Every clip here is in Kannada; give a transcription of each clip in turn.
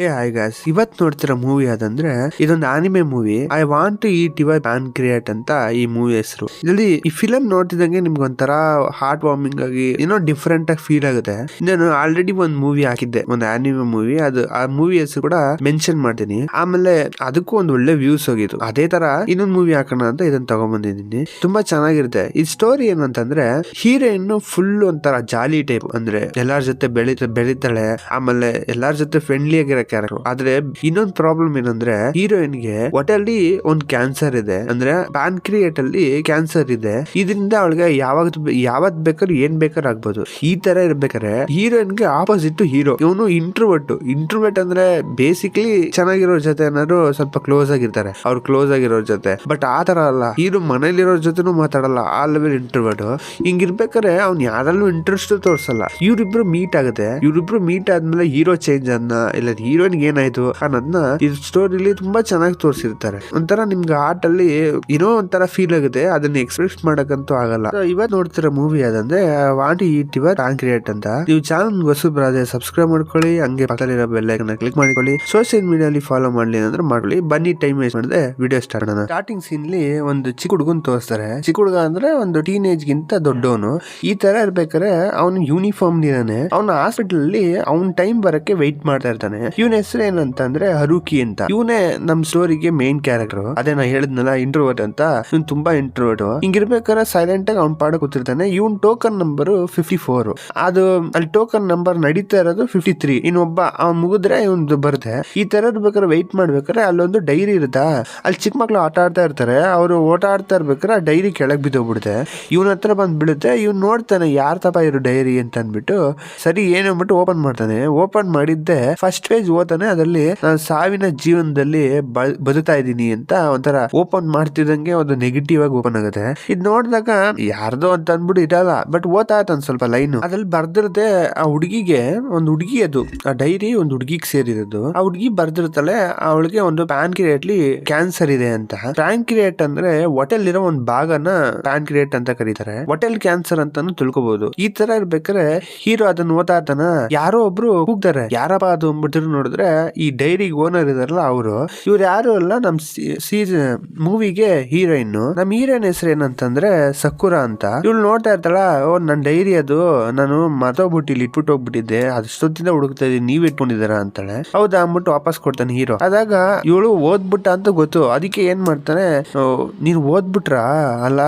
ಹಾಯ್ ಗಾಯ್ಸ್, ಇವತ್ ನೋಡ್ತಿರೋ ಮೂವಿ ಅದಂದ್ರೆ ಇದೊಂದು anime movie. I want to eat your pancreas ಅಂತ ಈ ಮೂವಿ ಹೆಸರು. ಇದರಲ್ಲಿ ಈ ಫಿಲಮ್ ನೋಡ್ತಿದಂಗೆ ನಿಮ್ಗೆ ಒಂಥರ ಹಾರ್ಟ್ ವಾರ್ಮಿಂಗ್ ಆಗಿ ಏನೋ ಡಿಫ್ರೆಂಟ್ ಆಗಿ ಫೀಲ್ ಆಗುತ್ತೆ. ನಾನು ಆಲ್ರೆಡಿ ಒಂದ್ ಮೂವಿ ಹಾಕಿದ್ದೆ, ಒಂದು ಆನಿಮೆ ಮೂವಿ. ಅದು ಆ ಮೂವಿ ಹೆಸರು ಕೂಡ ಮೆನ್ಷನ್ ಮಾಡ್ತೀನಿ. ಆಮೇಲೆ ಅದಕ್ಕೂ ಒಂದು ಒಳ್ಳೆ ವ್ಯೂಸ್ ಹೋಗಿತ್ತು. ಅದೇ ತರ ಇನ್ನೊಂದು ಮೂವಿ ಹಾಕೋಣ ಅಂತ ಇದನ್ನ ತಗೊಂಡ್ಬಂದಿದ್ದೀನಿ. ತುಂಬಾ ಚೆನ್ನಾಗಿರುತ್ತೆ. ಈ ಸ್ಟೋರಿ ಏನಂತಂದ್ರೆ ಹೀರೋಯಿನ್ ಫುಲ್ ಒಂಥರ ಜಾಲಿ ಟೈಪ್, ಅಂದ್ರೆ ಎಲ್ಲಾರ ಜೊತೆ ಬೆಳಿತಾಳೆ. ಆಮೇಲೆ ಎಲ್ಲಾರ ಜೊತೆ ಫ್ರೆಂಡ್ಲಿ ಆಗಿರೋ ಕ್ಯಾರೆಕ್ಟರ್. ಆದ್ರೆ ಇನ್ನೊಂದು ಪ್ರಾಬ್ಲಮ್ ಏನಂದ್ರೆ ಹೀರೋಯಿನ್ ಗೆ ಹೊಟ್ಟೆಲ್ಲಿ ಒಂದು ಕ್ಯಾನ್ಸರ್ ಇದೆ, ಅಂದ್ರೆ ಪ್ಯಾನ್ಕ್ರಿಯೇಟ್ ಅಲ್ಲಿ ಕ್ಯಾನ್ಸರ್ ಇದೆ. ಇದರಿಂದ ಅವಳಿಗೆ ಯಾವತ್ ಬೇಕಾದ್ರೂ ಏನ್ ಬೇಕಾದ್ರೂ ಆಗ್ಬೋದು. ಈ ತರ ಇರ್ಬೇಕಾದ್ರೆ ಹೀರೋಯಿನ್ ಗೆ ಆಪೋಸಿಟ್ ಹೀರೋ, ಇವನು ಇಂಟ್ರೋವರ್ಟ್ ಅಂದ್ರೆ ಬೇಸಿಕ್ಲಿ ಚೆನ್ನಾಗಿರೋ ಜೊತೆ ಏನಾದ್ರು ಸ್ವಲ್ಪ ಕ್ಲೋಸ್ ಆಗಿರ್ತಾರೆ, ಅವ್ರು ಕ್ಲೋಸ್ ಆಗಿರೋರ್ ಜೊತೆ. ಬಟ್ ಆ ತರ ಅಲ್ಲ, ಹೀರೋ ಮನೇಲಿರೋ ಜೊತೆನೂ ಮಾತಾಡಲ್ಲ, ಆ ಲೆವೆಲ್ ಇಂಟ್ರೋವರ್ಟ್. ಹಿಂಗಿರ್ಬೇಕಾದ್ರೆ ಅವ್ನ್ ಯಾರಲ್ಲೂ ಇಂಟ್ರೆಸ್ಟ್ ತೋರ್ಸಲ್ಲ. ಇವ್ರಿಬ್ರು ಮೀಟ್ ಆಗುತ್ತೆ. ಇವ್ರಿಬ್ರು ಮೀಟ್ ಆದ್ಮೇಲೆ ಹೀರೋ ಚೇಂಜ್ ಅನ್ನ ಇಲ್ಲ ಹೀರೋಯಿನ್ ಏನಾಯ್ತು ಅನ್ನೋದನ್ನ ಈ ಸ್ಟೋರಿಲಿ ತುಂಬಾ ಚೆನ್ನಾಗಿ ತೋರಿಸಿರ್ತಾರೆ. ಒಂಥರ ನಿಮ್ಗೆ ಆರ್ಟ್ ಅಲ್ಲಿ ಏನೋ ಒಂಥರ ಫೀಲ್ ಆಗುತ್ತೆ, ಅದನ್ನ ಎಕ್ಸ್ಪ್ರೆಸ್ ಮಾಡಕ್ಕಂತೂ ಆಗಲ್ಲ. ಇವತ್ತು ನೋಡ್ತಿರೋ ಮೂವಿ ಅದಂದ್ರೆ want to eat your pancreas ಅಂತ. ನೀವು ಚಾನಲ್ ಹೊಸಬ್ರಾದ್ರೆ ಸಬ್ಸ್ಕ್ರೈಬ್ ಮಾಡ್ಕೊಳ್ಳಿ, ಹಂಗೆ ಪಕ್ಕದಲ್ಲಿರೋ ಬೆಲ್ ಐಕಾನ್ ಕ್ಲಿಕ್ ಮಾಡ್ಕೊಳ್ಳಿ. ಸೋಷಿಯಲ್ ಮೀಡಿಯಾಲಿ ಫಾಲೋ ಮಾಡ್ಲಿ ಅಂದ್ರೆ ಮಾಡ್ಕೊಳ್ಳಿ. ಬನ್ನಿ ಟೈಮ್ ವೇಸ್ಟ್ ಮಾಡದೆ ವಿಡಿಯೋ ಸ್ಟಾರ್ಟ್ ಮಾಡೋಣ. ಸ್ಟಾರ್ಟಿಂಗ್ ಸೀನ್ ಲಿ ಒಂದು ಚಿಕ್ಕ ಹುಡುಗನ್ ತೋರಿಸ್ತಾರೆ. ಚಿಕ್ಕ ಹುಡುಗ ಅಂದ್ರೆ ಒಂದು ಟೀನೇಜ್ ಗಿಂತ ದೊಡ್ಡವನು. ಈ ತರ ಇರ್ಬೇಕಾದ್ರೆ ಅವನು ಯೂನಿಫಾರ್ಮ್ ಇದಾನೆ. ಅವನ ಹಾಸ್ಪಿಟಲ್ ಅಲ್ಲಿ ಅವ್ನ ಟೈಮ್ ಬರಕ್ಕೆ ವೆಯ್ಟ್ ಮಾಡ್ತಾ ಇರ್ತಾನೆ. ಇವನ ಹೆಸರು ಏನಂತಂದ್ರೆ ಹರುಕಿ ಅಂತ. ಇವನೇ ನಮ್ ಸ್ಟೋರಿಗೆ ಮೇನ್ ಕ್ಯಾರೆಕ್ಟರ್. ಅದೇ ನಾ ಹೇಳಿದ್ನಲ್ಲ ಇಂಟ್ರೋವರ್ಟ್ ಅಂತ. ಇವ್ನು ತುಂಬಾ ಇಂಟ್ರೋವರ್ಟ್. ಹಿಂಗಿರ್ಬೇಕಾದ್ರೆ ಸೈಲೆಂಟ್ ಆಗಿ ಅವ್ನ್ ಪಾಡ ಕೂತಿರ್ತಾನೆ. ಇವನ್ ಟೋಕನ್ ನಂಬರ್ 54. ಅದು ಅಲ್ಲಿ ಟೋಕನ್ ನಂಬರ್ ನಡೀತಾ ಇರೋದು 53. ಇನ್ನೊಬ್ಬ ಅವ್ನ್ ಮುಗಿದ್ರೆ ಇವನ್ ಬರುತ್ತೆ. ಈ ತರ ಇರ್ಬೇಕಾದ್ರೆ ವೆಯ್ಟ್ ಮಾಡ್ಬೇಕಾದ್ರೆ ಅಲ್ಲೊಂದು ಡೈರಿ ಇರುತ್ತಾ, ಅಲ್ಲಿ ಚಿಕ್ಕ ಮಕ್ಳು ಆಟ ಆಡ್ತಾ ಇರ್ತಾರೆ. ಅವರು ಓಟ ಆಡ್ತಾ ಇರ್ಬೇಕಾದ್ರೆ ಆ ಡೈರಿ ಕೆಳಗ್ ಬಿದ್ದೋಗ್ಬಿಡುತ್ತೆ. ಇವನ ಹತ್ರ ಬಂದ್ ಬಿಡುತ್ತೆ. ಇವ್ನ್ ನೋಡ್ತಾನೆ ಯಾರ್ ತಪ್ಪ ಇರೋ ಡೈರಿ ಅಂತ ಅಂದ್ಬಿಟ್ಟು ಸರಿ ಏನು ಅಂದ್ಬಿಟ್ಟು ಓಪನ್ ಮಾಡ್ತಾನೆ. ಓಪನ್ ಮಾಡಿದ್ದೆ ಫಸ್ಟ್ ಪೇಜ್ ಓದ್ತಾನೆ. ಅದರಲ್ಲಿ ನಾನು ಸಾವಿನ ಜೀವನದಲ್ಲಿ ಬದುಕ್ತಾ ಇದ್ದೀನಿ ಅಂತ ಒಂಥರ ಓಪನ್ ಮಾಡ್ತಿದಂಗೆ ಒಂದು ನೆಗೆಟಿವ್ ಆಗಿ ಓಪನ್ ಆಗುತ್ತೆ. ಇದ್ ನೋಡಿದಾಗ ಯಾರ್ದೋ ಅಂತ ಅಂದ್ಬಿಟ್ಟು ಇರಲ್ಲ, ಬಟ್ ಓದ್ತಾ ಇರ್ತಾನೆ ಸ್ವಲ್ಪ ಲೈನ್. ಅದ್ರಲ್ಲಿ ಬರ್ದಿರುತ್ತೆ ಆ ಹುಡುಗಿಗೆ, ಒಂದು ಹುಡುಗಿ, ಅದು ಆ ಡೈರಿ ಒಂದು ಹುಡುಗಿಗೆ ಸೇರಿರೋದು. ಆ ಹುಡುಗಿ ಬರ್ದಿರ್ತಾಳೆ ಅವಳಿಗೆ ಒಂದು ಪ್ಯಾನ್ಕ್ರಿಯೇಟ್ಲಿ ಕ್ಯಾನ್ಸರ್ ಇದೆ ಅಂತ. ಪ್ಯಾನ್ಕ್ರಿಯೇಟ್ ಅಂದ್ರೆ ಹೊಟ್ಟೆಲಿರೋ ಒಂದು ಭಾಗನ ಪ್ಯಾನ್ಕ್ರಿಯೇಟ್ ಅಂತ ಕರೀತಾರೆ. ಹೊಟ್ಟೆಲ್ ಕ್ಯಾನ್ಸರ್ ಅಂತಾನು ತಿಳ್ಕೊಬಹುದು. ಈ ತರ ಇರ್ಬೇಕಾದ್ರೆ ಹೀರೋ ಅದನ್ನ ಓದ್ತಾ ಇರ್ತಾನ. ಯಾರೋ ಒಬ್ರು ಕೂಗ್ತಾರೆ, ಯಾರಪ್ಪ ಅದು ಅಂದ್ಬಿಟ್ಟು ನೋಡಿದ್ರೆ ಈ ಡೈರಿ ಓನರ್ ಇದಾರಲ್ಲ ಅವರು. ಇವ್ರು ಯಾರು ಅಲ್ಲ, ನಮ್ ಮೂವಿಗೆ ಹೀರೋಯಿನ್. ನಮ್ ಹೀರೋಯಿನ್ ಹೆಸರು ಏನಂತಂದ್ರೆ ಸಕುರಾ ಅಂತ. ಇವಳು ನೋಡ್ತಾ ಇರ್ತಾಳ, ಓ ನನ್ ಡೈರಿ ಅದು ನಾನು ಮರ್ತೋಗ್ಬಿಟ್ಟು ಇಲ್ಲಿ ಇಟ್ಬಿಟ್ಟು ಹೋಗ್ಬಿಟ್ಟಿದ್ದೆ, ಅಷ್ಟೊತ್ತಿಂದ ಹುಡುಕ್ತಾ ಇದೀನಿ, ನೀವ್ ಇಟ್ಕೊಂಡಿದಾರ ಅಂತಾಳೆ. ಹೌದಾ ಅಂದ್ಬಿಟ್ಟು ವಾಪಸ್ ಕೊಡ್ತಾನೆ ಹೀರೋ. ಅದಾಗ ಇವಳು ಓದ್ಬಿಟ್ಟ ಅಂತ ಗೊತ್ತು. ಅದಕ್ಕೆ ಏನ್ ಮಾಡ್ತಾನೆ, ನೀನ್ ಓದ್ಬಿಟ್ರ ಅಲ್ಲ,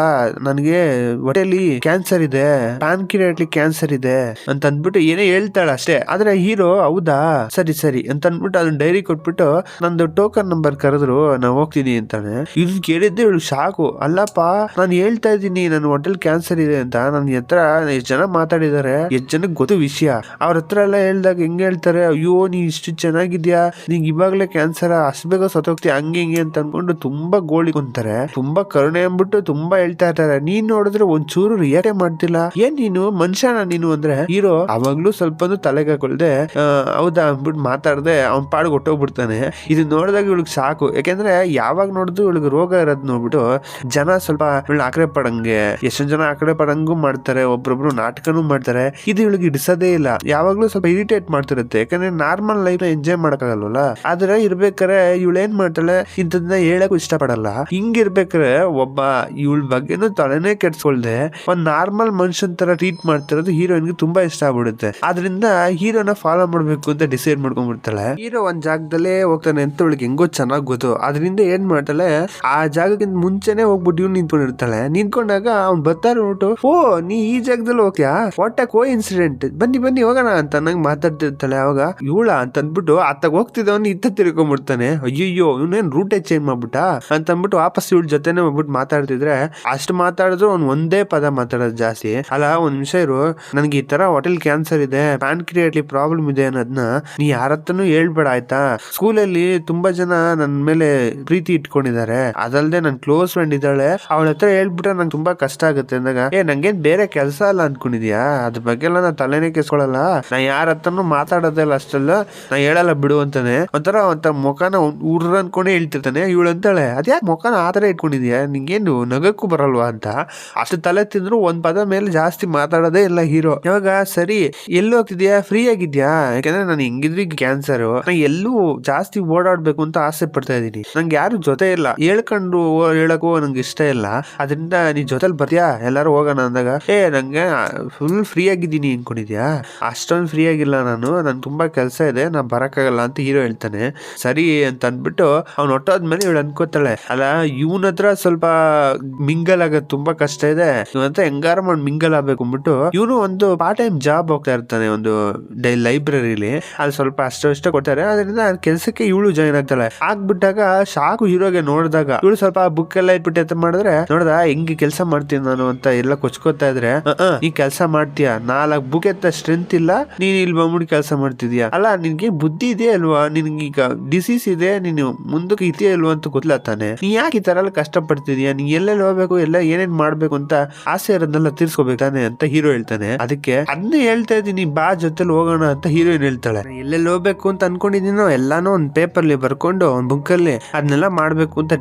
ನನ್ಗೆ ಹೊಟ್ಟೆಲಿ ಕ್ಯಾನ್ಸರ್ ಇದೆ, ಪ್ಯಾನ್ಕ್ರಿಯಾಟ್ಲಿ ಕ್ಯಾನ್ಸರ್ ಇದೆ ಅಂತ ಅಂದ್ಬಿಟ್ಟು ಏನೇ ಹೇಳ್ತಾಳ ಅಷ್ಟೇ. ಆದ್ರೆ ಹೀರೋ ಹೌದಾ ಸರಿ ಸರಿ ಅಂತ ಅಂದ್ಬಿಟ್ಟು ಅದನ್ನ ಡೈರಿ ಕೊಟ್ಬಿಟ್ಟು ನಂದು ಟೋಕನ್ ನಂಬರ್ ಕರೆದ್ರು ನಾ ಹೋಗ್ತೀನಿ ಅಂತಾನೆ. ಇದು ಕೇಳಿದ್ದೆ ಇವಳು ಶಾಕು. ಅಲ್ಲಪ್ಪ ನಾನು ಹೇಳ್ತಾ ಇದ್ದೀನಿ ನನ್ನ ಹೊಟ್ಟೆಲ್ ಕ್ಯಾನ್ಸರ್ ಇದೆ ಅಂತ. ನನ್ ಹತ್ರ ಎಷ್ಟು ಜನ ಮಾತಾಡಿದಾರೆ, ಎಷ್ಟು ಜನಕ್ಕೆ ಗೊತ್ತು ವಿಷಯ. ಅವ್ರ ಹತ್ರ ಎಲ್ಲ ಹೇಳ್ದಾಗ ಹೆಂಗ್ ಹೇಳ್ತಾರೆ, ಅಯ್ಯೋ ನೀ ಇಷ್ಟು ಚೆನ್ನಾಗಿದ್ಯಾ, ನಿಂಗೆ ಇವಾಗ್ಲೇ ಕ್ಯಾನ್ಸರ್, ಅಷ್ಟು ಬೇಗ ಸತ್ತೋಗ್ತಿ, ಹಂಗೆ ಹಿಂಗೆ ಅಂತ ಅನ್ಕೊಂಡು ತುಂಬಾ ಗೋಳಿ ಕುಂತಾರೆ. ತುಂಬಾ ಕರುಣೆ ಅಂದ್ಬಿಟ್ಟು ತುಂಬಾ ಹೇಳ್ತಾ ಇರ್ತಾರೆ. ನೀನ್ ನೋಡಿದ್ರೆ ಒಂಚೂರು ರಿಯಾಕ್ಟೇ ಮಾಡ್ತಿಲ್ಲ, ಏನ್ ನೀನು ಮನುಷ್ಯನ ನೀನು ಅಂದ್ರೆ. ಹೀರೋ ಅವಾಗ್ಲೂ ಸ್ವಲ್ಪ ತಲೆಗೆ ಹಾಕೊಳ್ದೆ ಹೌದಾ ಅಂದ್ಬಿಟ್ಟು ಮಾತಾಡ್ದೆ ಅವ್ನ್ ಪಾಡ್ಗೆ ಹೊಟ್ಟೋಗ್ಬಿಡ್ತಾನೆ. ಇದು ನೋಡಿದಾಗ ಇವಳಿಗೆ ಸಾಕು. ಯಾಕೆಂದ್ರೆ ಯಾವಾಗ ನೋಡಿದ್ರು ಇವಳಿಗೆ ರೋಗ ಇರೋದ್ ನೋಡ್ಬಿಟ್ಟು ಜನ ಸ್ವಲ್ಪ ಇವಳು ಆಕಡೆ ಪಡಂಗೆ, ಎಷ್ಟೊಂದ್ ಜನ ಆಕಡೆ ಪಡಂಗೂ ಮಾಡ್ತಾರೆ, ಒಬ್ರೊಬ್ರು ನಾಟಕನೂ ಮಾಡ್ತಾರೆ. ಇದು ಇವಳಿಗೆ ಹಿಡಿಸೋದೇ ಇಲ್ಲ. ಯಾವಾಗ್ಲೂ ಸ್ವಲ್ಪ ಇರಿಟೇಟ್ ಮಾಡ್ತಿರುತ್ತೆ. ಯಾಕಂದ್ರೆ ನಾರ್ಮಲ್ ಲೈಫ್ ಎಂಜಾಯ್ ಮಾಡಕ್ಕಾಗಲ್ವಲ್ಲ. ಆದ್ರೆ ಇರ್ಬೇಕಾರೆ ಇವಳು ಏನ್ ಮಾಡ್ತಾಳೆ, ಇಂಥದನ್ನ ಹೇಳಕ್ಕೂ ಇಷ್ಟಪಡಲ್ಲ. ಹಿಂಗಿರ್ಬೇಕಾರೆ ಒಬ್ಬ ಇವಳ ಬಗ್ಗೆನೂ ತಲೆನೇ ಕೆಡ್ಸ್ಕೊಳ್ದೆ ಒಂದ್ ನಾರ್ಮಲ್ ಮನುಷ್ಯನ್ ತರ ಟ್ರೀಟ್ ಮಾಡ್ತಿರೋದು ಹೀರೋಯಿನ್ಗೆ ತುಂಬಾ ಇಷ್ಟ ಆಗ್ಬಿಡುತ್ತೆ. ಆದ್ರಿಂದ ಹೀರೋನ ಫಾಲೋ ಮಾಡ್ಬೇಕು ಅಂತ ಡಿಸೈಡ್ ಮಾಡ್ಕೊಂಡ್ಬಿಡ್ತಾಳೆ. ಹೀರೋ ಒಂದ್ ಜಾಗದಲ್ಲೇ ಹೋಗ್ತಾನೆ ಅಂತ ಅವಳಿಗೆ ಹೆಂಗೋ ಚೆನ್ನಾಗ್ ಗೊತ್ತು. ಅದರಿಂದ ಏನ್ ಮಾಡ್ತಾಳೆ, ಆ ಜಾಗಕ್ಕಿಂತ ಮುಂಚೆನೆ ಹೋಗ್ಬಿಟ್ಟು ಇವ್ನು ನಿಂತ್ಕೊಂಡಿರ್ತಾಳೆ. ನಿಂತ್ಕೊಂಡಾಗ ಅವ್ನ್ ಬರ್ತಾರೆ ನೋಟು, ಓ ನೀ ಈ ಜಾಗದಲ್ಲಿ ಹೋಗ್ತೀಯಾ, ವಾಟ್ ಕೋ ಇನ್ಸಿಡೆಂಟ್, ಬನ್ನಿ ಬನ್ನಿ ಹೋಗೋಣ ಅಂತ ನಂಗೆ ಮಾತಾಡ್ತಿರ್ತಾಳೆ. ಅವಾಗ ಇವಳ ಅಂತ ಅಂದ್ಬಿಟ್ಟು ಅತ್ತಾಗ ಹೋಗ್ತಿದ್ದವನು ಇತ್ತ ತಿರ್ಕೊಂಡ್ಬಿಡ್ತಾನೆ. ಅಯ್ಯಯ್ಯೋ ಇವನೇನ್ ರೂಟೇ ಚೇಂಜ್ ಮಾಡ್ಬಿಟ್ಟ ಅಂತ ಅಂದ್ಬಿಟ್ಟು ವಾಪಸ್ ಇವಳ ಜೊತೆನೆ ಹೋಗ್ಬಿಟ್ಟು ಮಾತಾಡ್ತಿದ್ರೆ ಅಷ್ಟು ಮಾತಾಡಿದ್ರು ಅವ್ನು ಒಂದೇ ಪದ ಮಾತಾಡೋದು ಜಾಸ್ತಿ. ಅಲ್ಲ ಒಂದ್ ನಿಮಿಷ ಇರು, ನನ್ಗೆ ಈ ತರ ಹೋಟೆಲ್ ಕ್ಯಾನ್ಸರ್ ಇದೆ, ಪ್ಯಾನ್ಕ್ರಿಯಾಟ್ಲಿ ಪ್ರಾಬ್ಲಮ್ ಇದೆ ಅನ್ನೋದನ್ನ ನೀ ಯಾರತ್ತನೂ ಹೇಳ್ಬೇಡ ಆಯ್ತಾ. ಸ್ಕೂಲಲ್ಲಿ ತುಂಬಾ ಜನ ನನ್ ಮೇಲೆ ಪ್ರೀತಿ ಇಟ್ಕೊಂಡಿದ್ದಾರೆ, ಅದಲ್ದೆ ನನ್ ಕ್ಲೋಸ್ ಫ್ರೆಂಡ್ ಇದ್ದಾಳೆ, ಅವಳ ಹತ್ರ ಹೇಳ್ಬಿಟ್ರೆ ನಂಗೆ ತುಂಬಾ ಕಷ್ಟ ಆಗುತ್ತೆ ಅಂದಾಗ, ನಂಗೇನ್ ಬೇರೆ ಕೆಲಸ ಅಲ್ಲ ಅನ್ಕೊಂಡಿದ್ಯಾ, ಅದ್ರ ಬಗ್ಗೆ ಎಲ್ಲ ನಾ ತಲೆನೇ ಕೆಸ್ಕೊಳಲ್ಲ, ನಾ ಯಾರ ಹತ್ರನು ಮಾತಾಡೋದೇ ಇಲ್ಲ, ಅಷ್ಟಲ್ಲ ನಾ ಹೇಳಲ್ಲ ಬಿಡು ಅಂತಾನೆ. ಒಂಥರ ಮುಖನ ಉಡ್ರ ಅನ್ಕೊಂಡೇ ಹೇಳ್ತಿರ್ತಾನೆ. ಇವಳು ಅಂತಾಳೆ, ಅದ್ಯಾಕೆ ಮುಖನ ಆತರ ಇಟ್ಕೊಂಡಿದ್ಯಾ, ನಿಂಗೇನು ನಗಕ್ಕೂ ಬರಲ್ವಾ ಅಂತ. ಅಷ್ಟು ತಲೆ ತಿಂದ್ರು ಒಂದ್ ಪದ ಮೇಲೆ ಜಾಸ್ತಿ ಮಾತಾಡೋದೇ ಇಲ್ಲ ಹೀರೋ. ಇವಾಗ ಸರಿ ಎಲ್ಲಿ ಹೋಗ್ತಿದ್ಯಾ, ಫ್ರೀ ಆಗಿದ್ಯಾ, ಯಾಕಂದ್ರೆ ನಾನು ಹೆಂಗಿದ್ರಿ ಕ್ಯಾನ್ಸರ್, ನಾ ಎಲ್ಲೂ ಜಾಸ್ತಿ ಓಡಾಡ್ಬೇಕು ಅಂತ ಆಸೆ ಪಡ್ತಾ ಇದೀನಿ. ನಂಗೆ ಯಾರು ಜೊತೆ ಇಲ್ಲ, ಹೇಳ್ಕೊಂಡು ಹೇಳಕ್ಕೂ ನಂಗೆ ಇಷ್ಟ ಇಲ್ಲ. ಅದರಿಂದ ನೀ ಜೊತೆಲಿ ಬರ್ತೀಯಾ ಎಲ್ಲಾರು ಹೋಗೋಣ ಅಂದಾಗ, ನಂಗೆ ಫುಲ್ ಫ್ರೀ ಆಗಿದ್ದೀನಿ ಅನ್ಕೊಂಡಿದ್ಯಾ? ಅಷ್ಟೊಂದು ಫ್ರೀ ಆಗಿಲ್ಲ ನಾನು, ನನ್ ತುಂಬಾ ಕೆಲಸ ಇದೆ, ನಾ ಬರಕ್ಕಾಗಲ್ಲ ಅಂತ ಹೀರೋ ಹೇಳ್ತಾನೆ. ಸರಿ ಅಂತ ಅಂದ್ಬಿಟ್ಟು ಅವ್ನು ಹೊಟ್ಟೋದ್ಮೇಲೆ ಇವಳು ಅನ್ಕೋತಾಳೆ, ಅಲ್ಲ ಇವನ ಹತ್ರ ಸ್ವಲ್ಪ ಮಿಂಗಲ್ ಆಗೋದು ತುಂಬಾ ಕಷ್ಟ ಇದೆ, ಇವಂತ ಹೆಂಗಾರ ಮಾಡಿ ಮಿಂಗಲ್ ಆಗ್ಬೇಕು ಅಂದ್ಬಿಟ್ಟು ಇವನು ಒಂದು ಪಾರ್ಟ್ ಟೈಮ್ ಜಾಬ್ ಹೋಗ್ತಾ ಇರ್ತಾನೆ ಒಂದು ಲೈಬ್ರರಿಲಿ. ಅದು ಸ್ವಲ್ಪ ಅಷ್ಟು ಕೊಡ್ತಾರೆ, ಅದರಿಂದ ಕೆಲಸಕ್ಕೆ ಇವಳು ಜಾಯ್ನ್ ಆಗ್ತಾಳೆ. ಆಗ್ಬಿಟ್ಟಾಗ ಶಾಕು ಹೀರೋಗೆ ನೋಡಿದಾಗ ಇವಳು ಸ್ವಲ್ಪ ಬುಕ್ ಎಲ್ಲ ಇಟ್ಬಿಟ್ಟು ಮಾಡಿದ್ರೆ ನೋಡ್ದ ಹೆಂಗೆ ಕೆಲಸ ಮಾಡ್ತೀನಿ ನಾನು ಅಂತ ಎಲ್ಲ ಕೊಚ್ಕೋತಾ ಇದ್ರೆ, ನೀ ಕೆಲಸ ಮಾಡ್ತೀಯಾ, 4 ಬುಕ್ ಎತ್ತ ಸ್ಟ್ರೆಂತ್ ಇಲ್ಲ, ನೀನ್ ಇಲ್ಲಿ ಬಂದ್ಬಿಟ್ಟು ಕೆಲಸ ಮಾಡ್ತಿದ್ಯಾ, ಅಲ್ಲ ನಿನ್ಗೆ ಬುದ್ಧಿ ಇದೆ ಅಲ್ವಾ, ನಿನ್ಗೀಗ ಡಿಸೀಸ್ ಇದೆ, ನೀನು ಮುಂದಕ್ಕೆ ಇದೆಯಾ ಅಲ್ವಾ ಅಂತ ಗೊತ್ತಿಲ್ಲ ತಾನೆ, ನೀ ಯಾಕೆ ಈ ತರ ಎಲ್ಲ ಕಷ್ಟ ಪಡ್ತಿದ್ಯಾ, ನೀ ಎಲ್ಲೆಲ್ಲಿ ಹೋಗ್ಬೇಕು, ಎಲ್ಲ ಏನೇನ್ ಮಾಡ್ಬೇಕು ಅಂತ ಆಸೆ ಇರೋದನ್ನೆಲ್ಲ ತೀರ್ಸ್ಕೋಬೇಕು ತಾನೆ ಅಂತ ಹೀರೋ ಹೇಳ್ತಾನೆ. ಅದಕ್ಕೆ ಅದನ್ನೇ ಹೇಳ್ತಾ ಇದ್ದೀನಿ, ಬಾ ಜೊತೆಲಿ ಹೋಗೋಣ ಅಂತ ಹೀರೋಯಿನ್ ಹೇಳ್ತಾಳೆ. ಎಲ್ಲೆಲ್ಲಿ ಹೋಗ್ಬೇಕು ಅಂತ ಅನ್ಕೊಂಡಿದ್ದೀನೋ ಎಲ್ಲಾನು ಒಂದ್ ಪೇಪರ್ಲಿ ಬರ್ಕೊಂಡು ಒಂದ್ ಬುಕ್ ಅಲ್ಲಿ ಅದನ್ನೆಲ್ಲ ಮಾಡ್ಬೇಕು ಅಂತ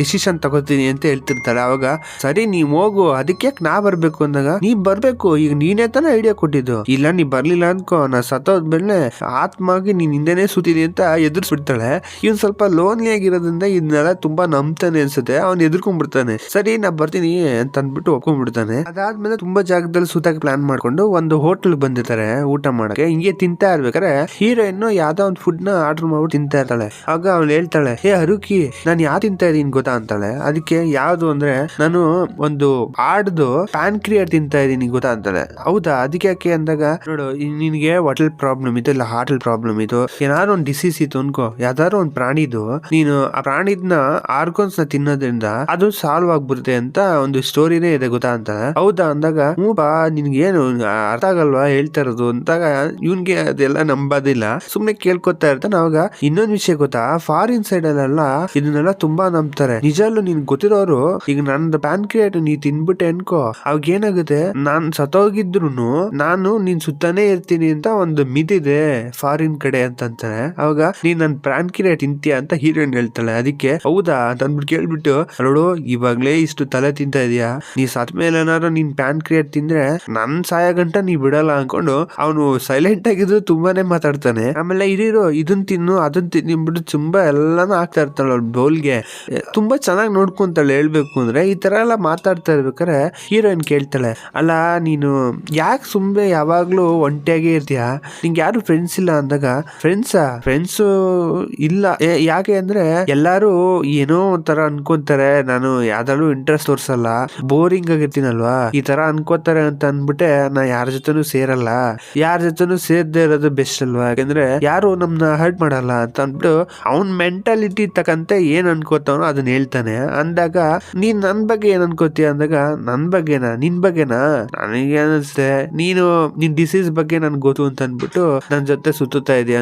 ಡಿಸಿಷನ್ ತಗೋತೀನಿ ಅಂತ ಹೇಳ್ತಿರ್ತಾಳೆ. ಅವಾಗ ಸರಿ ನೀವ್ ಹೋಗು, ಅದಕ್ಕೆ ನಾ ಬರ್ಬೇಕು ಅಂದಾಗ, ನೀ ಬರ್ಬೇಕು, ಈಗ ನೀನೇ ತಾನೇ ಐಡಿಯಾ ಕೊಟ್ಟಿದ್ದು, ಇಲ್ಲ ನೀ ಬರ್ಲಿಲ್ಲ ಅನ್ಕೋ, ನಾ ಸತ್ತೋದ್ಮೇಲೆ ಆತ್ಮಾಗಿ ನೀನ್ ಹಿಂದೆನೆ ಸುತ್ತಿದಿ ಅಂತ ಎದುರಿಸ್ಬಿಡ್ತಾಳೆ. ಇವನ್ ಸ್ವಲ್ಪ ಲೋನ್ಲಿ ಆಗಿರೋದ್ರಿಂದ ಇದನ್ನೆಲ್ಲ ತುಂಬಾ ನಂಬ್ತಾನೆ ಅನ್ಸುತ್ತೆ, ಅವ್ನ್ ಎದುರ್ಕೊಂಡ್ಬಿಡ್ತಾನೆ. ಸರಿ ನಾ ಬರ್ತೀನಿ ಅಂತ ಅಂದ್ಬಿಟ್ಟು ಒಪ್ಕೊಂಡ್ಬಿಡ್ತಾನೆ. ಅದಾದ್ಮೇಲೆ ತುಂಬಾ ಜಾಗದಲ್ಲಿ ಸುತ್ತಾಕ ಪ್ಲಾನ್ ಮಾಡ್ಕೊಂಡು ಒಂದು ಹೋಟೆಲ್ ಬಂದಿರ್ತಾರೆ ಊಟ ಮಾಡಕ್ಕೆ. ಹಿಂಗೆ ತಿಂತಾ ಇರ್ಬೇಕಾರೆ ಹೀರೋಯಿನ್ ಯಾವ್ದೋ ಒಂದು ಫುಡ್ ನ ಆರ್ಡರ್ ಮಾಡ್ಬಿಟ್ಟು ತಿಂತಾ ಇರ್ತಾಳೆ. ಆಗ ಅವ್ಳು ಹೇಳ್ತಾಳೆ, ಹರುಕಿ ನಾನು ಯಾವ ತಿಂತಾ ಇದೀನಿ ಗೊತ್ತಾ ಅಂತಾಳೆ. ಅದಕ್ಕೆ ಯಾವ್ದು ಅಂದ್ರೆ, ನಾನು ಒಂದು ಆಡ್ದು ಪ್ಯಾನ್ಕ್ರಿಯೇಟ್ ತಿಂತಾ ಇದೀನಿ ಗೊತ್ತಾ ಅಂತಾಳೆ. ಹೌದಾ, ಅದಕ್ಕೆ ಯಾಕೆ ಅಂದಾಗ, ನೋಡು ನಿನ್ಗೆ ಹೋಟೆಲ್ ಪ್ರಾಬ್ಲಮ್ ಇತ್ತು, ಇಲ್ಲ ಹಾರ್ಟ್ ಪ್ರಾಬ್ಲಮ್ ಇತ್ತು, ಏನಾದ್ರು ಒಂದು ಡಿಸೀಸ್ ಇತ್ತು ಅನ್ಕೋ, ಯಾವ್ದಾದ್ರು ಒಂದು ಪ್ರಾಣಿದು, ನೀನು ಆ ಪ್ರಾಣಿದ್ನ ಆರ್ಗನ್ಸ್ ನ ತಿನ್ನೋದ್ರಿಂದ ಅದು ಸಾಲ್ವ್ ಆಗ್ಬಿಡುತ್ತೆ ಅಂತ ಒಂದು ಸ್ಟೋರಿನೇ ಇದೆ ಗೊತ್ತಾ ಅಂತ. ಹೌದಾ ಅಂದಾಗ, ಬಾ ನಿನ್ಗೇನು ಅರ್ಥ ಆಗಲ್ವಾ ಹೇಳ್ತಾ ಇರೋದು ಅಂತಾಗ ಇವನ್ಗೆ ಅದೆಲ್ಲ ನಂಬೋದಿಲ್ಲ, ಸುಮ್ನೆ ಕೇಳ್ಕೊತಾ ಇರ್ತಾನೆ. ಅವಾಗ ಇನ್ನೊಂದ್ ವಿಷಯ ಗೊತ್ತಾ, ಫಾರಿನ್ ಸೈಡ್ ಅಲ್ಲೆಲ್ಲ ಇದನ್ನೆಲ್ಲ ತುಂಬಾ ನಂಬ್ತಾರೆ. ನಿಜಲ್ಲೂ ನಿನ್ ಗೊತ್ತಿರೋರು, ಈಗ ನಂದು ಪ್ಯಾನ್ಕ್ರಿಯೇಟ್ ನೀ ತಿನ್ಬಿಟ್ಟೆ ಅನ್ಕೋ, ಅವಾಗ ಏನಾಗುತ್ತೆ, ನಾನ್ ಸತ್ತೋಗಿದ್ರು ನಾನು ನಿನ್ ಸುತ್ತಾನೇ ಇರ್ತೀನಿ ಅಂತ ಒಂದು ಮಿತಿದೆ ಫಾರಿನ್ ಕಡೆ ಅಂತಂತಾರೆ. ಅವಾಗ ನೀನ್ ನನ್ ಪ್ಯಾನ್ಕ್ರಿಯೇಟ್ ತಿಂತೀಯ ಅಂತ ಹೀರೋಯಿನ್ ಹೇಳ್ತಾಳೆ. ಅದಕ್ಕೆ ಹೌದಾ ಅಂತ ಅಂದ್ಬಿಟ್ಟು ಕೇಳ್ಬಿಟ್ಟು, ನೋಡು ಇವಾಗ್ಲೇ ಇಷ್ಟು ತಲೆ ತಿಂತಾ ಇದೀಯಾ, ನೀ ಸತ್ ಮೇಲೆ ಏನಾದ್ರು ನೀನ್ ಪ್ಯಾನ್ಕ್ರಿಯೇಟ್ ತಿಂದ್ರೆ ನನ್ ಸಾಯ ಗಂಟ ನೀ ಬಿಡಲ್ಲ ಅನ್ಕೊಂಡು ಅವನು ಸೈಲೆಂಟ್ ಆಗಿದ್ದು ತುಂಬಾನೇ ಮಾತಾಡ್ತಾನೆ. ಆಮೇಲೆ ಇರೋ ಇದನ್ ತಿನ್ನು ಅದನ್ ತಿನ್ಬಿಟ್ಟು ತುಂಬಾ ಎಲ್ಲಾನು ಆಗ್ತಾ ಇರ್ತಾಳ ಅವ್ಳ ಬೌಲ್ಗೆ. ತುಂಬಾ ಚೆನ್ನಾಗಿ ನೋಡ್ಕೊಂತಾಳೆ. ಹೇಳ್ಬೇಕು ಅಂದ್ರೆ ಈ ತರ ಎಲ್ಲ ಮಾತಾಡ್ತಾ ಇರ್ಬೇಕಾರೆ ಹೀರೋಯಿನ್ ಕೇಳ್ತಾಳೆ, ಅಲ್ಲ ನೀನು ಯಾಕೆ ಸುಮ್ಮನೆ ಯಾವಾಗ್ಲೂ ಒಂಟಿಯಾಗೇ ಇರ್ತೀಯಾ, ನಿಂಗೆ ಯಾರು ಫ್ರೆಂಡ್ಸ್ ಇಲ್ಲ ಅಂದಾಗ, ಫ್ರೆಂಡ್ಸ್ ಇಲ್ಲ ಯಾಕೆ ಅಂದ್ರೆ ಎಲ್ಲಾರು ಏನೋ ಒಂಥರ ಅನ್ಕೊಂತಾರೆ, ನಾನು ಯಾವ್ದಾದ್ರು ಇಂಟ್ರೆಸ್ಟ್ ತೋರ್ಸಲ್ಲ, ಬೋರಿಂಗ್ ಆಗಿರ್ತೀನಲ್ವಾ, ಈ ತರ ಅನ್ಕೋತಾರೆ ಅಂತ ಅನ್ಬಿಟ್ಟೆ ನಾ ಯಾರ ಜೊತೆನೂ ಸೇರಲ್ಲ, ಯಾರ ಜೊತೆನೂ ಸೇರ್ದೇ ಇರೋದು ಬೆಸ್ಟ್ ಅಲ್ವಾ, ಯಾಕಂದ್ರೆ ಯಾರು ನಮ್ನ ಹರ್ಟ್ ಮಾಡಲ್ಲ ಅಂತ ಅಂದ್ಬಿಟ್ಟು ಅವ್ನ್ ಮೆಂಟಾಲಿಟಿ ತಕ್ಕಂತೆ ಏನ್ ಅನ್ಕೋತಾವನೋ ಅದನ್ನ ಹೇಳ್ತಾನೆ. ಅಂದಾಗ ನೀನ್ ನನ್ ಬಗ್ಗೆ ಏನ್ ಅನ್ಕೋತೀಯ ಅಂದಾಗ, ನನ್ ಬಗ್ಗೆನಾ ನಿನ್ ಬಗ್ಗೆನಾ, ನನಗೆ ಅನಿಸುತ್ತೆ ನೀನು ನಿನ್ ಡಿಸೀಸ್ ಬಗ್ಗೆ ನನ್ ಗೊತ್ತು ಅಂತ ಅನ್ಬಿಟ್ಟು ನನ್ ಜೊತೆ ಸುತ್ತುತ್ತಾ ಇದೆಯಾ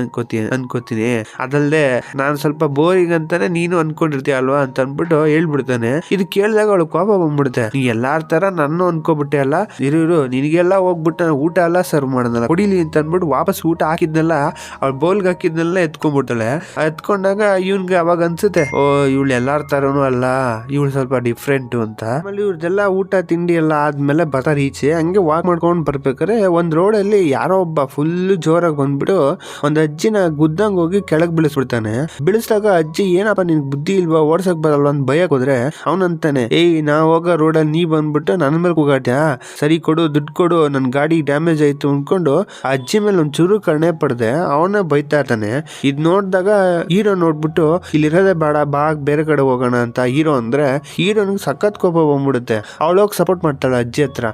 ಅನ್ಕೋತೀನಿ, ಅದಲ್ದೆ ನಾನ್ ಸ್ವಲ್ಪ ಬೋರಿಂಗ್ ಅಂತಾನೆ ನೀನು ಅನ್ಕೊಂಡಿರ್ತೀಯ ಅಲ್ವಾ ಅಂತ ಅನ್ಬಿಟ್ಟು ಹೇಳ್ಬಿಡ್ತಾನೆ. ಇದು ಕೇಳಿದಾಗ ಅವಳು ಕೋಪ ಬಂದ್ಬಿಡುತ್ತೆ, ನೀ ಎಲ್ಲಾರ ತರ ನನ್ನ ಅನ್ಕೋಬಿಟ್ಟೆ ಅಲ್ಲ, ಇರು ನಿನಗೆಲ್ಲ ಹೋಗ್ಬಿಟ್ಟು ಊಟ ಎಲ್ಲ ಸರ್ವ್ ಮಾಡೋದಲ್ಲ, ಕುಡಿಲಿ ಅಂತ ಅನ್ಬಿಟ್ಟು ವಾಪಸ್ ಊಟ ಹಾಕಿದ್ನಲ್ಲ ಅವ್ಳು ಬೋಲ್ಗೆ ಹಾಕಿದ್ನೆಲ್ಲ ಎತ್ಕೊಂಡ್ಬಿಡ್ತಾಳೆ. ಎತ್ಕೊಂಡಾಗ ಇವನ್ಗೆ ಅವಾಗ ಅನ್ಸುತ್ತೆ, ಓ ಇವಳು ಎಲ್ಲಾರ ತರನು ಅಲ್ಲ, ಇವಳು ಸ್ವಲ್ಪ ಡಿಫ್ರೆಂಟ್ ಅಂತ. ಆಮೇಲೆ ಇವ್ರದೆಲ್ಲ ಊಟ ತಿಂಡಿ ಎಲ್ಲ ಆದ್ಮೇಲೆ ಬರ್ತಾರೆ ಈಚೆ. ಹಂಗೆ ವಾಕ್ ಮಾಡ್ಕೊಂಡ್ ಬರ್ಬೇಕಾರೆ ಒಂದ್ ರೋಡ್ ಅಲ್ಲಿ ಯಾರೋ ಒಬ್ಬ ಫುಲ್ ಜೋರಾಗಿ ಬಂದ್ಬಿಟ್ಟು ಒಂದ್ ಅಜ್ಜಿನ ಗುದ್ದಂಗ್ ಹೋಗಿ ಕೆಳಗ್ ಬೀಳಿಸ್ಬಿಡ್ತಾನೆ. ಬೀಳಿಸಿದಾಗ ಅಜ್ಜಿ, ಏನಪ್ಪ ನಿನ್ ಬುದ್ಧಿ ಇಲ್ವಾ, ಓಡ್ಸಕ್ ಬರಲ್ವಾ ಅಂತ ಭಯಕ್ ಹೋದ್ರೆ ಅವನಂತಾನೆ, ನಾ ಹೋಗೋ ರೋಡಲ್ಲಿ ನೀ ಬಂದ್ಬಿಟ್ಟು ನನ್ನ ಮೇಲೆ ಕೂಗಾಡ್ಯಾ, ಸರಿ ಕೊಡು ದುಡ್ಡು ಕೊಡು, ನನ್ ಗಾಡಿ ಡ್ಯಾಮೇಜ್ ಆಯ್ತು ಅನ್ಕೊಂಡು ಅಜ್ಜಿ ಮೇಲೆ ಒಂದ್ ಚೂರು ಕರ್ಣೆ ಪಡ್ದೆ ಅವನ ಬೈತಾ ಇರ್ತಾನೆ. ಇದ್ ನೋಡ್ದಾಗ ಹೀರೋ ನೋಡ್ಬಿಟ್ಟು ಇಲ್ಲಿರೋದೇ ಬೇಡ, ಬಾ ಬೇರೆ ಕಡೆ ಹೋಗೋಣ ಅಂತ ಹೀರೋ ಅಂದ್ರೆ, ಹೀರೋನಿಗೆ ಸಖತ್ ಕೋಪ ಬಂದ್ಬಿಡುತ್ತೆ. ಅವಳೋಗಿ ಸಪೋರ್ಟ್ ಮಾಡ್ತಾಳೆ ಅಜ್ಜಿ ಹತ್ರ,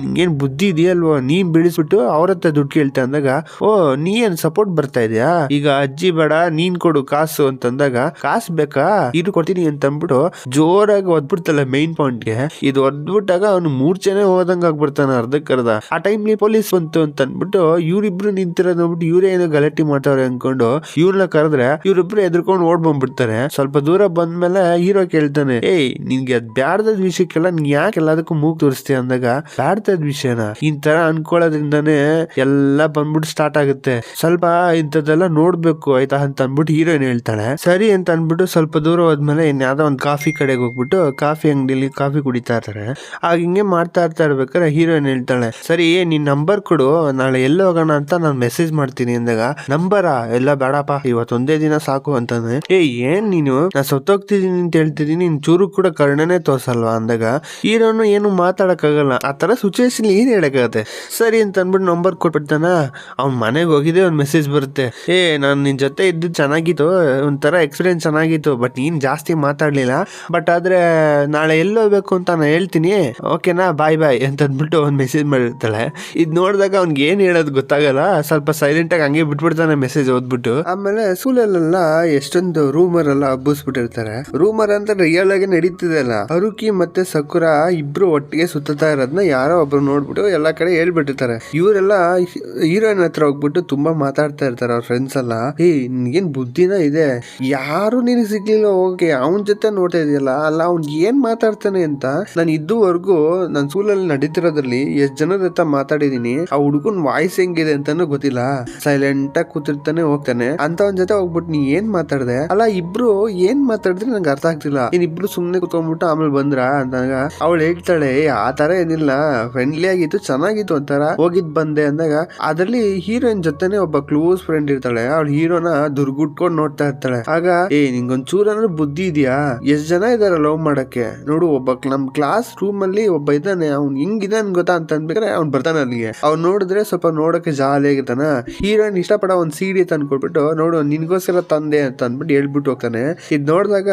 ನಿಂಗೇನ್ ಬುದ್ಧಿ ಇದೆಯಲ್ವೋ, ನೀ ಬೀಳಿಸ್ಬಿಟ್ಟು ಅವ್ರ ಹತ್ರ ದುಡ್ಡು ಕೇಳ್ತಾ ಅಂದಾಗ, ಓ ನೀ ಏನ್ ಸಪೋರ್ಟ್ ಬರ್ತಾ ಇದೆಯಾ, ಈಗ ಅಜ್ಜಿ ಬೇಡ ನೀನ್ ಕೊಡು ಕಾಸು ಅಂತಂದಾಗ, ಕಾಸು ಬೇಕಾ ಇದು ಕೊಡ್ತೀನಿ ಅಂತ ಅಂದ್ಬಿಟ್ಟು ಜೋರಾಗಿ ಒದ್ಬಿಡ್ತಾಳೆ ಮೈನ್ ಪಾಯಿಂಟ್ಗೆ. ಇದು ಒದ್ಬಿಟ್ಟಾಗ ಅವ್ನು ಮೂರ್ಛೆನೆ ಹೋದಂಗ ಆಗ್ಬಿಡ್ತಾನೆ ಅರ್ಧಕ್ಕರ್ಧ. ಆ ಟೈಮ್ಲಿ ಪೊಲೀಸ್ ಬಂತು ಅಂತ ಅಂದ್ಬಿಟ್ಟು ಇವ್ರಿಬ್ರು ನಿಂತಿರೋದ್ ನೋಡ್ಬಿಟ್ಟು ಇವರೇ ಏನೋ ಗಲಾಟೆ ಮಾಡ್ತಾವ್ರೆ ಅನ್ಕೊಂಡು ಇವ್ರನ್ನ ಕರೆದ್ರೆ ಇವ್ರಿಬ್ರು ಎದ್ರಕೊಂಡು ಓಡ್ ಬಂದ್ಬಿಡ್ತಾರೆ. ಸ್ವಲ್ಪ ದೂರ ಬಂದ್ಮೇಲೆ ಹೀರೋ ಕೇಳ್ತಾನೆ, ನಿನ್ಗೆ ಅದ್ ಬ್ಯಾಡ್ದ ವಿಷಯಕ್ಕೆಲ್ಲ ನೀನ್ ಯಾಕೆ ಎಲ್ಲದಕ್ಕೂ ಮೂಗ್ ತೋರಿಸ್ತೀಯ ಅಂದಾಗ, ಬ್ಯಾಡ್ತದ ವಿಷಯನ ಈ ತರ ಅನ್ಕೊಳ್ಳೋದ್ರಿಂದಾನೇ ಎಲ್ಲ ಬಂದ್ಬಿಟ್ಟು ಸ್ಟಾರ್ಟ್ ಆಗುತ್ತೆ, ಸ್ವಲ್ಪ ಇಂಥದ್ದೆಲ್ಲ ನೋಡ್ಬೇಕು ಆಯ್ತಾ ಅಂತ ಅನ್ಬಿಟ್ಟು ಹೀರೋಯಿನ್ ಹೇಳ್ತಾಳೆ. ಸರಿ ಅಂತ ಅನ್ಬಿಟ್ಟು ಸ್ವಲ್ಪ ದೂರ ಹೋದ್ಮೇಲೆ ಇನ್ಯಾವುದೋ ಒಂದು ಕಾಫಿ ಕಡೆಗೆ ಹೋಗ್ಬಿಟ್ಟು ಕಾಫಿ ಅಂಗಡಿಲಿ ಕಾಫಿ ಕುಡಿತಾ ಇರ್ತಾರೆ. ಆಗ ಹಿಂಗೆ ಮಾಡ್ತಾ ಇರ್ಬೇಕಾದ್ರೆ ಹೀರೋಯಿನ್ ಹೇಳ್ತಾಳೆ, ಸರಿ ನಿನ್ ನಂಬರ್ ಕೊಡು, ನಾಳೆ ಎಲ್ಲಿ ಹೋಗೋಣ ಅಂತ ನಾನು ಮೆಸೇಜ್ ಮಾಡ್ತೀನಿ ಅಂದಾಗ, ನಂಬರ ಎಲ್ಲ ಬೇಡಪ್ಪ ಇವತ್ತೊಂದೇ ದಿನ ಸಾಕು ಅಂತಾನೆ. ಏನ್ ನೀನು ನಾ ಸತ್ತೋಗ್ತಿದೀನಿ ಅಂತ ಹೇಳ್ತಿದೀನಿ, ನೀನ್ ಚೂರು ಕೂಡ ಕರ್ಣನೇ ತೋರ್ಸಲ್ವಾ ಅಂದಾಗ ಹೀರೋನು ಏನು ಮಾತಾಡಕ್ಕಾಗಲ್ಲ. ಆ ತರ ಸಿಚುವೇಶನ್ ಏನ್ ಹೇಳಕ್ಕಾಗತ್ತೆ. ಸರಿ ಅಂತ ಅನ್ಬಿಟ್ಟು ನಂಬರ್ ಕೊಟ್ಬಿಡ್ತಾನ. ಅವ್ನ್ ಮನೆಗೆ ಹೋಗಿದೆ ಒಂದ್ ಮೆಸೇಜ್ ಬರುತ್ತೆ, ನಾನ್ ನಿನ್ ಜೊತೆ ಇದ್ದು ಚೆನ್ನಾಗಿತ್ತು, ಒಂಥರ ಎಕ್ಸ್ಪೀರಿಯನ್ಸ್ ಚೆನ್ನಾಗಿತ್ತು, ಬಟ್ ನೀನ್ ಜಾಸ್ತಿ ಮಾತಾಡ್ಲಿಲ್ಲ, ಬಟ್ ಆದ್ರೆ ನಾಳೆ ಎಲ್ಲೋಗ್ಬೇಕು ಅಂತ ನಾನು ಹೇಳ್ತೀನಿ, ಓಕೆನಾ, ಬಾಯ್ ಬಾಯ್ ಅಂತ ಅಂದ್ಬಿಟ್ಟು ಒಂದ್ ಮೆಸೇಜ್ ಮಾಡಿರ್ತಾಳೆ. ಇದ್ ನೋಡಿದಾಗ ಅವ್ನ್ಗೆ ಏನ್ ಹೇಳೋದು ಗೊತ್ತಾಗಲ್ಲ, ಸ್ವಲ್ಪ ಸೈಲೆಂಟ್ ಆಗಿ ಹಂಗೆ ಬಿಟ್ಬಿಡ್ತಾನೆ ಮೆಸೇಜ್ ಓದ್ಬಿಟ್ಟು. ಆಮೇಲೆ ಸ್ಕೂಲಲ್ಲೆಲ್ಲ ಎಷ್ಟೊಂದು ರೂಮರ್ ಎಲ್ಲ ಹಬ್ಬಿಸ್ಬಿಟ್ಟಿರ್ತಾರೆ. ರೂಮರ್ ಅಂತ ರಿಯಲ್ ಆಗಿ ನಡೀತಿದೆ ಅಲ್ಲ. ಹರುಕಿ ಮತ್ತೆ ಸಕುರಾ ಇಬ್ರು ಒಟ್ಟಿಗೆ ಸುತ್ತಾ ಇರೋದನ್ನ ಯಾರೋ ಒಬ್ರು ನೋಡ್ಬಿಟ್ಟು ಎಲ್ಲಾ ಕಡೆ ಹೇಳ್ಬಿಟ್ಟಿರ್ತಾರೆ. ಇವರೆಲ್ಲ ಹೀರೋಯಿನ್ ಹತ್ರ ಹೋಗ್ಬಿಟ್ಟು ತುಂಬಾ ಮಾತಾಡ್ತಾ ಇರ್ತಾರೆ ಅವ್ರ ಫ್ರೆಂಡ್ಸ್ ಎಲ್ಲ. ನಿನ್ಗೇನ್ ಬುದ್ಧಿನ ಇದೆ, ಯಾರು ನಿನ್ ಸಿಗ್ಲಿಲ್ಲ, ಓಕೆ ಅವನ್ ಜೊತೆ ನೋಡ್ತಾ ಇದೆಯಲ್ಲ, ಅಲ್ಲ ಅವ್ನ್ ಏನ್ ಮಾತಾಡ್ತಾನೆ ಅಂತ. ನಾನು ಇದುವರೆಗೂ ನನ್ ಸ್ಕೂಲಲ್ಲಿ ನಡೀತಿರೋದ್ರಲ್ಲಿ ಎಷ್ಟ್ ಜನದ ಹತ್ರ ಮಾತಾಡಿದೀನಿ, ಆ ಹುಡುಗನ್ ವಾಯ್ಸ್ ಹೆಂಗಿದೆ ಅಂತಾನು ಗೊತ್ತಿಲ್ಲ. ಸೈಲೆಂಟ್ ಆಗಿ ಕೂತಿರ್ತಾನೆ, ಹೋಗ್ತಾನೆ. ಅಂತ ಒಂದ್ ಜೊತೆ ಹೋಗ್ಬಿಟ್ಟು ನೀ ಏನ್ ಮಾತಾಡ್ದೆ, ಅಲ್ಲ ಇಬ್ರು ಏನ್ ಮಾತಾಡಿದ್ರೆ ನಂಗೆ ಅರ್ಥ ಆಗ್ತಿಲ್ಲ, ಇಬ್ರು ಸುಮ್ನೆ ಕುತ್ಕೊಂಡ್ಬಿಟ್ಟು ಆಮೇಲೆ ಬಂದ್ರ ಅಂದಾಗ ಅವಳು ಹೇಳ್ತಾಳೆ, ಆ ತರ ಏನಿಲ್ಲ, ಫ್ರೆಂಡ್ಲಿ ಆಗಿತ್ತು, ಚೆನ್ನಾಗಿತ್ತು ಒಂಥರ, ಹೋಗಿದ್ ಬಂದೆ ಅಂದಾಗ ಅದ್ರಲ್ಲಿ ಹೀರೋಯಿನ್ ಜೊತೆನೆ ಒಬ್ಬ ಕ್ಲೋಸ್ ಫ್ರೆಂಡ್ ಇರ್ತಾಳೆ. ಅವಳು ಹೀರೋನ ದುರ್ಗುಟ್ಕೊಂಡ್ ನೋಡ್ತಾ ಇರ್ತಾಳೆ. ಆಗ ನಿಂಗೊಂದ್ ಚೂರಾದ್ರೂ ಬುದ್ಧಿ ಇದೆಯಾ, ಎಷ್ಟ್ ಜನ ಇದಾರೆ ಲವ್ ಮಾಡಕ್ಕೆ, ನೋಡು ಒಬ್ಬ ನಮ್ ಕ್ಲಾಸ್ ರೂಮ್ ಅಲ್ಲಿ ಒಬ್ಬ ಇದ್ದಾನೆ, ಅವ್ನ್ ಹಿಂಗಿದಾನ್ ಗೊತ್ತಾ ಅಂತ ಅನ್ಬೇಕಾದ್ರೆ ಅವ್ನ್ ಬರ್ತಾನೆ ಅಲ್ಲಿಗೆ. ಅವ್ನ್ ನೋಡಿದ್ರೆ ಸ್ವಲ್ಪ ನೋಡಕ್ಕೆ ಜಾಲಿ ಆಗಿರ್ತಾನ. ಹೀರೋಯಿನ್ ಇಷ್ಟಪಡ ಒಂದ್ ಸೀಡಿ ತಂದ್ಕೊಟ್ಬಿಟ್ಟು, ನೋಡು ನಿನ್ಗೋಸ್ಕರ ತಂದೆ ಅಂತ ಅಂದ್ಬಿಟ್ಟು ಹೇಳ್ಬಿಟ್ಟು ಹೋಗ್ತಾನೆ. ಇದ್ ನೋಡಿದಾಗ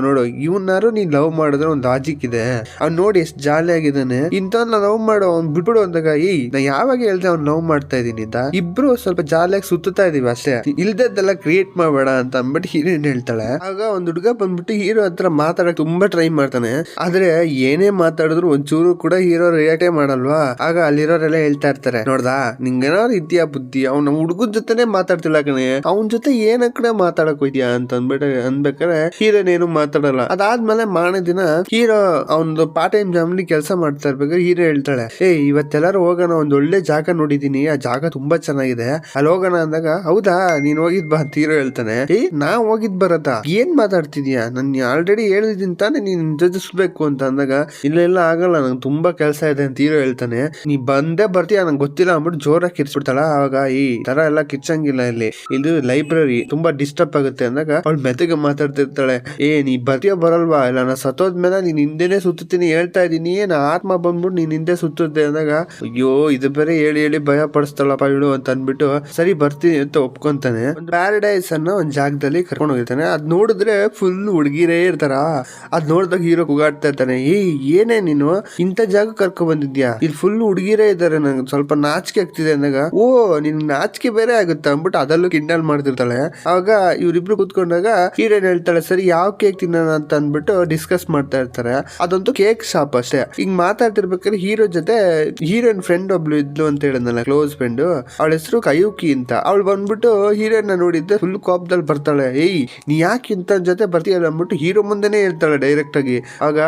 ನೋಡು ಇವನ್ನಾರು ನೀನ್ ಲವ್ ಮಾಡಿದ್ರೆ ಒಂದ್ ಲಾಜಿಕ್ ಇದೆ, ಅವ್ನ್ ನೋಡಿ ಎಷ್ಟ್ ಜಾಲಿ ಆಗಿದ್ದಾನೆ, ಇಂಥವ್ನ ಲವ್ ಮಾಡೋ ಅವ್ನ್ ಬಿಟ್ಬಿಡು ಅಂದಾಗ, ನಾ ಯಾವಾಗ ಹೇಳ್ದೆ ಅವ್ನ್ ಲವ್ ಮಾಡ್ತಾ ಇದೀನಿ ಅಂತ. ಇಬ್ರು ಸ್ವಲ್ಪ ಜಾಲಿಯಾಗಿ ಸುತ್ತಾ ಇದೀವಿ ಅಷ್ಟೇ, ಇಲ್ದದ್ದೆಲ್ಲ ಕ್ರಿಯೇಟ್ ಮಾಡಬೇಡ ಅಂತ ಅಂದ್ಬಿಟ್ಟು ಹೀರೋಯಿನ್ ಹೇಳ್ತಾಳೆ. ಆಗ ಒಂದ್ ಹುಡುಗ ಬಂದ್ಬಿಟ್ಟು ಹೀರೋ ಹತ್ರ ಮಾತಾಡಕ್ ತುಂಬಾ ಟ್ರೈ ಮಾಡ್ತಾನೆ. ಆದ್ರೆ ಏನೇ ಮಾತಾಡಿದ್ರು ಒಂಚೂರು ಕೂಡ ಹೀರೋ ರಿಯಾಕ್ಟೇ ಮಾಡಲ್ವಾ. ಆಗ ಅಲ್ಲಿರೋರೆಲ್ಲ ಹೇಳ್ತಾ ಇರ್ತಾರೆ, ನೋಡ್ದಾ ನಿಂಗೇನಾದ್ರು ಇದ್ಯಾ ಬುದ್ಧಿ, ಅವ್ನ ಹುಡುಗನ್ ಜೊತೆನೆ ಮಾತಾಡ್ತಿಲ್ಲ ಕಣೆ, ಅವನ್ ಜೊತೆ ಏನ ಕಡೆ ಮಾತಾಡಕ್ ಹೋಯ್ತಿಯಾ ಅಂತ ಅಂದ್ಬಿಟ್ಟು ಅನ್ಬೇಕಾರೆ ಹೀರೋನ್ ಏನು ಮಾತಾಡಲ್ಲ. ಅದಾದ್ಮೇಲೆ ಮಾರನೇ ದಿನ ಹೀರೋ ಅವ್ನದು ಪಾರ್ಟ್ ಟೈಮ್ ಜಾಬ್ಲಿ ಕೆಲಸ ಮಾಡ್ತಾ ಇರ್ಬೇಕಾದ್ರೆ ಹೀರೋ ಹೇಳ್ತಾಳೆ, ಇವತ್ತೆಲ್ಲಾರು ಹೋಗೋಣ, ಒಂದ್ ಒಳ್ಳೆ ಜಾಗ ನೋಡಿದೀನಿ, ಆ ಜಾಗ ತುಂಬಾ ಚೆನ್ನಾಗಿದೆ, ಅಲ್ಲಿ ಹೋಗೋಣ ಅಂದಾಗ, ಹೌದಾ ನೀನ್ ಹೋಗಿದ್ ಬಾ ಅಂತ ಹೀರೋ ಹೇಳ್ತಾನೆ. ನಾ ಹೋಗಿದ್ ಬರತ್ತಾ, ಏನ್ ಮಾತಾಡ್ತಿದ್ಯಾ, ನನ್ ಆಲ್ರೆಡಿ ಹೇಳಿದೀನಿ ತಾನೆ ನೀನ್ ಜೊತೆಸ್ಬೇಕು ಅಂತ ಅಂದಾಗ, ಇಲ್ಲ ಆಗಲ್ಲ, ನಂಗೆ ತುಂಬಾ ಕೆಲಸ ಇದೆ ಅಂತ ಹೀರೋ ಹೇಳ್ತಾನೆ. ನೀ ಬಂದೇ ಬರ್ತೀಯ ನಂಗೆ ಗೊತ್ತಿಲ್ಲ ಅಂದ್ಬಿಟ್ಟು ಜೋರಾಗಿ ಕಿರ್ಸ್ಬಿಡ್ತಾಳ. ಆವಾಗ ಈ ತರ ಎಲ್ಲ ಕಿರ್ಚಂಗಿಲ್ಲ, ಇದು ಲೈಬ್ರರಿ ತುಂಬಾ ಡಿಸ್ಟರ್ಬ್ ಆಗುತ್ತೆ ಅಂದಾಗ ಅವಳು ಮೆತ್ತಗೆ ಮಾತಾಡ್ತಿರ್ತಾಳೆ, ನೀ ಬರ್ತೀಯ ಬರಲ್ವಾ, ಇಲ್ಲ ನಾ ಸತ್ತೋದ್ಮೇಲೆ ನೀನ್ ಹಿಂದೆನೆ ಸುತ್ತೀನಿ ಹೇಳ್ತಾ ಇದೀನಿ, ನಾ ಆತ್ಮ ಬಂದ್ಬಿಟ್ಟು ನೀನ್ ಹಿಂದೆ ಸುತ್ತದೆ ಅಂದಾಗ, ಅಯ್ಯೋ ಇದು ಬೇರೆ ಹೇಳಿ ಭಯ ಪಡಿಸ್ತಾಳಪ್ಪ ಇವಳು ಅಂತ ಅನ್ಬಿಟ್ಟು ಸರಿ ಬರ್ತೀನಿ ಅಂತ ಒಪ್ಕೊಂತಾನೆ. ಒಂದು ಪ್ಯಾರಡೈಸ್ ಅನ್ನೋ ಒಂದ್ ಜಾಗದಲ್ಲಿ ಕರ್ಕೊಂಡು ಹೋಗಿರ್ತಾನೆ. ಅದ್ ನೋಡಿದ್ರೆ ಫುಲ್ ಹುಡುಗಿರೇ ಇರ್ತಾರ. ಅದ್ ನೋಡಿದಾಗ ಹೀರೋ ಕೂಗಾಡ್ತಾ ಇರ್ತಾನೆ, ಏನೇ ನೀನು ಇಂಥ ಜಾಗ ಕರ್ಕೊ ಬಂದಿದ್ಯಾ, ಇಲ್ಲಿ ಫುಲ್ ಹುಡುಗಿರೇ ಇದಾರೆ, ನಂಗೆ ಸ್ವಲ್ಪ ನಾಚಿಕೆ ಆಗ್ತಿದೆ ಅಂದಾಗ, ನಿನ್ ನಾಚಿಕೆ ಬೇರೆ ಆಗುತ್ತೆ ಅಂದ್ಬಿಟ್ಟು ಅದಲ್ಲೂ ಕಿಂಡಲ್ ಮಾಡ್ತಿರ್ತಾಳೆ. ಆಗ ಇವ್ರಿಬ್ರು ಕೂತ್ಕೊಂಡಾಗ ಹೀರೋಯಿನ್ ಹೇಳ್ತಾಳೆ, ಸರಿ ಯಾವ ಕೇಕ್ ತಿನ್ನೋಣ ಅಂತ ಅಂದ್ಬಿಟ್ಟು ಡಿಸ್ಕಸ್ ಮಾಡ್ತಾ ಇರ್ತಾರೆ. ಅದೊಂದು ಕೇಕ್ ಶಾಪ್ ಅಷ್ಟೇ. ಹಿಂಗ್ ಮಾತಾಡ್ತಿರ್ಬೇಕಾದ್ರೆ ಹೀರೋ ಜೊತೆ ಹೀರೋಯಿನ್ ಫ್ರೆಂಡ್ ಒಬ್ಳು ಇದ್ಲು ಅಂತ ಹೇಳಿದ್ನಲ್ಲ, ಕ್ಲೋಸ್ ಫ್ರೆಂಡ್, ಅವಳ ಹೆಸರು ಕಯುಕಿ ಅಂತ. ಅವಳು ಬಂದ್ಬಿಟ್ಟು ಹೀರೋಯಿನ್ ನೋಡಿದ್ದೆ ಫುಲ್ ಕೋಪದಲ್ಲಿ ಬರ್ತಾಳೆ, ನೀ ಯಾಕೆ ಇಂತ ಜೊತೆ ಬರ್ತೀಯಲ್ಲ ಅಂದ್ಬಿಟ್ಟು ಹೀರೋ ಮುಂದೆನೆ ಹೇಳ್ತಾಳೆ ಡೈರೆಕ್ಟ್ ಆಗಿ. ಆಗ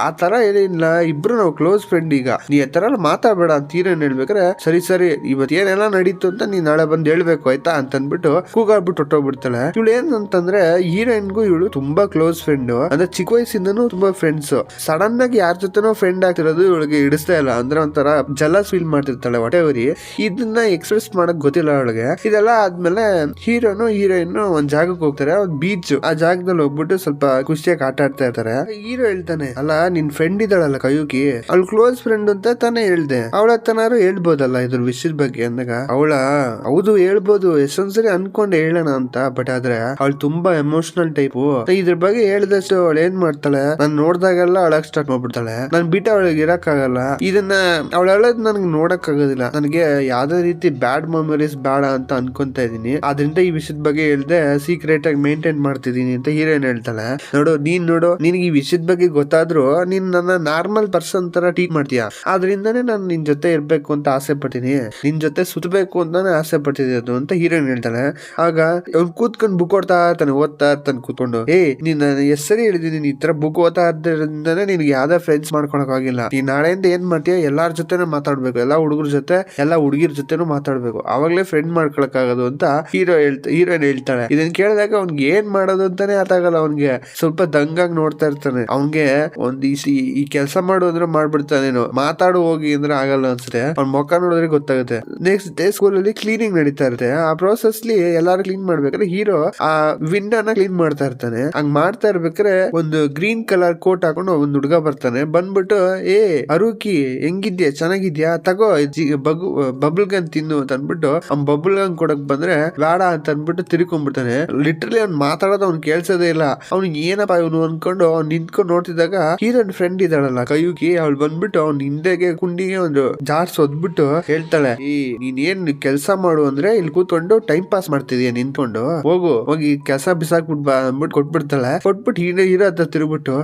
ಆ ತರ ಏನಿಲ್ಲ, ಇಬ್ರು ನಾವು ಕ್ಲೋಸ್ ಫ್ರೆಂಡ್, ಈಗ ನೀ ಆ ತರ ಮಾತಾಡ್ಬೇಡ ಅಂತ ಹೀರೋಯಿನ್ ಹೇಳ್ಬೇಕಾರೆ, ಸರಿ ಇವತ್ತು ಏನೆಲ್ಲ ನಡೀತು ಅಂತ ನೀ ನಾಳೆ ಬಂದು ಹೇಳ್ಬೇಕು ಆಯ್ತಾ ಅಂತ ಅಂದ್ಬಿಟ್ಟು ಕೂಗಾಡ್ಬಿಟ್ಟು ಹೊಟ್ಟೋಗ್ಬಿಡ್ತಾಳೆ. ಇವಳು ಏನಂತಂದ್ರೆ ಹೀರೋಯಿನ್ಗೂ ಇವಳು ತುಂಬಾ ಕ್ಲೋಸ್ ಫ್ರೆಂಡ್, ಅಂದ್ರೆ ಚಿಕ್ಕ ವಯಸ್ಸಿಂದನೂ ತುಂಬಾ ಫ್ರೆಂಡ್ಸ್. ಸಡನ್ ಆಗಿ ಯಾರ ಜೊತೆನೋ ಫ್ರೆಂಡ್ ಆಗ್ತಿರೋದು ಇವಳಿಗೆ ಇಡಿಸ್ತಾ ಇಲ್ಲ, ಅಂದ್ರೆ ಒಂಥರ ಜಲಸ್ ಫೀಲ್ ಮಾಡ್ತಿರ್ತಾಳೆ ಹೊಟ್ಟೆವರಿ. ಇದನ್ನ ಎಕ್ಸ್ಪ್ರೆಸ್ ಮಾಡಕ್ ಗೊತ್ತಿಲ್ಲ ಅವಳಿಗೆ. ಇದೆಲ್ಲ ಆದ್ಮೇಲೆ ಹೀರೋನು ಹೀರೋಯಿನ್ ಒಂದ್ ಜಾಗಕ್ಕೆ ಹೋಗ್ತಾರೆ, ಒಂದ್ ಬೀಚ್. ಆ ಜಾಗದಲ್ಲಿ ಹೋಗ್ಬಿಟ್ಟು ಸ್ವಲ್ಪ ಖುಷಿಯಾಗಿ ಆಟ ಆಡ್ತಾ ಇರ್ತಾರೆ. ಹೀರೋ ಹೇಳ್ತಾನೆ, ಅಲ್ಲ ನಿನ್ ಫ್ರೆಂಡ್ ಇದ್ದಾಳಲ್ಲ ಕಯುಕಿ, ಅವಳು ಕ್ಲೋಸ್ ಫ್ರೆಂಡ್ ಅಂತ ತಾನೇ ಹೇಳ್ದೆ, ಅವಳ ಹತ್ತನಾರು ಹೇಳ್ಬೋದಲ್ಲ ಇದ್ರ ವಿಷಯದ ಬಗ್ಗೆ ಅಂದಾಗ, ಹೌದು ಹೇಳ್ಬೋದು, ಎಷ್ಟೊಂದ್ಸರಿ ಅನ್ಕೊಂಡೆ ಹೇಳೋಣ ಅಂತ, ಬಟ್ ಆದ್ರೆ ಅವಳು ತುಂಬಾ ಎಮೋಷನಲ್ ಟೈಪು, ಇದ್ರ ಬಗ್ಗೆ ಹೇಳ್ದಷ್ಟು ಅವಳು ಏನ್ ಮಾಡ್ತಾಳೆ, ನಾನ್ ನೋಡ್ದಾಗೆಲ್ಲ ಅಳಕ್ ಸ್ಟಾರ್ಟ್ ಮಾಡ್ಬಿಡ್ತಾಳೆ, ನಾನ್ ಬಿಟ್ಟು ಅವಳಿಗೆ ಇರಕ್ ಆಗಲ್ಲ, ಇದನ್ನ ಅವಳು ಹೇಳೋದ್ ನನ್ಗೆ ನೋಡಕ್ ಆಗೋದಿಲ್ಲ, ನನಗೆ ಯಾವ್ದೇ ರೀತಿ ಬ್ಯಾಡ್ ಮೆಮೊರೀಸ್ ಬೇಡ ಅಂತ ಅನ್ಕೊಂತ ಇದೀನಿ, ಆದ್ರಿಂದ ಈ ವಿಷಯದ ಬಗ್ಗೆ ಹೇಳ್ದೆ ಸೀಕ್ರೆಟ್ ಆಗಿ ಮೇಂಟೈನ್ ಮಾಡ್ತಿದೀನಿ ಅಂತ ಹೀರೋಯಿನ್ ಹೇಳ್ತಾಳೆ. ನೋಡು ನಿನಗೆ ಈ ವಿಷಯದ ಬಗ್ಗೆ ಗೊತ್ತಾದ್ರೂ ನೀನ್ ನನ್ನ ನಾರ್ಮಲ್ ಪರ್ಸನ್ ತರ ಟ್ರೀಟ್ ಮಾಡ್ತೀಯಾ, ಆದ್ರಿಂದಾನೇ ನಾನು ನಿನ್ ಜೊತೆ ಇರ್ಬೇಕು ಅಂತ ಆಸೆ ಪಡ್ತೀನಿ, ನಿನ್ ಜೊತೆ ಸುತ್ತಬೇಕು ಅಂತಾನೆ ಆಸೆ ಪಡ್ತಿದ್ದು ಅಂತ ಹೀರೋಯಿನ್ ಹೇಳ್ತಾಳೆ. ಆಗ ಅವ್ನು ಕೂತ್ಕೊಂಡು ಬುಕ್ ಓದ್ತಾ ಇರ್ತಾನೆ ಕೂತ್ಕೊಂಡು, ನೀನ್ ಎಷ್ಟ್ ಸರಿ ಹೇಳಿದೀನಿ, ನೀನ್ ಈ ತರ ಬುಕ್ ಓದ್ತಾ ಇದ್ದರಿಂದಾನೆ ನಿನ್ಗೆ ಯಾವ್ದೇ ಫ್ರೆಂಡ್ಸ್ ಮಾಡ್ಕೊಳಕ್ ಆಗಿಲ್ಲ, ನೀನ್ ನಾಳೆಯಿಂದ ಏನ್ ಮಾಡ್ತೀಯ, ಎಲ್ಲಾರ ಜೊತೆನೂ ಮಾತಾಡ್ಬೇಕು, ಎಲ್ಲಾ ಹುಡುಗರ ಜೊತೆ ಎಲ್ಲಾ ಹುಡುಗಿರ್ ಜೊತೆನೂ ಮಾತಾಡ್ಬೇಕು, ಅವಾಗ್ಲೇ ಫ್ರೆಂಡ್ ಮಾಡ್ಕೊಳಕ್ ಆಗೋದು ಅಂತ ಹೀರೋಯಿನ್ ಹೇಳ್ತಾಳೆ. ಇದನ್ನ ಕೇಳಿದಾಗ ಅವ್ನ್ಗೆ ಏನ್ ಮಾಡೋದು ಅಂತಾನೆ ಅರ್ಥ ಆಗಲ್ಲ. ಅವ್ನ್ಗೆ ಸ್ವಲ್ಪ ದಂಗಾಗಿ ನೋಡ್ತಾ ಇರ್ತಾನೆ. ಅವ್ನ್ಗೆ ಒಂದ್ ಈ ಕೆಲಸ ಮಾಡು ಅಂದ್ರೆ ಮಾಡ್ಬಿಡ್ತಾನೇನೋ, ಮಾತಾಡು ಹೋಗಿ ಅಂದ್ರೆ ಆಗಲ್ಲ ಅನ್ಸುತ್ತೆ. ಅವ್ನ ಮುಖ ನೋಡಿದ್ರೆ ಗೊತ್ತಾಗುತ್ತೆ. ನೆಕ್ಸ್ಟ್ ಡೇ ಸ್ಕೂಲ್ ಅಲ್ಲಿ ಕ್ಲೀನಿಂಗ್ ನಡೀತಾ ನಡೀತಾ ಇರುತ್ತೆ. ಆ ಪ್ರೋಸೆಸ್ ಎಲ್ಲಾರು ಕ್ಲೀನ್ ಮಾಡ್ಬೇಕಾದ್ರೆ ಹೀರೋ ಆ ವಿಂಡೋನ ಕ್ಲೀನ್ ಮಾಡ್ತಾ ಇರ್ತಾನೆ. ಹಂಗ್ ಮಾಡ್ತಾ ಇರ್ಬೇಕಾದ್ರೆ ಒಂದು ಗ್ರೀನ್ ಕಲರ್ ಕೋಟ್ ಹಾಕೊಂಡು ಒಂದ್ ಹುಡುಗ ಬರ್ತಾನೆ. ಬಂದ್ಬಿಟ್ಟು ಏ ಅರುಕಿ ಹೆಂಗಿದ್ಯಾ, ಚೆನ್ನಾಗಿದ್ಯಾ, ತಗೋ ಬಬಲ್ ಗನ್ ತಿನ್ನು ಅಂತ ಅನ್ಬಿಟ್ಟು ಅವ್ನ್ ಬಬಲ್ ಗನ್ ಕೊಡಕ್ ಬಂದ್ರೆ ಬೇಡ ಅಂತ ಅನ್ಬಿಟ್ಟು ತಿರ್ಕೊಂಡ್ಬಿಡ್ತಾನೆ. ಲಿಟ್ರಲಿ ಅವ್ನ್ ಮಾತಾಡೋದು ಅವ್ನ್ ಕೇಳ್ಸೋದೇ ಇಲ್ಲ. ಅವ್ನಿಗೆ ಏನಪ್ಪಾ ಇವನು ಅನ್ಕೊಂಡು ಅವ್ನ್ ನಿಂತ್ಕೊಂಡು ನೋಡ್ತಿದ್ದಾಗ ಹೀರೋನ್ ಫ್ರೆಂಡ್ ಇದ್ದಾಳಲ್ಲ ಕಯುಕಿ, ಅವ್ಳು ಬಂದ್ಬಿಟ್ಟು ಅವ್ನ ಹಿಂದೆಗೆ ಕುಂಡಿಗೆ ಒಂದು ಜಾರ್ಸ್ ಒದ್ಬಿಟ್ಟು ಹೇಳ್ತಾಳೆ, ಈ ನೀನ್ ಏನ್ ಕೆಲ್ಸ ಮಾಡು ಅಂದ್ರೆ ಇಲ್ಲಿ ಕೂತ್ಕೊಂಡು ಟೈಮ್ ಪಾಸ್ ಮಾಡ್ತಿದೀಯ ನಿಂತ್ಕೊಂಡು, ಹೋಗಿ ಕೆಲಸ ಬಿಸಾಕ್ಬಿಟ್ ಬಾ ಅಂದ್ಬಿಟ್ಟು ಕೊಟ್ಬಿಡ್ತಾಳೆ. ಕೊಟ್ಬಿಟ್ಟು ಹೀರೋ ಹತ್ರ ತಿರುಗ್ಬಿಟ್ಟು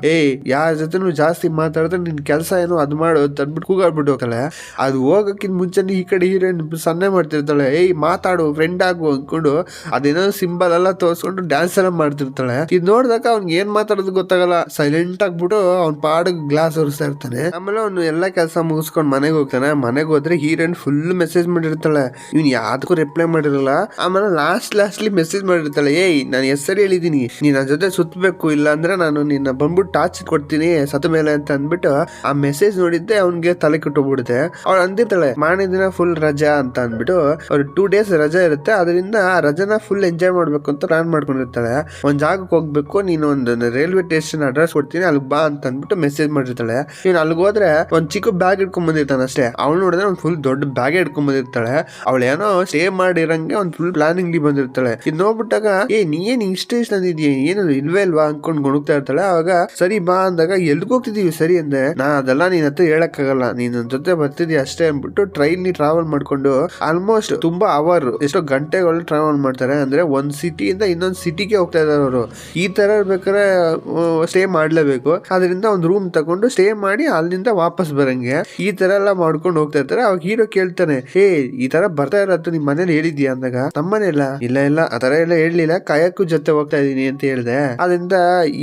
ಯಾರ ಜೊತೆನು ಜಾಸ್ತಿ ಮಾತಾಡಿದ್ರೆ ನಿನ್ ಕೆಲಸ ಏನು ಅದ್ ಮಾಡು ಅಂತ ಅಂದ್ಬಿಟ್ಟು ಕೂಗಾಡ್ಬಿಟ್ಟು ಹೋಗ್ತಾಳೆ. ಅದು ಹೋಗಕ್ಕಿಂತ ಮುಂಚೆ ಈ ಕಡೆ ಹೀರೋಯಿನ್ ಸನ್ನೆ ಮಾಡ್ತಿರ್ತಾಳೆ, ಮಾತಾಡು ಫ್ರೆಂಡ್ ಆಗು ಅನ್ಕೊಂಡು ಅದೇನೋ ಸಿಂಬಲ್ ಎಲ್ಲ ತೋರ್ಸ್ಕೊಂಡು ಡ್ಯಾನ್ಸ್ ಎಲ್ಲ ಮಾಡ್ತಿರ್ತಾಳೆ. ಇದ್ ನೋಡಿದಾಗ ಅವ್ನಿಗೆ ಏನ್ ಮಾತಾಡೋದು ಗೊತ್ತಾಗಲ್ಲ. ಸೈಲೆಂಟ್ ಆಗ್ಬಿಟ್ಟು ಅವ್ನ್ ಪಾಡಿಗೆ ಗ್ಲಾಸ್ ಒರೆಸ್ತಾ ಇರ್ತಾನೆ. ಆಮೇಲೆ ಅವ್ನು ಎಲ್ಲಾ ಕೆಲಸ ಮುಗಿಸ್ಕೊಂಡು ಮನೆಗೆ ಹೋಗ್ತಾನೆ. ಮನೆಗೆ ಹೋದ್ರೆ ಹೀರೋಯಿನ್ ಫುಲ್ ಮೆಸೇಜ್ ಮಾಡಿರ್ತಾಳೆ, ಇವ್ನು ಯಾವ್ದಕ್ಕೂ ರಿಪ್ಲೈ ಮಾಡಿರಲ್ಲ. ಆಮೇಲೆ ಲಾಸ್ಟ್ಲಿ ಮೆಸೇಜ್ ಮಾಡಿರ್ತಾಳೆ, ನಾನು ಹೆಸರು ಹೇಳಿದೀನಿ, ನೀನ್ ನನ್ನ ಜೊತೆ ಸುತ್ತಬೇಕು, ಇಲ್ಲ ಅಂದ್ರೆ ನಾನು ನಿನ್ನ ಬಂದ್ಬಿಟ್ಟು ಟಾರ್ಚ್ ಕೊಡ್ತೀನಿ ಸತ್ತ ಮೇಲೆ ಅಂತ ಅಂದ್ಬಿಟ್ಟು ಆ ಮೆಸೇಜ್ ನೋಡಿದ್ದೆ ಅವ್ನಿಗೆ ತಲೆ ಕೆಟ್ಟೋಗ್ಬಿಡುತ್ತೆ. ಅವ್ಳು ಅಂದಿರ್ತಾಳೆ ಮಾರನೇ ದಿನ ಫುಲ್ ರಜಾ ಅಂತ ಅಂದ್ಬಿಟ್ಟು, ಅವ್ರು 2 days ರಜಾ ಇರುತ್ತೆ, ಅದರಿಂದ ಆ ರಜಾನ ಫುಲ್ ಎಂಜಾಯ್ ಮಾಡ್ಬೇಕು ಅಂತ ಪ್ಲಾನ್ ಮಾಡ್ಕೊಂಡಿರ್ತಾಳೆ. ಒಂದ್ ಜಾಗಕ್ಕೆ ಹೋಗ್ಬೇಕು, ನೀನು ಒಂದು ರೈಲ್ವೆ ಸ್ಟೇಷನ್ ಅಡ್ರೆಸ್ ಕೊಡ್ತೀನಿ ಅಲ್ಲಿಗೆ ಬಾ ಅಂತ ಅಂದ್ಬಿಟ್ಟು ಮೆಸೇಜ್ ಮಾಡಿರ್ತಾಳೆ. ನೀನ್ ಅಲ್ಲಿಗೆ ಹೋದ್ರೆ ಒಂದ್ ಚಿಕ್ಕ ಬ್ಯಾಗ್ ಇಟ್ಕೊಂಡ್ ಬಂದಿರ್ತಾನೆ ಅಷ್ಟೇ. ಅವ್ಳು ನೋಡಿದ್ರೆ ಒಂದ್ ಫುಲ್ ದೊಡ್ಡ ಬ್ಯಾಗ್ ಇಟ್ಕೊಂಡ್ ಬಂದಿರ್ತಾಳೆ. ಅವಳು ಏನೋ ಸ್ಟೇ ಮಾಡಿರಂಗೆ ಒಂದ್ ಫುಲ್ ಪ್ಲಾನಿಂಗ್ ಬಂದಿರ್ತಾಳೆ. ಇದ್ ನೋಡ್ಬಿಟ್ಟಾಗ ನೀ ಏನ್ ಇಷ್ಟ ತಂದಿದ್ಯಾ, ಏನು ಇಲ್ವೇ ಇಲ್ವಾ ಅನ್ಕೊಂಡ್ ಗೊಣಗ್ತಾ ಇರ್ತಾಳೆ. ಅವಾಗ ಸರಿ ಬಾ ಅಂದಾಗ ಎಲ್ಗ್ ಹೋಗ್ತಿದೀವಿ ಸರಿ ಅಂದೆ. ನಾ ಅದೆಲ್ಲ ನೀನ್ ಹತ್ರ ಹೇಳಕ್ಕಾಗಲ್ಲ, ನೀನ್ ನನ್ ಜೊತೆ ಬರ್ತಿದ್ಯಾ ಅಷ್ಟೇ ಅಂದ್ಬಿಟ್ಟು ಟ್ರೈನ್ ಟ್ರಾವೆಲ್ ಮಾಡ್ಕೊಂಡು ಆಲ್ಮೋಸ್ಟ್ ತುಂಬಾ ಅವರ್ ಎಷ್ಟೋ ಗಂಟೆಗಳು ಟ್ರಾವೆಲ್ ಮಾಡ್ತಾರೆ. ಅಂದ್ರೆ ಒಂದ್ ಸಿಟಿಯಿಂದ ಇನ್ನೊಂದ್ ಸಿಟಿಗೆ ಹೋಗ್ತಾ ಇದಾರೆ ಅವರು. ಈ ತರ ಬೇಕಾದ್ರೆ ಸ್ಟೇ ಮಾಡ್ಲೇಬೇಕು. ಅದರಿಂದ ಒಂದ್ ರೂಮ್ ತಗೊಂಡು ಸ್ಟೇ ಮಾಡಿ ಅಲ್ಲಿಂದ ವಾಪಸ್ ಬರಂಗೆ ಈ ತರ ಎಲ್ಲ ಮಾಡ್ಕೊಂಡು ಹೋಗ್ತಾ ಇರ್ತಾರೆ. ಅವಾಗ ಹೀರೋ ಕೇಳ್ತಾನೆ, ಈ ತರ ಬರ್ತಾ ಇರತ್ತು ನಿಮ್ ಮನೇಲಿ ಹೇಳಿದ್ಯಾ ಅಂದಾಗ, ನಮ್ಮನೆಲ್ಲ ಇಲ್ಲ ಆ ತರ ಎಲ್ಲ ಹೇಳಲಿಲ್ಲ, ಕಾಯಕ್ಕೂ ಜೊತೆ ಹೋಗ್ತಾ ಇದೀನಿ ಅಂತ ಹೇಳ್ದೆ. ಅದರಿಂದ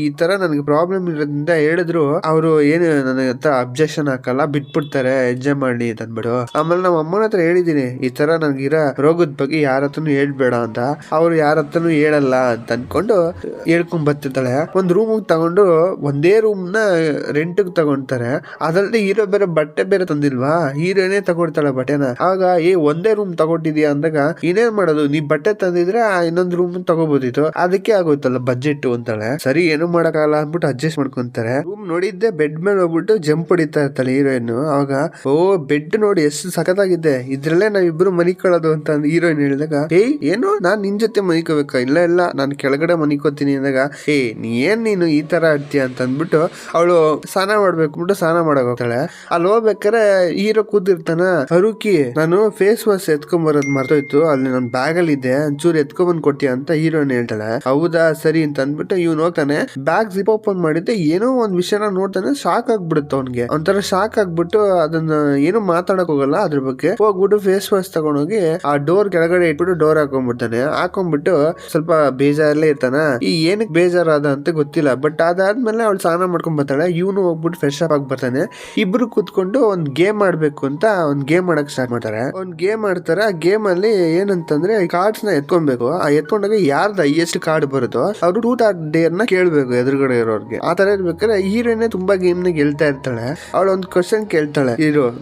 ಈ ತರ ನನಗೆ ಪ್ರಾಬ್ಲಮ್ ಇರೋದ್ರಿಂದ ಹೇಳಿದ್ರು ಅವರು ಏನು ನನ್ನ ಹತ್ರ ಅಬ್ಜೆಕ್ಷನ್ ಹಾಕಲ್ಲ, ಬಿಟ್ಬಿಡ್ತಾರೆ ಎಂಜಾಯ್ ಮಾಡಿ ಅಂತ ಅಂದ್ಬಿಡು. ಆಮೇಲೆ ನಮ್ಮ ಅಮ್ಮನ ಹತ್ರ ಹೇಳಿದೀನಿ ಈ ತರ ನನ್ಗಿರೋ ರೋಗದ ಬಗ್ಗೆ ಯಾರ ಹತ್ರನು ಹೇಳ್ಬೇಡ ಅಂತ. ಅವ್ರು ಯಾರ ಹತ್ರನು ಹೇಳಲ್ಲ ಅಂತ ಅನ್ಕೊಂಡು ಹೇಳ್ಕೊಂಡ್ ಬರ್ತಿರ್ತಾಳೆ. ಒಂದ್ ರೂಮ್ ತಗೊಂಡು ಒಂದೇ ರೂಮ್ ನ ರೆಂಟ್ ತಗೊಂತಾರೆ. ಅದ್ರಲ್ಲಿ ಹೀರೋ ಬೇರೆ ಬಟ್ಟೆ ಬೇರೆ ತಂದಿಲ್ವಾ, ಹೀರೋನೇ ತಗೊಳ್ತಾಳೆ ಬಟ್ಟೆನ. ಆಗ ಒಂದೇ ರೂಮ್ ತಗೊಂಡಿದ್ಯಾ ಅಂದಾಗ, ಇನ್ನೇನ್ ಮಾಡೋದು, ನೀ ಬಟ್ಟೆ ತಂದಿದ್ರೆ ಇನ್ನೊಂದ್ ರೂಮ್ ತಗೋಬೋದಿತ್ತು, ಅದಕ್ಕೆ ಆಗೋಯ್ತಲ್ಲ ಬಜೆಟ್ ಅಂತಾಳೆ. ಸರಿ ಏನು ಮಾಡಕ್ಕಾಗಲ್ಲ ಅಂದ್ಬಿಟ್ಟು ಅಡ್ಜಸ್ಟ್ ಮಾಡ್ಕೊಂತಾರೆ. ರೂಮ್ ನೋಡಿದ್ದೆ ಬೆಡ್ ಮೇಲೆ ಹೋಗ್ಬಿಟ್ಟು ಜಂಪ್ ಹೊಡಿತಾ ಇರ್ತಾಳೆ ಹೀರೋಯಿನ್. ಆವಾಗ ಬೆಡ್ ನೋಡಿ ಎಷ್ಟು ಸಖತ್ತಾಗಿದೆ, ಇದ್ರಲ್ಲೇ ನಾವಿಬ್ರು ಮನಿಕೊಳ್ಳೋದು ಅಂತ ಹೀರೋಯಿನ್ ಹೇಳಿದಾಗ, ಏನು ನಾನ್ ನಿನ್ ಜೊತೆ ಮನಿಕೋಬೇಕಾ, ಇಲ್ಲ ನಾನು ಕೆಳಗಡೆ ಮನಿಕೋತೀನಿ ಅಂದಾಗ, ನೀನು ಈ ತರ ಆಡ್ತೀಯ ಅಂತ ಅಂದ್ಬಿಟ್ಟು ಅವಳು ಸ್ನಾನ ಮಾಡ್ಬೇಕು ಸ್ನಾನ ಮಾಡಕ್ ಹೋಗ್ತಾಳೆ. ಅಲ್ಲಿ ಹೋಗ್ಬೇಕಾರೆ ಹೀರೋ ಕೂತಿರ್ತಾನ, ಅರುಕಿ ನಾನು ಫೇಸ್ ವಾಶ್ ಎತ್ಕೊಂಡ್ ಬರೋದ್ ಮರ್ತೋಯ್ತು, ಅಲ್ಲಿ ನನ್ ಬ್ಯಾಗ್ ಅಲ್ಲಿ ಇದೆ, ಒಂಚೂರು ಎತ್ಕೊಂಡ್ ಬಂದ್ ಕೊಡ್ತೀಯ ಅಂತ ಹೀರೋಯಿನ್ ಹೇಳ್ತಾಳೆ. ಹೌದಾ ಸರಿ ಅಂತ ಅಂದ್ಬಿಟ್ಟು ಇವ್ನು ಹೋಗ್ತಾನೆ. ಬ್ಯಾಗ್ ಜಿಪ್ ಓಪನ್ ಮಾಡಿದ್ದೆ ಏನೋ ಒಂದ್ ವಿಷಯನ ನೋಡ್ತಾನೆ, ಶಾಕ್ ಆಗ್ಬಿಡುತ್ತೆ ಅವ್ನಿಗೆ. ಒಂಥರ ಶಾಕ್ ಆಗ್ಬಿಟ್ಟು ಅದನ್ನ ಏನು ಮಾತಾಡಕ್ ಹೋಗಲ್ಲ ಅದ್ರ ಬಗ್ಗೆ. ಹೋಗ್ಬಿಟ್ಟು ಫೇಸ್ ವಾಶ್ ತಗೊಂಡೋಗಿ ಆ ಡೋರ್ ಕೆಳಗಡೆ ಇಟ್ಬಿಟ್ಟು ಡೋರ್ ಹಾಕೊಂಡ್ಬಿಟ್ಟು ಸ್ವಲ್ಪ ಬೇಜಾರಲ್ಲೇ ಇರ್ತಾನ. ಏನಕ್ಕೆ ಬೇಜಾರಾದ ಅಂತ ಗೊತ್ತಿಲ್ಲ. ಬಟ್ ಅದಾದ್ಮೇಲೆ ಅವಳು ಸ್ನಾನ ಮಾಡ್ಕೊಂಡ್ ಬರ್ತಾಳೆ. ಇವನು ಹೋಗ್ಬಿಟ್ಟು ಫ್ರೆಶ್ ಅಪ್ ಆಗಿ ಬರ್ತಾನೆ. ಇಬ್ರು ಕೂತ್ಕೊಂಡು ಒಂದ್ ಗೇಮ್ ಆಡ್ಬೇಕು ಅಂತ ಒಂದ್ ಗೇಮ್ ಆಡಕ್ ಸ್ಟಾರ್ಟ್ ಮಾಡ್ತಾರೆ. ಒಂದ್ ಗೇಮ್ ಆಡ್ತಾರೆ. ಆ ಗೇಮ್ ಅಲ್ಲಿ ಏನಂತಂದ್ರೆ ಕಾರ್ಡ್ಸ್ ನ ಎತ್ಕೊಬೇಕು. ಆ ಎತ್ಕೊಂಡಾಗ ಯಾರ್ದು ಹೈಯೆಸ್ಟ್ ಕಾರ್ಡ್ ಬರುತ್ತೋ ಅವ್ರು ಟೂತ್ ಆರ್ ಡೇರ್ ನ ಕೇಳ್ಬೇಕು ಎದುರುಗಡೆ ಇರೋರ್ಗೆ. ಆ ತರ ಇರ್ಬೇಕಾದ್ರೆ ಹೀರೋನೇ ತುಂಬಾ ಗೇಮ್ ನ ಗೆಲ್ತಾ ಇರ್ತಾಳೆ. ಅವಳು ಒಂದ್ ಕ್ವಶನ್ ಕೇಳ್ತಾಳೆ,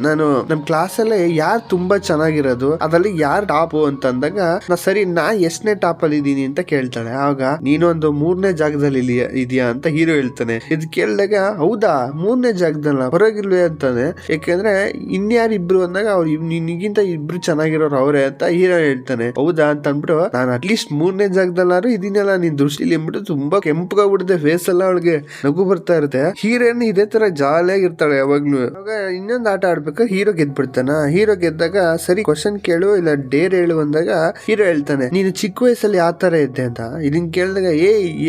ನಾನು ನಮ್ ಕ್ಲಾಸ್ ಅಲ್ಲಿ ಯಾರು ತುಂಬಾ ಚೆನ್ನಾಗಿರೋದು, ಅದ್ರಲ್ಲಿ ಯಾರು ಟಾಪ್ ಅಂತ ಅಂದಾಗ, ನಾ ಎಷ್ಟನೇ ಟಾಪ್ ಅಲ್ಲಿ ಇದೀನಿ ಅಂತ ಕೇಳ್ತಾಳೆ. ಆಗ ನೀನೊಂದು 3ನೇ ಜಾಗದಲ್ಲಿ ಇದೆಯಾ ಅಂತ ಹೀರೋ ಹೇಳ್ತಾನೆ. ಇದು ಕೇಳಿದಾಗ ಹೌದಾ 3ನೇ ಜಾಗದಲ್ಲ ಹೊರಗಿಲ್ವೇ ಅಂತಾನೆ. ಯಾಕೆಂದ್ರೆ ಇನ್ಯಾರಿಬ್ರು ಅಂದಾಗ ಅವ್ರು ನಿನಗಿಂತ ಇಬ್ರು ಚೆನ್ನಾಗಿರೋರು ಅವರೇ ಅಂತ ಹೀರೋ ಹೇಳ್ತಾನೆ. ಹೌದಾ ಅಂತ ಅಂದ್ಬಿಟ್ಟು, ನಾನು ಅಟ್ಲೀಸ್ಟ್ 3ನೇ ಜಾಗದಲ್ಲಾರು ಇದೀನಲ್ಲ ನಿನ್ ದೃಷ್ಟಿಲಿ ಅಂದ್ಬಿಟ್ಟು ತುಂಬಾ ಕೆಂಪಗಾಗ್ಬಿಡುತ್ತೆ ಫೇಸ್ ಎಲ್ಲ. ಅವಳಿಗೆ ನಗು ಬರ್ತಾ ಇರುತ್ತೆ. ಹೀರೋನ್ ಇದೇ ತರ ಜಾಲಿಯಾಗಿರ್ತಾಳೆ ಯಾವಾಗ್ಲೂ. ಅವಾಗ ಇನ್ನೊಂದು ಆಟ ಆಡ್ಬೇಕು, ಹೀರೋ ಗೆದ್ಬಿಡ್ತಾನ. ಹೀರೋ ಗೆದ್ದಾಗ ಸರಿ ಕ್ವಶನ್ ಕೇಳು ಇಲ್ಲ ಡೇರ್ ಹೇಳು ಅಂದಾಗ ಹೀರೋ ಹೇಳ್ತಾನೆ, ನೀನು ಚಿಕ್ಕ ವಯಸ್ಸಲ್ಲಿ ಯಾವ ತರ ಇದ್ದೆ ಅಂತ. ಇದನ್ ಕೇಳಿದಾಗ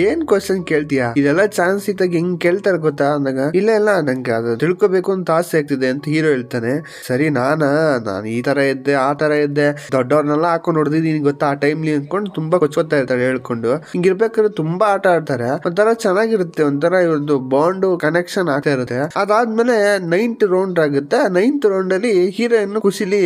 ಏನ್ ಕ್ವಶನ್ ಕೇಳ್ತೀಯಾ, ಇದೆಲ್ಲ ಚಾನ್ಸ್ ಇದ್ದಾಗ ಹೆಂಗ್ ಕೇಳ್ತಾರ ಗೊತ್ತಾ ಅಂದಾಗ, ಇಲ್ಲ ನಂಗೆ ಅದು ತಿಳ್ಕೊಬೇಕು ಅಂತ ಆಸೆ ಆಗ್ತಿದೆ ಅಂತ ಹೀರೋ ಹೇಳ್ತಾನೆ. ಸರಿ ನಾನು ಈ ತರ ಇದ್ದೆ ಆ ತರ ಇದ್ದೆ, ದೊಡ್ಡವ್ರನ್ನೆಲ್ಲ ಹಾಕೊಂಡು ಹೊಡೆದಿದ್ದೀನಿ ಗೊತ್ತಾ ಆ ಟೈಮ್ಲಿ ಅನ್ಕೊಂಡು ತುಂಬಾ ಕೊಚ್ಕೋತಾ ಇರ್ತಾಳೆ ಹೇಳ್ಕೊಂಡು. ಹಿಂಗಿರ್ಬೇಕಾದ್ರೆ ತುಂಬಾ ಆಟ ಆಡ್ತಾರೆ. ಒಂಥರ ಚೆನ್ನಾಗಿರುತ್ತೆ, ಒಂಥರ ಇವ್ರದ್ದು ಬಾಂಡ್ ಕನೆಕ್ಷನ್ ಆಗ್ತಾ ಇರುತ್ತೆ. ಅದಾದ್ಮೇಲೆ 9th ರೌಂಡ್ ಆಗುತ್ತೆ. 9th ರೌಂಡ್ ಅಲ್ಲಿ ಹೀರೋಯಿನ್ ಖುಷಿಲಿ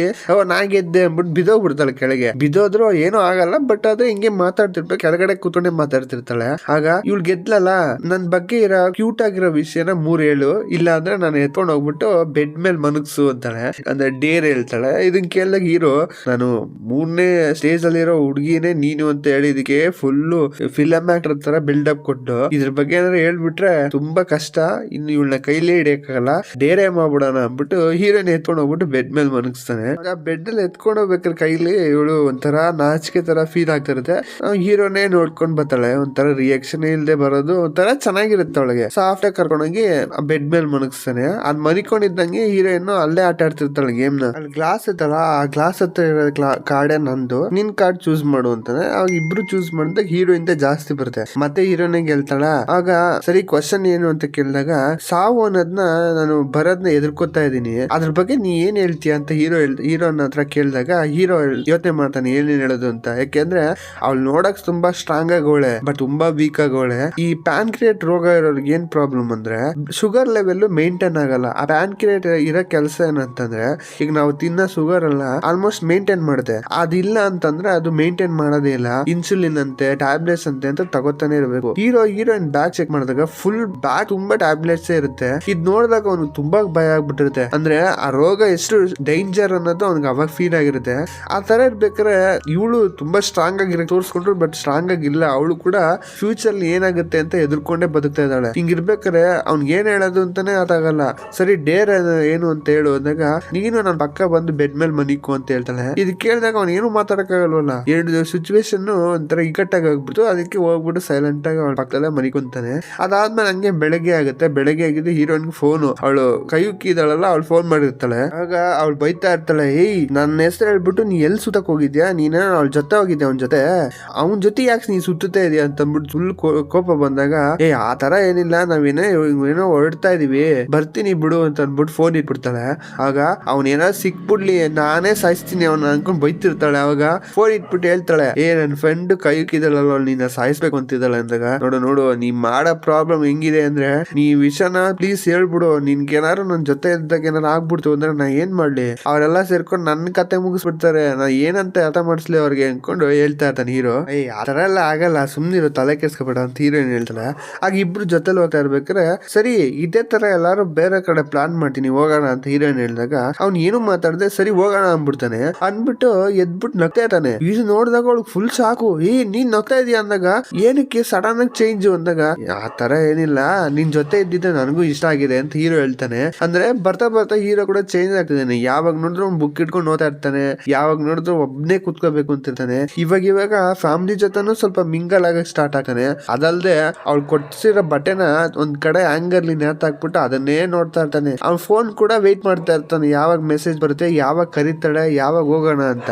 ನಾ ಗೆದ್ದೆ ಅಂದ್ಬಿಟ್ಟು ಬಿದ್ದೋಗ್ಬಿಡ್ತಾಳೆ ಕೆಳಗೆ. ಬಿದ್ದೋದ್ರು ಏನೂ ಆಗಲ್ಲ. ಬಟ್ ಆದ್ರೆ ಹಿಂಗೆ ಮಾತಾಡ್ತಿರ್ಬೇಕು, ಕೆಳಗಡೆ ಕೂತ್ಕೊಂಡೆ ಮಾತಾಡ್ತಿರ್ತಾಳೆ. ಆಗ ಇವ್ಳು ಗೆದ್ಲಲ್ಲ, ನನ್ ಬಗ್ಗೆ ಇರೋ ಕ್ಯೂಟ್ ಆಗಿರೋ ವಿಷಯನ 3 ಹೇಳು, ಇಲ್ಲ ಅಂದ್ರೆ ನಾನು ಎತ್ಕೊಂಡು ಹೋಗ್ಬಿಟ್ಟು ಬೆಡ್ ಮೇಲೆ ಮನಗ್ಸು ಅಂತಾಳೆ. ಅಂದ್ರೆ ಡೇರ್ ಹೇಳ್ತಾಳೆ. ಇದನ್ ಕೇಳಿದಾಗ ಹೀರೋ, ನಾನು ಮೂರನೇ ಸ್ಟೇಜ್ ಅಲ್ಲಿರೋ ಹುಡುಗಿನೇ ನೀನು ಅಂತ ಹೇಳಿದಕ್ಕೆ ಫುಲ್ ಫಿಲಮ್ ಆಕ್ಟರ್ ತರ ಬಿಲ್ಡಪ್ ಕೊಟ್ಟು ಇದ್ರ ಬಗ್ಗೆ ಏನಾದ್ರು ಹೇಳ್ಬಿಟ್ರೆ ತುಂಬಾ ಕಷ್ಟ. ಇನ್ನು ಇವಳನ್ನ ಕೈಲೇ ಹಿಡಿಯಕ್ಕಾಗಲ್ಲ, ಡೇರೆ ಮಾಡ್ಬಿಡೋಣ ಅಂದ್ಬಿಟ್ಟು ಹೀರೋನ್ ಎತ್ಕೊಂಡು ಹೋಗ್ಬಿಟ್ಟು ಬೆಡ್ ಮೇಲೆ ಮನಗಿಸ್ತಾನೆ. ಆಗ ಬೆಡ್ ಅಲ್ಲಿ ಎತ್ಕೊಂಡು ಹೋಗ್ಬೇಕಾದ್ರೆ ಕೈಲಿ ಇವಳು ಒಂಥರ ನಾಚಿಕೆ ತರ ಫೀಲ್ ಆಗ್ತಿರುತ್ತೆ. ಹೀರೋನೇ ನೋಡ್ಕೊಂಡ್ ಬರ್ತಾಳೆ, ಒಂಥರ ರಿಯಾಕ್ಷನ್ ಇಲ್ದೆ ಬರೋದು ಒಂಥರ ಚೆನ್ನಾಗಿರುತ್ತೆ. ಅವಳಿಗೆ ಸಾಫ್ಟ್ ಆಗಿ ಕರ್ಕೊಂಡೋಗಿ ಬೆಡ್ ಮೇಲೆ ಮನಗಿಸ್ತಾನೆ. ಅದ್ ಮನಿಕೊಂಡಿದ್ದಂಗೆ ಹೀರೋಯಿನ್ ಅಲ್ಲೇ ಆಟ ಆಡ್ತಿರ್ತಾಳೆ ಗೇಮ್ ನ. ಅಲ್ಲಿ ಗ್ಲಾಸ್ ಇತ್ತಲ್ಲ, ಆ ಗ್ಲಾಸ್ ಹತ್ರ ಇರೋ ಕಾರ್ಡೇ ನಂದು, ನಿನ್ ಕಾರ್ಡ್ ಚೂಸ್ ಮಾಡು ಅಂತಾನೆ. ಅವಾಗ ಇಬ್ರು ಚೂಸ್ ಮಾಡಿದಾಗ ಹೀರೋಯಿನ್ ಜಾಸ್ತಿ ಬರುತ್ತೆ. ಮತ್ತೆ ಹೀರೋನೇ ಗೆಲ್ತಾಳ. ಆಗ ಸರಿ ಕ್ವಶನ್ ಏನು ಅಂತ ಕೇಳಿದಾಗ ಸಾವು ಅನ್ನೋದನ್ನ ನಾನು ಬರೋದ್ನ ಎದುರ್ಕೋತಾ ಇದೀನಿ, ಅದ್ರ ಬಗ್ಗೆ ನೀ ಏನ್ ಹೇಳ್ತೀಯ ಅಂತ ಹೀರೋನ ಹತ್ರ ಕೇಳಿದಾಗ ಹೀರೋ ಯೋಚನೆ ಮಾಡ್ತಾನೆ ಏನೇನ್ ಹೇಳೋದು ಅಂತ. ಯಾಕೆಂದ್ರೆ ಅವ್ಳು ನೋಡಕ್ ತುಂಬಾ ಸ್ಟ್ರಾಂಗ್ ಆಗೋಳೆ ಬಟ್ ತುಂಬಾ ವೀಕ್ ಆಗೋಳೆ. ಈ ಪ್ಯಾನ್ಕ್ರಿಯೇಟ್ ರೋಗ ಇರೋರ್ಗೆ ಏನ್ ಪ್ರಾಬ್ಲಮ್ ಅಂದ್ರೆ ಶುಗರ್ ಲೆವೆಲ್ ಮೇಂಟೈನ್ ಆಗಲ್ಲ. ಆ ಪ್ಯಾನ್ಕ್ರಿಯೇಟ್ ಇರೋ ಕೆಲಸ ಏನಂತಂದ್ರೆ ಈಗ ನಾವು ತಿನ್ನೋ ಶುಗರ್ ಎಲ್ಲ ಆಲ್ಮೋಸ್ಟ್ ಮೇಂಟೈನ್ ಮಾಡುತ್ತೆ. ಅದಿಲ್ಲ ಅಂತಂದ್ರೆ ಅದು ಮೇಂಟೈನ್ ಮಾಡೋದೇ ಇಲ್ಲ. ಇನ್ಸುಲಿನ್ ಅಂತೆ, ಟ್ಯಾಬ್ಲೆಟ್ಸ್ ಅಂತೆ ಅಂತ ತಗೋತಾನೆ ಇರಬೇಕು. ಹೀರೋಯಿನ್ ಬ್ಯಾಗ್ ಚೆಕ್ ಮಾಡಿದಾಗ ಫುಲ್ ಬ್ಯಾಗ್ ತುಂಬಾ ಟ್ಯಾಬ್ಲೆಟ್ಸ್ ಇರುತ್ತೆ. ಇದ್ ನೋಡಿದಾಗ ಅವ್ನಿಗೆ ತುಂಬಾ ಭಯ ಆಗ್ಬಿಟ್ಟಿರುತ್ತೆ. ಅಂದ್ರೆ ಆ ರೋಗ ಎಷ್ಟು ಡೇಂಜರ್ ಅನ್ನೋದು ಅವ್ನಿಗೆ ಅವಾಗ ಫೀಲ್ ಆಗಿರುತ್ತೆ. ಆ ತರ ಇರ್ಬೇಕಾದ್ರೆ ಇವಳು ತುಂಬಾ ಸ್ಟ್ರಾಂಗ್ ಆಗಿರ ತೋರಿಸ್ಕೊಂಡ್ರು ಬಟ್ ಸ್ಟ್ರಾಂಗ್ ಆಗಿಲ್ಲ. ಅವಳು ಕೂಡ ಫ್ಯೂಚರ್ ಏನಾಗುತ್ತೆ ಅಂತ ಎದುರ್ಕೊಂಡೇ ಬದುಕ್ತಾ ಇದ್ದಾಳೆ. ಹಿಂಗಿರ್ಬೇಕಾದ್ರೆ ಅವ್ನಿಗೆ ಏನ್ ಹೇಳೋದು ಅಂತಾನೆ ಅದಾಗಲ್ಲ. ಸರಿ ಡೇರ್ ಏನು ಅಂತ ಹೇಳು ಅಂದಾಗ ನೀನು ನನ್ನ ಪಕ್ಕ ಬಂದು ಬೆಡ್ ಮೇಲೆ ಮನಿಕು ಅಂತ ಹೇಳ್ತಾಳೆ. ಇದು ಕೇಳಿದಾಗ ಅವ್ನು ಏನು ಮಾತಾಡಕ್ಕಾಗಲ್ವಲ್ಲ. ಎರಡು ಸಿಚುವೇಶನ್ ಒಂಥರ ಇಕ್ಕಟ್ಟಾಗಿ ಆಗ್ಬಿಟ್ಟು ಅದಕ್ಕೆ ಹೋಗ್ಬಿಟ್ಟು ಸೈಲೆಂಟ್ ಆಗಿ ಅವಳ ಪಕ್ಕದಲ್ಲೇ ಮನಿಕೊಂತಾನೆ. ಅದಾದ್ಮೇಲೆ ಹಂಗೆ ಬೆಳಗ್ಗೆ ಆಗುತ್ತೆ. ಬೆಳಗ್ಗೆ ಆಗಿದ್ದು ಹೀರೋಯಿನ್ ಫೋನ್ ಅವಳು ಕೈ ಉಕ್ಕಿದಾಳಲ್ಲ, ಅವಳು ಫೋನ್ ಮಾಡಿರ್ತಾಳೆ. ಆಗ ಅವಳು ಬೈತಾ ಇರ್ತಾಳೆ, ಏಯ್ ನನ್ನ ಹೆಸರು ಹೇಳ್ಬಿಟ್ಟು ನೀ ಎಲ್ಲಿ ಸುತ್ತಕ್ ಹೋಗಿದ್ಯಾ, ನೀನ ಅವಳ ಜೊತೆ ಹೋಗಿದ್ಯಾ, ಅವನ ಜೊತೆ ಯಾಕೆ ನೀ ಸುತ್ತುತ್ತಾ ಇದೀಯ ಅಂತ ಅಂದ್ಬಿಟ್ಟು ಫುಲ್ ಕೋಪ ಬಂದಾಗ ಆ ತರ ಏನಿಲ್ಲ, ನಾವೇನೋ ಹೊರಡ್ತಾ ಇದೀವಿ, ಬರ್ತೀನಿ ಬಿಡು ಅಂತ ಅಂದ್ಬಿಟ್ಟು ಫೋನ್ ಇಟ್ಬಿಡ್ತಾಳೆ. ಆಗ ಅವನೇನೋ ಸಿಕ್ಬಿಡ್ಲಿ ನಾನೇ ಸಾಯಿಸ್ತೀನಿ ಅವನ ಅನ್ಕೊಂಡ್ ಬೈತಿರ್ತಾಳೆ. ಅವಾಗ ಫೋನ್ ಇಟ್ಬಿಟ್ಟು ಹೇಳ್ತಾಳೆ, ನನ್ನ ಫ್ರೆಂಡ್ ಕೈ ಉಕ್ಕಿದಳಲ್ಲ ನೀನ ಸಾಯಿಸ್ಬೇಕು ಅಂತಿದ್ದಾಳೆ ಅಂದಾಗ ನೋಡು ನೀ ಮಾಡೋ ಪ್ರಾಬ್ಲಮ್ ಹೆಂಗಿದೆ ಅಂದ್ರೆ ನೀ ವಿಷಯನ ಪ್ಲೀಸ್ ಹೇಳ್ಬಿಡು, ನಿನ್ಗೇನಾರು ನನ್ ಜೊತೆ ಇದ್ದಾಗ ಏನಾರು ಆಗ್ಬಿಡ್ತು ಅಂದ್ರೆ ನಾ ಏನ್ ಮಾಡ್ಲಿ, ಅವರೆಲ್ಲ ಸೇರ್ಕೊಂಡು ನನ್ನ ಕತೆ ಮುಗಿಸ್ಬಿಡ್ತಾರೆ, ನಾ ಏನಂತ ಅರ್ಥ ಮಾಡಿಸ್ಲಿ ಅವ್ರಿಗೆ ಅನ್ಕೊಂಡು ಹೇಳ್ತಾ ಇರ್ತಾನೆ ಹೀರೋ. ಆ ತರ ಎಲ್ಲ ಆಗಲ್ಲ, ಸುಮ್ನಿರು, ತಲೆ ಕೆಡ್ಸ್ಕೊಬೇಡ ಅಂತ ಹೀರೋಯಿನ್ ಹೇಳ್ತಾಳೆ. ಆಗ ಇಬ್ರು ಜೊತೆಲಿ ಹೋಗ್ತಾ ಇರ್ಬೇಕಾರೆ ಸರಿ ಇದೇ ತರ ಎಲ್ಲಾರು ಬೇರೆ ಕಡೆ ಪ್ಲಾನ್ ಮಾಡ್ತೀನಿ ಹೋಗೋಣ ಅಂತ ಹೀರೋಯಿನ್ ಹೇಳಿದಾಗ ಅವ್ನು ಏನು ಮಾತಾಡದೆ ಸರಿ ಹೋಗೋಣ ಅಂದ್ಬಿಡ್ತಾನೆ. ಅಂದ್ಬಿಟ್ಟು ಎದ್ಬಿಟ್ಟು ನಗ್ತಾ ಇರ್ತಾನೆ. ಇದು ನೋಡಿದಾಗ ಅವಳಿಗೆ ಫುಲ್ ಸಾಕು. ನೀನ್ ನಗ್ತಾ ಇದೀಯ ಅಂದಾಗ ಏನಕ್ಕೆ ಸಡನ್ ಆಗಿ ಚೇಂಜ್ ಅಂದಾಗ ಆ ತರ ಏನಿಲ್ಲ, ನಿನ್ ಜೊತೆ ಇದ್ದಿದ್ದೆ ನನಗೂ ಇಷ್ಟ ಆಗಿದೆ ಅಂತ ಹೀರೋ ಹೇಳ್ತಾನೆ. ಅಂದ್ರೆ ಬರ್ತಾ ಬರ್ತಾ ಹೀರೋ ಕೂಡ ಚೇಂಜ್ ಆಗ್ತಿದ್ದಾನೆ. ಯಾವಾಗ ನೋಡಿದ್ರು ಬುಕ್ ಇಟ್ಕೊಂಡು ಓದ್ತಾ ಇರ್ತಾನೆ, ಯಾವಾಗ ನೋಡಿದ್ರು ಒಬ್ನೇ ಕುತ್ಕೋಬೇಕು ಅಂತಿರ್ತಾನೆ. ಇವಾಗ ಫ್ಯಾಮಿಲಿ ಜೊತೆನೂ ಸ್ವಲ್ಪ ಮಿಂಗಲ್ ಆಗಕ್ ಸ್ಟಾರ್ಟ್ ಆಗ್ತಾನೆ. ಅದಲ್ದೆ ಅವ್ಳು ಕೊಡ್ಸಿರೋ ಬಟ್ಟೆನ ಒಂದ್ ಕಡೆ ಆಂಗರ್ಲಿ ನೇತಾಕ್ಬಿಟ್ಟು ಅದನ್ನೇ ನೋಡ್ತಾ ಇರ್ತಾನೆ. ಅವ್ನ ಫೋನ್ ಕೂಡ ವೇಟ್ ಮಾಡ್ತಾ ಇರ್ತಾನೆ, ಯಾವಾಗ ಮೆಸೇಜ್ ಬರುತ್ತೆ, ಯಾವಾಗ ಕರೀತಾಳೆ, ಯಾವಾಗ ಹೋಗೋಣ ಅಂತ.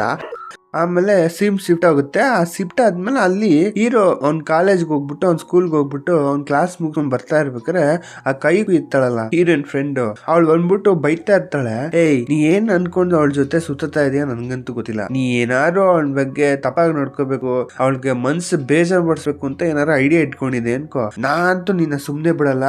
ಆಮೇಲೆ ಸೀಮ್ ಶಿಫ್ಟ್ ಆಗುತ್ತೆ. ಆ ಶಿಫ್ಟ್ ಆದ್ಮೇಲೆ ಅಲ್ಲಿ ಹೀರೋ ಅವ್ನ್ ಕಾಲೇಜ್ಗೆ ಹೋಗ್ಬಿಟ್ಟು ಅವ್ನ್ ಸ್ಕೂಲ್ಗೆ ಹೋಗ್ಬಿಟ್ಟು ಅವ್ನ್ ಕ್ಲಾಸ್ ಮುಗಿಸ್ಕೊಂಡ್ ಬರ್ತಾ ಇರ್ಬೇಕಾರೆ ಆ ಕೈ ಇತ್ತಾಳಲ್ಲ ಹೀರೋಯಿನ್ ಫ್ರೆಂಡ್, ಅವಳು ಬಂದ್ಬಿಟ್ಟು ಬೈತಾ ಇರ್ತಾಳೆ, ನೀ ಏನ್ ಅನ್ಕೊಂಡು ಅವಳ ಜೊತೆ ಸುತ್ತಾ ಇದೆಯಾ ನನ್ಗಂತೂ ಗೊತ್ತಿಲ್ಲ, ನೀ ಏನಾರು ಅವಳ ಬಗ್ಗೆ ತಪ್ಪಾಗಿ ನೋಡ್ಕೋಬೇಕು, ಅವಳಿಗೆ ಮನ್ಸು ಬೇಜಾರ್ ಪಡಿಸ್ಬೇಕು ಅಂತ ಏನಾರು ಐಡಿಯಾ ಇಟ್ಕೊಂಡಿದೆ ಅನ್ಕೋ, ನಾ ಅಂತೂ ನಿನ್ನ ಸುಮ್ನೆ ಬಿಡಲ್ಲ,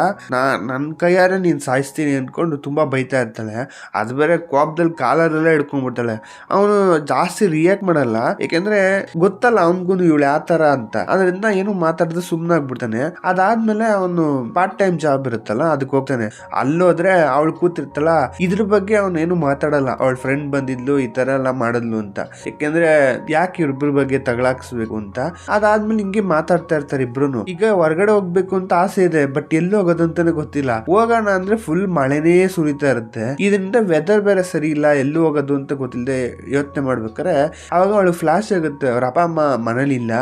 ನನ್ ಕೈಯಾರೆ ನೀನ್ ಸಾಯಿಸ್ತೀನಿ ಅನ್ಕೊಂಡು ತುಂಬಾ ಬೈತಾ ಇರ್ತಾಳೆ. ಅದ್ ಬೇರೆ ಕೋಪದಲ್ಲಿ ಕಾಲರೆಲ್ಲ ಹಿಡ್ಕೊಂಡ್ಬಿಡ್ತಾಳೆ. ಅವನು ಜಾಸ್ತಿ ರಿಯಾಕ್ಟ್ ಮಾಡಲ್ಲ, ಯಾಕೆಂದ್ರೆ ಗೊತ್ತಲ್ಲ ಅವನ್ಗೂ ಇವಳು ಯಾವ ತರ ಅಂತ. ಅದರಿಂದ ಏನು ಮಾತಾಡದೆ ಸುಮ್ನೆ ಆಗ್ಬಿಡ್ತಾನೆ. ಅದಾದ್ಮೇಲೆ ಅವನು ಪಾರ್ಟ್ ಟೈಮ್ ಜಾಬ್ ಇರುತ್ತಲ್ಲ ಅದಕ್ಕೆ ಹೋಗ್ತಾನೆ. ಅಲ್ಲೋದ್ರೆ ಅವಳು ಕೂತಿರ್ತಾಳ, ಇದ್ರ ಬಗ್ಗೆ ಅವನು ಏನು ಮಾತಾಡಲ್ಲ. ಅವಳ ಫ್ರೆಂಡ್ ಬಂದಿದ್ಲು ಈ ತರ ಎಲ್ಲ ಮಾಡಿದ್ಲು ಅಂತ, ಯಾಕೆಂದ್ರೆ ಯಾಕೆ ಇಬ್ರ ಬಗ್ಗೆ ತಗಳಾಕ್ಸ್ಬೇಕು ಅಂತ. ಅದಾದ್ಮೇಲೆ ಹಿಂಗೆ ಮಾತಾಡ್ತಾ ಇರ್ತಾರೆ ಇಬ್ರು. ಈಗ ಹೊರಗಡೆ ಹೋಗ್ಬೇಕು ಅಂತ ಆಸೆ ಇದೆ, ಬಟ್ ಎಲ್ಲಿ ಹೋಗೋದು ಅಂತಾನೆ ಗೊತ್ತಿಲ್ಲ. ಹೋಗೋಣ ಅಂದ್ರೆ ಫುಲ್ ಮಳೆನೇ ಸುರಿತಾ ಇರುತ್ತೆ. ಇದರಿಂದ ವೆದರ್ ಬೇರೆ ಸರಿ ಇಲ್ಲ, ಎಲ್ಲೂ ಹೋಗೋದು ಅಂತ ಗೊತ್ತಿಲ್ಲದೆ ಯೋಚನೆ ಮಾಡ್ಬೇಕಾರೆ ಅವಾಗ ಅವಳು ಫ್ಲಾಶ್ ಆಗುತ್ತೆ, ಅವ್ರ ಅಪ್ಪ ಅಮ್ಮ ಮನೇಲಿಲ್ಲ.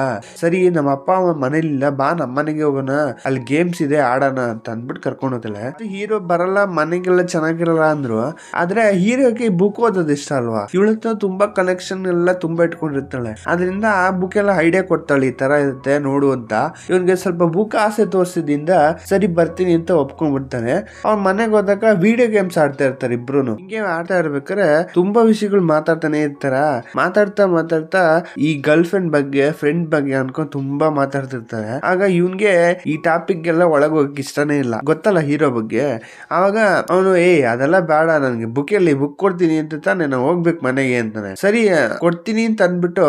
ಸರಿ ನಮ್ಮ ಅಪ್ಪ ಅಮ್ಮ ಮನೇಲಿಲ್ಲ, ಬಾ ನಮ್ಮ ಮನೆಗೆ ಹೋಗೋಣ, ಅಲ್ಲಿ ಗೇಮ್ಸ್ ಇದೆ ಆಡೋಣ ಅಂತ ಅಂದ್ಬಿಟ್ಟು ಕರ್ಕೊಂಡು ಹೋಗ್ತಾಳೆ. ಹೀರೋ ಬರಲ್ಲ, ಮನೆಗೆಲ್ಲ ಚೆನ್ನಾಗಿರಲ್ಲ ಅಂದ್ರು. ಆದ್ರೆ ಹೀರೋಗೆ ಬುಕ್ ಓದೋದು ಇಷ್ಟ ಅಲ್ವಾ, ಇವಳತ್ರ ತುಂಬಾ ಕಲೆಕ್ಷನ್ ಎಲ್ಲ ತುಂಬಾ ಇಟ್ಕೊಂಡಿರ್ತಾಳೆ. ಅದರಿಂದ ಆ ಬುಕ್ ಎಲ್ಲ ಐಡಿಯಾ ಕೊಡ್ತಾಳೆ, ಈ ತರ ಇರುತ್ತೆ ನೋಡು ಅಂತ. ಇವನ್ಗೆ ಸ್ವಲ್ಪ ಬುಕ್ ಆಸೆ ತೋರಿಸಿದಿಂದ ಸರಿ ಬರ್ತೀನಿ ಅಂತ ಒಪ್ಕೊಂಡ್ಬಿಡ್ತಾನೆ. ಅವ್ನ ಮನೆಗೆ ಹೋದಾಗ ವಿಡಿಯೋ ಗೇಮ್ಸ್ ಆಡ್ತಾ ಇರ್ತಾರೆ ಇಬ್ರು. ಹಿಂಗೆ ಆಡ್ತಾ ಇರ್ಬೇಕಾರೆ ತುಂಬಾ ವಿಷಯಗಳು ಮಾತಾಡ್ತಾನೆ ಇರ್ತಾರ. ಮಾತಾಡ್ತಾ ಈ ಗರ್ಲ್ ಫ್ರೆಂಡ್ ಬಗ್ಗೆ, ಫ್ರೆಂಡ್ ಬಗ್ಗೆ ಅನ್ಕೊಂಡ್ ತುಂಬಾ ಮಾತಾಡ್ತಿರ್ತಾರೆ. ಆಗ ಇವನ್ಗೆ ಈ ಟಾಪಿಕ್ ಎಲ್ಲ ಒಳಗೆ ಹೋಗಕ್ ಇಷ್ಟನೇ ಇಲ್ಲ, ಗೊತ್ತಲ್ಲ ಹೀರೋ ಬಗ್ಗೆ. ಅವಾಗ ಅವನು ಅದೆಲ್ಲ ಬೇಡ, ನನ್ಗೆ ಬುಕ್ ಕೊಡ್ತೀನಿ ಅಂತ ತಾನೆ, ನಾನು ಹೋಗ್ಬೇಕು ಮನೆಗೆ ಅಂತಾನೆ. ಸರಿ ಕೊಡ್ತೀನಿ ಅಂತ ಅಂದ್ಬಿಟ್ಟು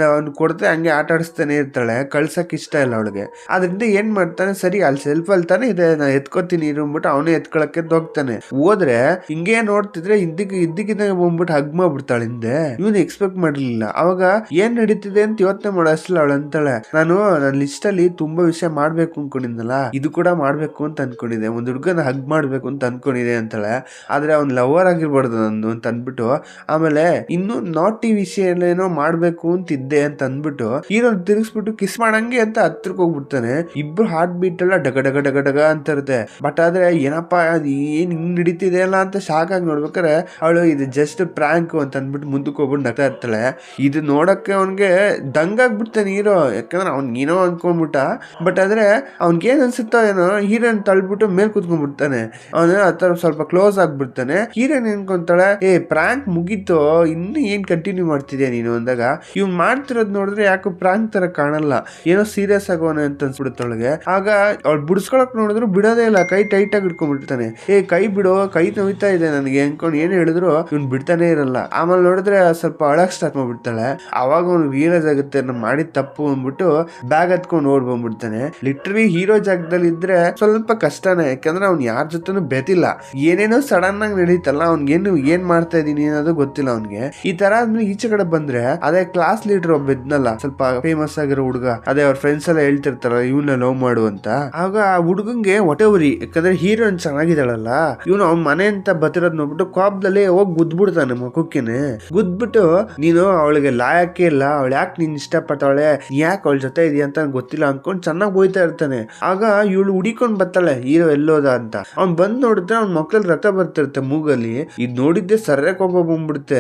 ಅವ್ನು ಕೊಡ್ತೆ ಹಂಗೆ ಆಟ ಆಡಿಸ್ತಾನೆ ಇರ್ತಾಳೆ. ಕಳ್ಸಕ್ ಇಷ್ಟ ಇಲ್ಲ ಅವಳಿಗೆ. ಅದರಿಂದ ಏನ್ ಮಾಡ್ತಾನೆ, ಸರಿ ಅಲ್ಲಿ ಸೆಲ್ಫ್ ಅಲ್ಲಿ ತಾನೆ ಇದೆ, ನಾ ಎತ್ಕೋತೀನಿ ಇರ್ಬಿಟ್ಟು ಅವನೇ ಎತ್ಕೊಳಕ್ಕೆ ಹೋಗ್ತಾನೆ. ಹೋದ್ರೆ ಹಿಂಗೆ ನೋಡ್ತಿದ್ರೆ ಇದ್ದಕ್ಕಿದ್ದಂಗೆ ಬಂದ್ಬಿಟ್ಟು ಹಗ್ ಮಾಡ್ಬಿಡ್ತಾಳೆ ಹಿಂದೆ. ಇವನು ಎಕ್ಸ್ಪೆಕ್ಟ್ ಮಾಡಿರ್ಲಿಲ್ಲ ಗೊತ್ತಿರ್ಲಿಲ್ಲ. ಅವಾಗ ಏನ್ ನಡೀತಿದೆ ಅಂತ ಯೋಚನೆ ಮಾಡೋಷ್ಟಲ್ಲ ಅವಳು ಅಂತಾಳೆ, ನಾನು ನನ್ನ ಲಿಸ್ಟ್ ಅಲ್ಲಿ ತುಂಬಾ ವಿಷಯ ಮಾಡ್ಬೇಕು ಅನ್ಕೊಂಡಿದ್ನಲ್ಲ, ಇದು ಕೂಡ ಮಾಡ್ಬೇಕು ಅಂತ ಅನ್ಕೊಂಡಿದ್ದೆ, ಒಂದ್ ಹುಡುಗನ ಹಗ್ ಮಾಡ್ಬೇಕು ಅಂತ ಅನ್ಕೊಂಡಿದೆ ಅಂತಾಳೆ. ಆದ್ರೆ ಅವ್ನ್ ಲವರ್ ಆಗಿರ್ಬಾರ್ದು ನಂದು ಅಂತ ಅನ್ಬಿಟ್ಟು, ಆಮೇಲೆ ಇನ್ನು ನಾಟಿ ವಿಷಯ ಏನೋ ಮಾಡ್ಬೇಕು ಅಂತಿದ್ದೆ ಅಂತ ಅಂದ್ಬಿಟ್ಟು ಹೀರೋ ತಿರುಗಿಸ್ಬಿಟ್ಟು ಕಿಸ್ ಮಾಡಂಗೆ ಅಂತ ಹತ್ರಕ್ಕೆ ಹೋಗ್ಬಿಡ್ತಾನೆ. ಇಬ್ರು ಹಾರ್ಟ್ ಬೀಟ್ ಎಲ್ಲ ಡಗ ಡಗ ಡಗ ಡಗ ಅಂತ ಇರುತ್ತೆ. ಬಟ್ ಆದ್ರೆ ಏನಪ್ಪಾ ಅದು ಏನ್ ಹಿಂಗ್ ನಡೀತಿದೆ ಅಲ್ಲ ಅಂತ ಶಾಕ್ ಆಗಿ ನೋಡ್ಬೇಕಾರೆ ಅವಳು ಇದು ಜಸ್ಟ್ ಪ್ರಾಂಕ್ ಅಂತ ಅಂದ್ಬಿಟ್ಟು ಮುಂದಕ್ಕೆ ಹೋಗ್ಬಿಟ್ಟು ನಗ್ತಾ ಇರ್ತಾಳೆ. ಇದು ನೋಡಕ್ಕೆ ಅವನ್ಗೆ ದಂಗಾಗ್ಬಿಡ್ತಾನೆ ಹೀರೋ, ಯಾಕಂದ್ರೆ ಅವ್ನ್ ಏನೋ ಅನ್ಕೊಂಡ್ಬಿಟ್ಟ. ಬಟ್ ಆದ್ರೆ ಅವ್ನ್ಗೇನ್ ಅನ್ಸುತ್ತೋ ಏನೋ ಹೀರೋನ್ ತಳ್ಬಿಟ್ಟು ಮೇಲ್ ಕೂತ್ಕೊಂಡ್ಬಿಡ್ತಾನೆ. ಅವನ ಹತ್ರ ಸ್ವಲ್ಪ ಕ್ಲೋಸ್ ಆಗ್ಬಿಡ್ತಾನೆ. ಹೀರೋನ್ ಅನ್ಕೊಂತಾಳೆ, ಪ್ರಾಂಕ್ ಮುಗೀತು, ಇನ್ನು ಏನ್ ಕಂಟಿನ್ಯೂ ಮಾಡ್ತಿದ್ಯಾ ನೀನು ಅಂದಾಗ, ಇವ್ನ್ ಮಾಡ್ತಿರೋದ್ ನೋಡಿದ್ರೆ ಯಾಕೋ ಪ್ರಾಂಕ್ ತರ ಕಾಣಲ್ಲ, ಏನೋ ಸೀರಿಯಸ್ ಆಗೋನೆ ಅಂತ ಅನ್ಸ್ಬಿಡುತ್ತೊಳಗೆ. ಆಗ ಅವ್ಳು ಬಿಡಿಸ್ಕೊಳಕ್ ನೋಡಿದ್ರು ಬಿಡೋದೇ ಇಲ್ಲ, ಕೈ ಟೈಟ್ ಆಗಿ ಇಟ್ಕೊಂಡ್ಬಿಡ್ತಾನೆ. ಕೈ ಬಿಡೋ, ಕೈ ನೋಯ್ತಾ ಇದೆ ನನಗೆ ಅನ್ಕೊಂಡು ಏನ್ ಹೇಳಿದ್ರು ಇವ್ನ್ ಬಿಡ್ತಾನೆ ಇರಲ್ಲ. ಆಮೇಲೆ ನೋಡಿದ್ರೆ ಸ್ವಲ್ಪ ಅಳಕ್ ಸ್ಟಾರ್ಟ್ ಮಾಡ್ಬಿಡ್ತಾಳೆ. ಅವಾಗ ಅವ್ನು ರಿಯಲೈಸ್ ಆಗುತ್ತೆ ನಾನು ಮಾಡಿದ ತಪ್ಪು ಅಂದ್ಬಿಟ್ಟು ಬ್ಯಾಗ್ ಹತ್ಕೊಂಡು ಓಡ್ ಬಂದ್ಬಿಡ್ತಾನೆ. ಲಿಟ್ರಲಿ ಹೀರೋ ಜಾಗದಲ್ಲಿ ಇದ್ರೆ ಸ್ವಲ್ಪ ಕಷ್ಟನೇ, ಯಾಕಂದ್ರೆ ಅವ್ನ್ ಯಾರ ಜೊತೆನೂ ಬೆತಿಲ್ಲ. ಏನೇನೋ ಸಡನ್ ಆಗಿ ನಡೀತಲ್ಲ, ಅವ್ನ್ಗೇನು ಏನ್ ಮಾಡ್ತಾ ಇದೀನಿ ಅನ್ನೋದು ಗೊತ್ತಿಲ್ಲ ಅವ್ನ್ಗೆ. ಈ ತರ ಆದ್ಮೇಲೆ ಈಚೆ ಕಡೆ ಬಂದ್ರೆ ಅದೇ ಕ್ಲಾಸ್ ಲೀಡರ್ ಒಬ್ಬ ಇದ್ನಲ್ಲ, ಸ್ವಲ್ಪ ಫೇಮಸ್ ಆಗಿರೋ ಹುಡುಗ, ಅದೇ ಅವ್ರ ಫ್ರೆಂಡ್ಸ್ ಎಲ್ಲ ಹೇಳ್ತಿರ್ತಾರ ಇವ್ನ ಲವ್ ಮಾಡು ಅಂತ. ಆಗ ಆ ಹುಡುಗಂಗೆ ಹೊಟ್ಟೆ ಉರಿ, ಯಾಕಂದ್ರೆ ಹೀರೋಯಿನ್ ಚೆನ್ನಾಗಿದ್ದಾಳಲ್ಲ, ಇವನು ಅವ್ನ ಮನೆ ಅಂತ ಬತ್ತಿರೋದ್ ನೋಡ್ಬಿಟ್ಟು ಕೋಪದಲ್ಲಿ ಹೋಗಿ ಗುದ್ಬಿಡ್ತಾನೆ ಮುಖಕ್ಕೇನೆ. ಗುದ್ಬಿಟ್ಟು ನೀನು ಅವಳಿಗೆ ಲಾಯಕ್ಕೆ ಇಲ್ಲ, ಅವಳು ಯಾಕೆ ನೀನ್ ಇಷ್ಟಪಟ್ಟವಳೆ, ನೀ ಯಾಕೆ ಅವಳ ಜೊತೆ ಇದೆಯಾ ಅಂತ ಗೊತ್ತಿಲ್ಲ ಅನ್ಕೊಂಡ್ ಚೆನ್ನಾಗಿ ಬೋಯ್ತಾ ಇರ್ತಾನೆ. ಆಗ ಇವಳು ಹುಡಿಕೊಂಡ್ ಬರ್ತಾಳೆ ಹೀರೋ ಎಲ್ಲೋದ ಅಂತ. ಅವ್ನ್ ಬಂದ್ ನೋಡಿದ್ರೆ ಅವ್ನ ಮಕ್ಳಲ್ಲಿ ರಕ್ತ ಬರ್ತಿರುತ್ತೆ ಮೂಗಲ್ಲಿ. ಇದ್ ನೋಡಿದ್ದೆ ಸರ್ರೆ ಕೋಪ ಬಂದ್ಬಿಡುತ್ತೆ.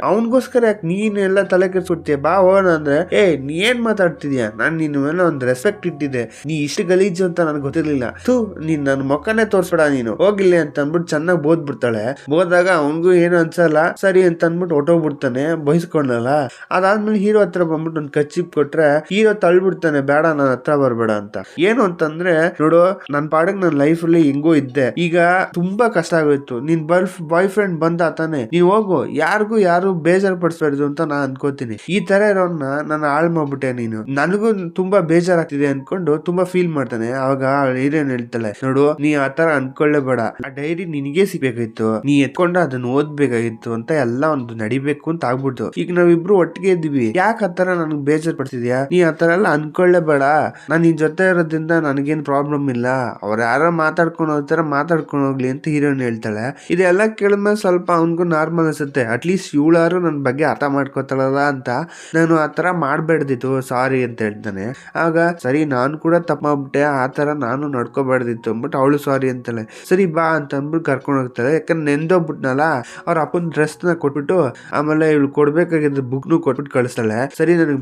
ಅವನ್ಗೋಸ್ಕರ ಯಾಕೆ ನೀನ್ ಎಲ್ಲ ತಲೆ ಕೆಡ್ಸ್ಬಿಡ್ತೀಯ, ಬಾ ಹೋಗೋಣ ಅಂದ್ರೆ ನೀ ಏನ್ ಮಾತಾಡ್ತಿದ್ಯಾ, ನಾನ್ ನಿನ್ನ ಮೇಲೆ ಒಂದ್ ರೆಸ್ಪೆಕ್ಟ್ ಇಟ್ಟಿದ್ದೆ, ನೀ ಇಷ್ಟು ಗಲೀಜು ಅಂತ ನನ್ಗೆ ಗೊತ್ತಿರ್ಲಿಲ್ಲ, ನೀನ್ ನನ್ನ ಮೊಕ್ಕನೇ ತೋರ್ಸ್ಬೇಡ, ನೀನು ಹೋಗಿಲ್ಲ ಅಂತ ಅಂದ್ಬಿಟ್ಟು ಚೆನ್ನಾಗಿ ಬೋದ್ಬಿಡ್ತಾಳೆ. ಬೋದಾಗ ಅವನ್ಗೂ ಏನು ಅನ್ಸಲ್ಲ, ಸರಿ ಅಂತ ಅಂದ್ಬಿಟ್ಟು ಹೊಟ್ಟೋಗ್ಬಿಡ್ತಾನೆ ಬಯಸ್ಕೊಂಡಲ್ಲ. ಅದಾದ್ಮೇಲೆ ಹೀರೋ ಹತ್ರ ಬಂದ್ಬಿಟ್ಟು ಒಂದ್ ಕಚ್ಚಿಪ್ ಕೊಟ್ರೆ ಹೀರೋ ತಳ್ಬಿಡ್ತಾನೆ, ಬೇಡ ನನ್ನ ಹತ್ರ ಬರ್ಬೇಡ ಅಂತ. ಏನು ಅಂತಂದ್ರೆ, ನೋಡು ನನ್ ಪಾಡಕ್ ನನ್ ಲೈಫ್ ಅಲ್ಲಿ ಹೆಂಗೋ ಇದ್ದೆ, ಈಗ ತುಂಬಾ ಕಷ್ಟ ಆಗೋಯ್ತು, ನಿನ್ ಬಾಯ್ ಫ್ರೆಂಡ್ ಬಂದ ತಾನೆ, ನೀನ್ ಹೋಗು, ಯಾರು ಬೇಜಾರ್ ಪಡಿಸ್ಬಾರ್ದು ಅಂತ ನಾನ್ ಅನ್ಕೋತೀನಿ. ಈ ತರ ಇರೋನ್ನ ನಾನು ಹಾಳು ಮಾಡ್ಬಿಟ್ಟೆ, ನೀನು ನನಗೂ ತುಂಬಾ ಬೇಜಾರಾಗ್ತಿದೆ ಅನ್ಕೊಂಡು ತುಂಬಾ ಫೀಲ್ ಮಾಡ್ತಾನೆ. ಅವಾಗ ಹೀರೋನ್ ಹೇಳ್ತಾಳೆ, ನೋಡು ನೀ ಆತರ ಅನ್ಕೊಳ್ಳೇಬೇಡ, ಆ ಡೈರಿ ನಿನಗೆ ಸಿಗ್ಬೇಕಾಗಿತ್ತು, ನೀ ಎತ್ಕೊಂಡ ಅದನ್ನ ಓದ್ಬೇಕಾಗಿತ್ತು ಅಂತ ಎಲ್ಲ ಒಂದು ನಡಿಬೇಕು ಅಂತ ಆಗ್ಬಿಡ್ತು. ಈಗ ನಾವಿಬ್ರು ಒಟ್ಟಿಗೆ ಇದ್ದೀವಿ, ಯಾಕೆ ಆತರ ನನ್ಗೆ ಬೇಜಾರ್ ಪಡ್ತಿದ್ಯಾ, ನೀ ಆತರ ಎಲ್ಲ ಅನ್ಕೊಳ್ಳೇಬೇಡ, ನಾನ್ ನಿನ್ ಜೊತೆ ಇರೋದ್ರಿಂದ ನನಗೇನ್ ಪ್ರಾಬ್ಲಮ್ ಇಲ್ಲ, ಅವ್ರು ಯಾರೋ ಮಾತಾಡ್ಕೊಂಡು ಹೋಗ್ತಾರ ಮಾತಾಡ್ಕೊಂಡು ಹೋಗ್ಲಿ ಅಂತ ಹೀರೋನ್ ಹೇಳ್ತಾಳೆ. ಇದೆಲ್ಲ ಕೇಳಿದ್ಮೇಲೆ ಸ್ವಲ್ಪ ಅವನ್ಗೂ ನಾರ್ಮಲ್ ಅನ್ಸುತ್ತೆ, ಅಟ್ಲೀಸ್ಟ್ ಇವಳಾರು ನನ್ ಬಗ್ಗೆ ಅರ್ಥ ಮಾಡ್ಕೋತಾಳಲ್ಲ ಅಂತ, ನಾನು ಆತರ ಮಾಡ್ಬೇಡ್ದಿತ್ತು, ಸಾರಿ ಅಂತ ಹೇಳ್ತಾನೆ. ಆಗ ಸರಿ ನಾನು ಕೂಡ ತಪ್ಪ ಮಾಡ್ಬಿಟ್ಟೆ, ಆತರ ನಾನು ನಡ್ಕೋಬಾರ್ದಿತ್ತು ಅಂದ್ಬಿಟ್ಟು ಅವಳು ಸಾರಿ ಅಂತಾಳೆ. ಸರಿ ಬಾ ಅಂತ ಅಂದ್ಬಿಟ್ಟು ಕರ್ಕೊಂಡು ಹೋಗ್ತಾಳೆ. ಯಾಕಂದ್ರೆ ನೆಂದೋಗ್ಬಿಟ್ನಲ್ಲ, ಅವ್ರ ಅಪ್ಪನ ಡ್ರೆಸ್ ನ ಕೊಟ್ಬಿಟ್ಟು ಆಮೇಲೆ ಇವಳು ಕೊಡ್ಬೇಕಾಗಿದ್ದ ಬುಕ್ನು ಕೊಟ್ಬಿಟ್ಟು ಕಳಿಸ್ತಾಳೆ. ಸರಿ ನನಗೆ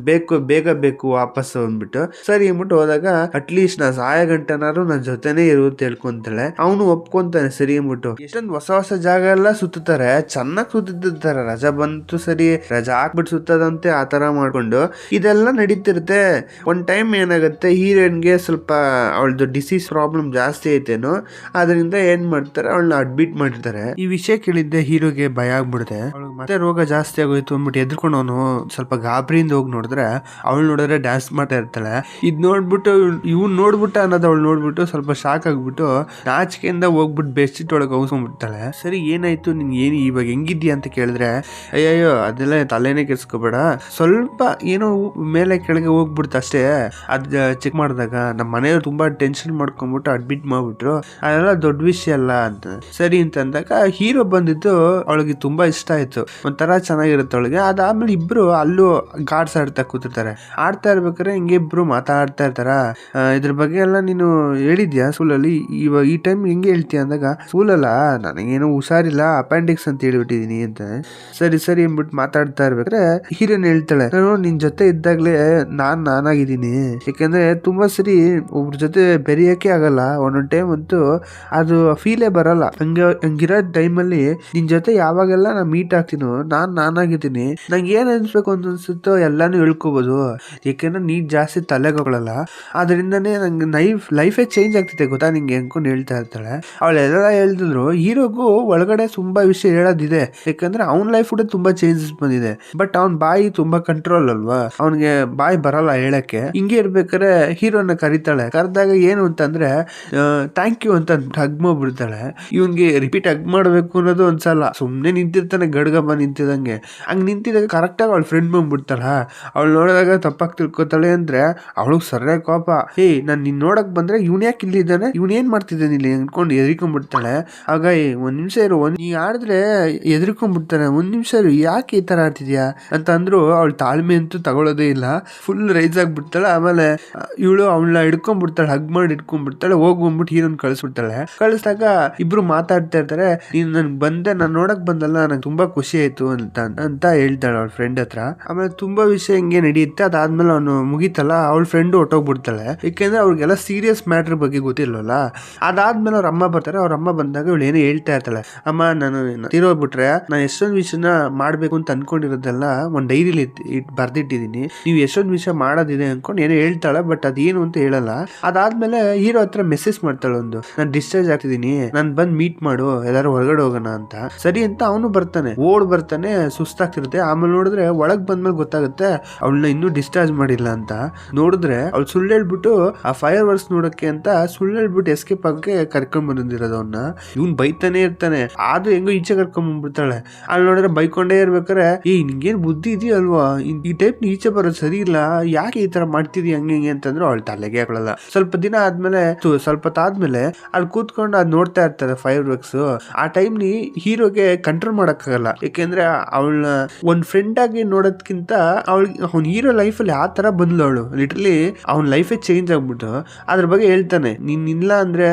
ಬೇಗ ಬೇಕು ವಾಪಸ್ ಅಂದ್ಬಿಟ್ಟು ಸರಿ ಅಂದ್ಬಿಟ್ಟು ಹೋದಾಗ, ಅಟ್ಲೀಸ್ಟ್ ನಾ ಸಾಯ ಗಂಟೆನಾರು ನನ್ನ ಜೊತೆನೇ ಇರುತ್ತೆ ಹೇಳ್ಕೊಂತಾಳೆ. ಅವನು ಒಪ್ಕೊಂತಾನೆ ಸರಿ ಅಂದ್ಬಿಟ್ಟು. ಎಷ್ಟೊಂದು ಹೊಸ ಜಾಗ ಎಲ್ಲ ಸುತ್ತಾರೆ, ಚೆನ್ನಾಗಿ ಸುತ್ತಿರ್ತಾರೆ. ರಜಾ ಬಂತು ಸರಿ, ರಜಾ ಹಾಕ್ಬಿಟ್ಟು ಸುತ್ತದಂತೆ ಆತರ ಮಾಡ್ಕೊಂಡು ಇದೆಲ್ಲ ನಡೀತಿರುತ್ತೆ. ಒಂದ್ ಟೈಮ್ ಏನಾಗುತ್ತೆ, ಹೀರೋಯಿನ್ಗೆ ಸ್ವಲ್ಪ ಅವಳದು ಡಿಸೀಸ್ ಪ್ರಾಬ್ಲಮ್ ಜಾಸ್ತಿ ಐತೇನೋ, ಅದರಿಂದ ಏನ್ ಮಾಡ್ತಾರೆ, ಅವಳನ್ನ ಅಡ್ಮಿಟ್ ಮಾಡಿರ್ತಾರೆ. ಈ ವಿಷಯ ಕೇಳಿದ್ದೆ ಹೀರೋಗೆ ಭಯ ಆಗ್ಬಿಡುತ್ತೆ. ಅವಳಿಗೆ ಮತ್ತೆ ರೋಗ ಜಾಸ್ತಿ ಆಗೋಯ್ತು ಅಂದ್ಬಿಟ್ಟು ಎದ್ಕೊಂಡು ಅವನು ಸ್ವಲ್ಪ ಗಾಬರಿಯಿಂದ ಹೋಗಿ ನೋಡಿದ್ರೆ, ಅವಳು ನೋಡಿದ್ರೆ ಡ್ಯಾನ್ಸ್ ಮಾಡ್ತಾ ಇರ್ತಾಳೆ. ಇದ್ ನೋಡ್ಬಿಟ್ಟು ಇವ್ನು ನೋಡ್ಬಿಟ್ಟ ಅನ್ನೋದು ಅವಳು ನೋಡ್ಬಿಟ್ಟು ಸ್ವಲ್ಪ ಶಾಕ್ ಆಗ್ಬಿಟ್ಟು ನಾಚಿಕೆಯಿಂದ ಹೋಗ್ಬಿಟ್ಟು ಬೆಡ್ಶೀಟ್ ಒಳಗೆ ಹೋಗ್ಸ್ಕೊಂಡ್ಬಿಡ್ತಾಳೆ. ಸರಿ ಏನಾಯ್ತು, ನಿನ್ ಏನು ಇವಾಗ ಹೆಂಗಿದ್ಯಾ ಅಂತ ಕೇಳಿದ್ರೆ, ಅಯ್ಯಯ್ಯೋ ಅದೆಲ್ಲ ತಲೆನೇ ಕೆಡ್ಸ್ಕೊಬೇಡ, ಸ್ವಲ್ಪ ಏನೋ ಮೇಲೆ ಕೆಳಗೆ ಹೋಗ್ಬಿಡ್ತು ಅಷ್ಟೇ, ಅದ್ ಚೆಕ್ ಮಾಡಿದಾಗ ನಮ್ಮ ಮನೆಯವ್ರು ತುಂಬಾ ಟೆನ್ಷನ್ ಮಾಡ್ಕೊಂಡ್ಬಿಟ್ಟು ಅಡ್ಮಿಟ್ ಮಾಡ್ಬಿಟ್ರು, ಅದೆಲ್ಲ ದೊಡ್ಡ ವಿಷಯ ಅಲ್ಲ ಅಂತ. ಸರಿ ಅಂತ ಅಂದಾಗ ಹೀರೋ ಬಂದಿದ್ದು ಅವಳಿಗೆ ತುಂಬಾ ಇಷ್ಟ ಆಯ್ತು, ಒಂಥರ ಚೆನ್ನಾಗಿರುತ್ತೆ ಅವಳಿಗೆ. ಅದಾದ್ಮೇಲೆ ಇಬ್ರು ಅಲ್ಲೂ ಗಾಡ್ಸ್ ಆಡ್ತಾ ಕೂತಿರ್ತಾರೆ. ಆಡ್ತಾ ಇರ್ಬೇಕಾದ್ರೆ ಹಿಂಗೆ ಇಬ್ರು ಮಾತಾಡ್ತಾ ಇರ್ತಾರ. ಇದ್ರ ಬಗ್ಗೆ ಎಲ್ಲ ನೀನು ಹೇಳಿದ್ಯಾ ಸ್ಕೂಲಲ್ಲಿ, ಇವಾಗ ಈ ಟೈಮ್ ಹೆಂಗೆ ಹೇಳ್ತೀಯ ಅಂದಾಗ, ಸ್ಕೂಲಲ್ಲ ನನಗೇನೋ ಹುಷಾರಿಲ್ಲ, ಅಪೆಂಡಿಕ್ಸ್ ಅಂತ ಹೇಳ್ಬಿಟ್ಟಿದೀನಿ ಅಂತ. ಸರಿ ಅಂದ್ಬಿಟ್ಟು ಮಾತಾಡ್ತಾ ಇರ್ಬೇಕಾದ್ರೆ ಹೀರೋನ್ ಹೇಳ್ತಾಳೆ, ನಾನು ನಿನ್ ಜೊತೆ ಇದ್ದಾಗ್ಲೇ ನಾನಾಗಿದ್ದೀನಿ, ಯಾಕಂದ್ರೆ ತುಂಬಾ ಸರಿ ಒಬ್ರ ಜೊತೆ ಬೆರೆಯಕ್ಕೆ ಆಗಲ್ಲ, ಒಂದೊಂದ್ ಟೈಮ್ ಅಂತೂ ಅದು ಫೀಲೇ ಬರಲ್ಲ. ಹಂಗಿರೋ ಟೈಮಲ್ಲಿ ನಿನ್ ಜೊತೆ ಯಾವಾಗೆಲ್ಲ ನಾ ಮೀಟ್ ಆಗ್ತೀನೋ ನಾನಾಗಿದ್ದೀನಿ, ನಂಗೆ ಏನ್ ಅನ್ಸ್ಬೇಕು ಅಂತ ಅನ್ಸುತ್ತೋ ಎಲ್ಲಾನು ಹೇಳ್ಕೋಬಹುದು, ಯಾಕಂದ್ರೆ ನೀನ್ ಜಾಸ್ತಿ ತಲೆಗೊಳಲ್ಲ, ಅದರಿಂದನೇ ನಂಗೆ ಲೈಫೇ ಚೇಂಜ್ ಆಗ್ತಿದೆ ಗೊತ್ತಾ ನಿಂಗೆ ಅನ್ಕೊಂಡು ಹೇಳ್ತಾ ಇರ್ತಾಳೆ. ಅವಳೆಲ್ಲ ಹೇಳ್ತಿದ್ರು ಹೀರೋಗೂ ಒಳಗಡೆ ತುಂಬಾ ವಿಷಯ ಹೇಳೋದಿದೆ, ಯಾಕಂದ್ರೆ ಅವ್ನ ಲೈಫ್ ಕೂಡ ತುಂಬಾ ಚೇಂಜಸ್ ಬಂದಿದೆ. ಬಟ್ ಅವ್ನ ಬಾಯಿ ತುಂಬಾ ಕಂಟ್ರೋಲ್ ಅಲ್ವಾ, ಅವ್ನಿಗೆ ಬಾಯಿ ಬರಲ್ಲ ಹೇಳಕ್ಕೆ. ಹಿಂಗೆ ಇರ್ಬೇಕಾದ್ರೆ ಹೀರೋನ ಕರೀತಾಳೆ. ಕರೆದಾಗ ಏನು ಅಂತಂದ್ರೆ ಥ್ಯಾಂಕ್ ಯು ಅಂತ ಹಗ್ ಮಾಡ್ಬಿಡ್ತಾಳೆ. ಇವನ್ಗೆ ರಿಪೀಟ್ ಹಗ್ ಮಾಡ್ಬೇಕು ಅನ್ನೋದು ಒಂದ್ಸಲ, ಸುಮ್ನೆ ನಿಂತಿರ್ತಾನೆ ಗಡ್ಗಬ್ಬ ನಿಂತಿದಂಗೆ. ಹಂಗ್ ಮಲಗಿದಾಗ ಕರೆಕ್ಟಾಗಿ ಅವಳ ಫ್ರೆಂಡ್ ಬಂದ್ಬಿಡ್ತಾಳ. ಅವಳು ನೋಡಿದಾಗ ತಪ್ಪಾಗಿ ತಿಳ್ಕೊತಾಳೆ ಅಂದ್ರೆ ಅವಳಿಗೆ ಸರಿಯಾಗಿ ಕೋಪ. ನಾನು ನಿನ್ ನೋಡಕ್ ಬಂದ್ರೆ ಇವ್ನ ಯಾಕೆ ಇಲ್ಲಿ ಇದ್ದಾನೆ, ಇವ್ನ ಏನ್ ಮಾಡ್ತಿದ್ದಾನೆ ಇಲ್ಲಿ ಅನ್ಕೊಂಡು ಎದ್ರಿಕೊಂಡ್ಬಿಡ್ತಾಳೆ. ಆಗ ಒಂದ್ ನಿಮಿಷ ಇರು, ನೀ ಆಡಿದ್ರೆ ಎದ್ರಿಕೊಂಡ್ಬಿಡ್ತಾನೆ, ಒಂದ್ ನಿಮಿಷ ಇರು, ಯಾಕೆ ಈ ತರ ಆಡ್ತಿದ್ಯಾ ಅಂತ ಅಂದ್ರು ಅವಳು ತಾಳ್ಮೆ ಅಂತೂ ತಗೊಳ್ಳೋದೇ ಇಲ್ಲ. ಫುಲ್ ರೈಸ್ ಆಗ್ಬಿಡ್ತಾಳೆ. ಆಮೇಲೆ ಇವಳು ಅವಳನ್ನ ಹಿಡ್ಕೊಂಡ್ಬಿಡ್ತಾಳೆ, ಹಗ್ ಮಾಡಿ ಹಿಡ್ಕೊಂಡ್ಬಿಡ್ತಾಳೆ. ಹೋಗ್ಬಂದ್ಬಿಟ್ಟು ಹೀರೋನ್ ಕಳಿಸ್ಬಿಡ್ತಾಳೆ. ಕಳಿಸಿದಾಗ ಇಬ್ರು ಮಾತಾಡ್ತಾ ಇರ್ತಾರೆ. ನೀನ್ ನನ್ಗೆ ಬಂದೆ, ನಾನ್ ನೋಡಕ್ ಬಂದಲ್ಲ, ನಂಗೆ ತುಂಬಾ ಖುಷಿ ಆಯ್ತು ಅಂತ ಹೇಳ್ತಾಳೆ ಅವಳ ಫ್ರೆಂಡ್ ಹತ್ರ. ಆಮೇಲೆ ತುಂಬಾ ವಿಷಯ ಹಿಂಗೆ ನಡೆಯುತ್ತೆ. ಅದಾದ್ಮೇಲೆ ಅವನು ಮುಗೀತಲ್ಲ, ಅವಳ ಫ್ರೆಂಡ್ ಹೊಟ್ಟೋಗ್ಬಿಡ್ತಾಳೆ. ಯಾಕೆಂದ್ರೆ ಅವ್ರಿಗೆಲ್ಲ ಸೀರಿಯಸ್ ಮ್ಯಾಟ್ರ್ ಬಗ್ಗೆ ಗೊತ್ತಿಲ್ವಲ್ಲ. ಅದಾದ್ಮೇಲೆ ಅವ್ರ ಅಮ್ಮ ಬರ್ತಾರೆ. ಅವ್ರ ಅಮ್ಮ ಬಂದಾಗ ಇವಳು ಏನೋ ಹೇಳ್ತಾ ಇರ್ತಾಳೆ. ಅಮ್ಮ, ನಾನು ತೀರೋಗ್ಬಿಟ್ರೆ ನಾನು ಎಷ್ಟೊಂದು ವಿಷಯನ ಮಾಡ್ಬೇಕು ಅಂತ ಅನ್ಕೊಂಡಿರೋದೆಲ್ಲ ಒಂದ್ ಡೈರಿಲಿ ಬರ್ದಿಟ್ಟಿದೀನಿ, ನೀವು ಎಷ್ಟೊಂದು ವಿಷಯ ಮಾಡೋದಿದೆ ಅನ್ಕೊಂಡು ಏನೋ ಹೇಳ್ತಾಳೆ. ಬಟ್ ಅದೇನು ಅಂತ ಹೇಳಲ್ಲ. ಅದಾದ್ಮೇಲೆ ಹೀರೋ ಹತ್ರ ಮೆಸೇಜ್ ಮಾಡ್ತಾಳೆ ಒಂದು, ನಾನು ಡಿಸ್ಚಾರ್ಜ್ ಆಗ್ತಿದೀನಿ, ನಾನು ಬಂದ್ ಮೀಟ್ ಮಾಡು, ಎಲ್ಲಾರು ಹೊರಗಡೆ ಹೋಗೋಣ ಅಂತ. ಸರಿ ಅಂತ ಅವನು ಬರ್ತಾನೆ, ಬರ್ತಾನೆ, ಸುಸ್ತಾಗ್ತಿರುತ್ತೆ. ಆಮೇಲೆ ನೋಡಿದ್ರೆ ಒಳಗ್ ಬಂದ್ಮೇಲೆ ಗೊತ್ತಾಗುತ್ತೆ ಅವಳನ್ನ ಇನ್ನೂ ಡಿಸ್ಚಾರ್ಜ್ ಮಾಡಿಲ್ಲ ಅಂತ. ನೋಡಿದ್ರೆ ಅವಳು ಸುಳ್ಳು ಹೇಳ್ಬಿಟ್ಟು ಆ ಫೈರ್ ವರ್ಕ್ಸ್ ನೋಡಕ್ಕೆ ಅಂತ ಸುಳ್ಳು ಹೇಳ್ಬಿಟ್ಟು ಎಸ್ಕೇಪ್ ಆಗಕ್ಕೆ ಕರ್ಕೊಂಡ್ ಬಂದಿರೋದು ಅವನ್ನ. ಇವ್ನ್ ಬೈತಾನೆ ಇರ್ತಾನೆ, ಅದು ಹೆಂಗೋ ಈಚೆ ಕರ್ಕೊಂಡ್ ಬಂದ್ಬಿಡ್ತಾಳೆ. ಅಲ್ಲಿ ನೋಡಿದ್ರೆ ಬೈಕೊಂಡೇ ಇರ್ಬೇಕಾರೆ, ನಿಂಗೇನ್ ಬುದ್ಧಿ ಇದೆಯಲ್ವಾ, ಈ ಟೈಪ್ ಈಚೆ ಬರೋದು ಸರಿ ಇಲ್ಲ, ಯಾಕೆ ಈ ತರ ಮಾಡ್ತಿದಿ ಹಂಗೆ ಅಂತಂದ್ರೆ ಅವಳು ತಲೆಗೆ ಹಾಕೊಳ್ಳಲ್ಲ. ಸ್ವಲ್ಪ ದಿನ ಆದ್ಮೇಲೆ, ಸ್ವಲ್ಪ ತಾದ್ಮೇಲೆ ಅಲ್ಲಿ ಕೂತ್ಕೊಂಡು ಅದ್ ನೋಡ್ತಾ ಇರ್ತಾರೆ ಫೈರ್ ವರ್ಕ್ಸ್. ಆ ಟೈಮ್ ನಿ ಹೀರೋಗೆ ಕಂಟ್ರೋಲ್ ಮಾಡಕ್ಕಾಗಲ್ಲ. ಯಾಕೆಂದ್ರೆ ಅವಳನ್ನ ಒಂದ್ ಫ್ರೆಂಡ್ ಆಗಿ ನೋಡೋದ್ಕಿಂತ ಅವ್ನ ಹೀರೋ ಲೈಫ್ ಅಲ್ಲಿ ಆ ತರ ಬಂದ್ಲು ಅವಳು. ಲಿಟ್ರಲಿ ಅವ್ನ ಲೈಫೇ ಚೇಂಜ್ ಆಗ್ಬಿಟ್ಟು ಅದ್ರ ಬಗ್ಗೆ ಹೇಳ್ತಾನೆ. ನೀನ್ ಇಲ್ಲ ಅಂದ್ರೆ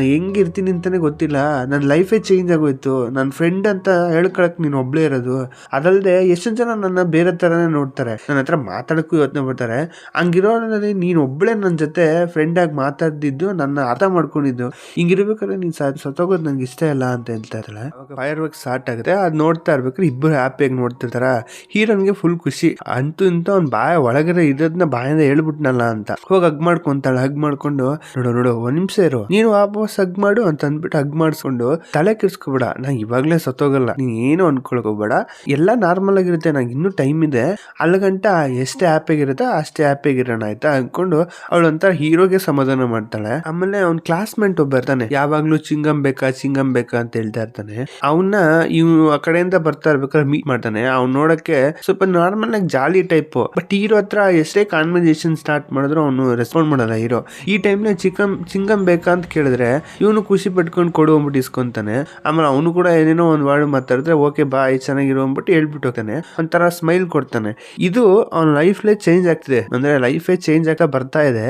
ಹೆಂಗಿರ್ತೀನಿ ಅಂತಾನೆ ಗೊತ್ತಿಲ್ಲ, ನನ್ನ ಲೈಫೇ ಚೇಂಜ್ ಆಗೋಯ್ತು, ನನ್ನ ಫ್ರೆಂಡ್ ಅಂತ ಹೇಳ್ಕೊಳಕ್ ನೀನ್ ಒಬ್ಳೇ ಇರೋದು. ಅದಲ್ಲದೆ ಎಷ್ಟೊಂದ್ ಜನ ನನ್ನ ಬೇರೆ ತರನೇ ನೋಡ್ತಾರೆ, ನನ್ನ ಹತ್ರ ಮಾತಾಡಕ್ಕೂ ಯೋಚನೆ ಬರ್ತಾರೆ. ಹಂಗಿರೋದ್ರಲ್ಲಿ ನೀನ್ ಒಬ್ಳೆ ನನ್ನ ಜೊತೆ ಫ್ರೆಂಡ್ ಆಗಿ ಮಾತಾಡ್ದಿದ್ದು, ನನ್ನ ಅರ್ಥ ಮಾಡ್ಕೊಂಡಿದ್ದು, ಹಿಂಗಿರ್ಬೇಕಾದ್ರೆ ನೀನ್ ಸತ್ತೋಗೋದು ನಂಗೆ ಇಷ್ಟ ಇಲ್ಲ ಅಂತ ಹೇಳ್ತಾ ಇದ್ದಾಳೆ. ಫೈರ್ ವರ್ಕ್ ಸ್ಟಾರ್ಟ್ ಆಗುತ್ತೆ. ಅದ್ ನೋಡ್ತಾ ಇರ್ಬೇಕಾದ್ರೆ ಇಬ್ಬರು ಹ್ಯಾಪಿಯಾಗಿ ನೋಡ್ತಿರ್ತಾರ. ಹೀರೋನ್ಗೆ ಫುಲ್ ಖುಷಿ, ಅಂತೂ ಇಂತ ಅವ್ನ್ ಒಳಗಡೆ ಇರೋದನ್ನ ಬಾಯಿಂದ ಹೇಳ್ಬಿಟ್ನಲ್ಲ ಅಂತ ಹೋಗಿ ಹಗ್ ಮಾಡ್ಕೊಂತಾಳೆ. ಹಗ್ ಮಾಡ್ಕೊಂಡು, ನೋಡು ಒಂದ್ ನಿಮಿಷ ಇರು, ನೀನು ವಾಪಸ್ ಹಗ್ ಮಾಡು ಅಂತ ಅಂದ್ಬಿಟ್ಟು ಹಗ್ ಮಾಡಿಸ್ಕೊಂಡು, ತಲೆ ಕೆಡ್ಸ್ಕೊಬೇಡ, ನಾ ಇವಾಗ್ಲೇ ಸತ್ತೋಗಲ್ಲ, ನೀನ್ ಏನು ಅನ್ಕೊಳಕ್ ಹೋಗ್ಬೇಡ, ಎಲ್ಲಾ ನಾರ್ಮಲ್ ಆಗಿರುತ್ತೆ, ನಂಗೆ ಇನ್ನೂ ಟೈಮ್ ಇದೆ, ಅಲ್ಲಿಗಂಟ ಎಷ್ಟೇ ಹ್ಯಾಪಿಯಾಗಿರುತ್ತೆ ಅಷ್ಟೇ ಹ್ಯಾಪಿಯಾಗಿರೋಣ ಆಯ್ತಾ ಅನ್ಕೊಂಡು ಅವಳು ಒಂಥರ ಹೀರೋಗೆ ಸಮಾಧಾನ ಮಾಡ್ತಾಳೆ. ಆಮೇಲೆ ಅವ್ನ ಕ್ಲಾಸ್ಮೇಟ್ ಒಬ್ಬ ಇರ್ತಾನೆ, ಯಾವಾಗ್ಲೂ ಚಿಂಗಂ ಬೇಕಾ ಅಂತ ಹೇಳ್ತಾ ಇರ್ತಾನೆ. ಅವನ್ನ ಇವ್ ಆ ಕಡೆಯಿಂದ ಬರ್ತಾ ಇರ್ಬೇಕಾದ್ರೆ ಮೀಟ್ ಮಾಡ್ತಾನೆ. ಅವ್ನು ನೋಡಕ್ಕೆ ಸ್ವಲ್ಪ ನಾರ್ಮಲ್ ಆಗಿ ಜಾಲಿ ಟೈಪ್. ಬಟ್ ಹೀರೋ ಹತ್ರ ಎಷ್ಟೇ ಕಾನ್ವರ್ಸೇಷನ್ ಸ್ಟಾರ್ಟ್ ಮಾಡಿದ್ರು ಅವನು ರೆಸ್ಪಾಂಡ್ ಮಾಡಲ್ಲ ಹೀರೋ. ಈ ಟೈಮ್ ಚಿಂಗಂ ಬೇಕಾ ಅಂತ ಕೇಳಿದ್ರೆ ಇವನು ಖುಷಿ ಪಟ್ಕೊಂಡು ಕೊಡು ಅಂದ್ಬಿಟ್ಟು ಇಸ್ಕೊಂತಾನೆ. ಆಮೇಲೆ ಅವನು ಕೂಡ ಏನೇನೋ ಒಂದ್ ವರ್ಡ್ ಮಾತಾಡಿದ್ರೆ ಓಕೆ ಬಾಯ್ ಚೆನ್ನಾಗಿರೋ ಅಂದ್ಬಿಟ್ಟು ಹೇಳ್ಬಿಟ್ಟು ಹೋಗ್ತಾನೆ. ಒಂಥರ ಸ್ಮೈಲ್ ಕೊಡ್ತಾನೆ. ಇದು ಅವ್ನ ಲೈಫ್ಲೇ ಚೇಂಜ್ ಆಗ್ತಿದೆ, ಅಂದ್ರೆ ಲೈಫೇ ಚೇಂಜ್ ಆಗ ಬರ್ತಾ ಇದೆ.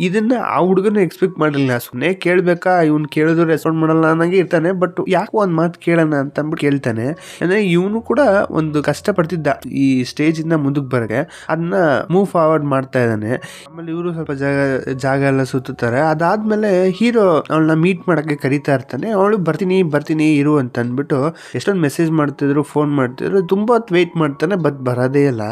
ಇದನ್ನ ಆ ಹುಡುಗನ ಎಕ್ಸ್ಪೆಕ್ಟ್ ಮಾಡಿರಲಿಲ್ಲ. ಸುಮ್ಮನೆ ಕೇಳ್ಬೇಕಾ, ಇವ್ನು ಕೇಳಿದ್ರು ರೆಸ್ಪಾಂಡ್ ಮಾಡಲ್ಲ ಅನ್ನಂಗೆ ಇರ್ತಾನೆ. ಬಟ್ ಯಾಕೆ ಒಂದ್ ಮಾತು ಕೇಳೋಣ ಅಂತ ಅಂದ್ಬಿಟ್ಟು ಕೇಳ್ತಾನೆ. ಅಂದ್ರೆ ಇವನು ಕೂಡ ಒಂದು ಕಷ್ಟ ಪಡ್ತಿದ್ದ ಈ ಸ್ಟೇಜ್ ಇಂದ ಮುಂದಕ್ಕೆ ಬರಕ್ಕೆ, ಅದನ್ನ ಮೂವ್ ಫಾರ್ವರ್ಡ್ ಮಾಡ್ತಾ ಇದ್ದಾನೆ. ಆಮೇಲೆ ಇವರು ಸ್ವಲ್ಪ ಜಾಗ ಎಲ್ಲ ಸುತ್ತಾರೆ. ಅದಾದ್ಮೇಲೆ ಹೀರೋ ಅವಳನ್ನ ಮೀಟ್ ಮಾಡಕ್ಕೆ ಕರೀತಾ ಇರ್ತಾನೆ. ಅವಳು ಬರ್ತೀನಿ ಇರು ಅಂತ ಅಂದ್ಬಿಟ್ಟು ಎಷ್ಟೊಂದು ಮೆಸೇಜ್ ಮಾಡ್ತಿದ್ರು, ಫೋನ್ ಮಾಡ್ತಿದ್ರು, ತುಂಬಾ ಹೊತ್ತು ವೇಟ್ ಮಾಡ್ತಾನೆ. ಬಟ್ ಬರೋದೇ ಇಲ್ಲ.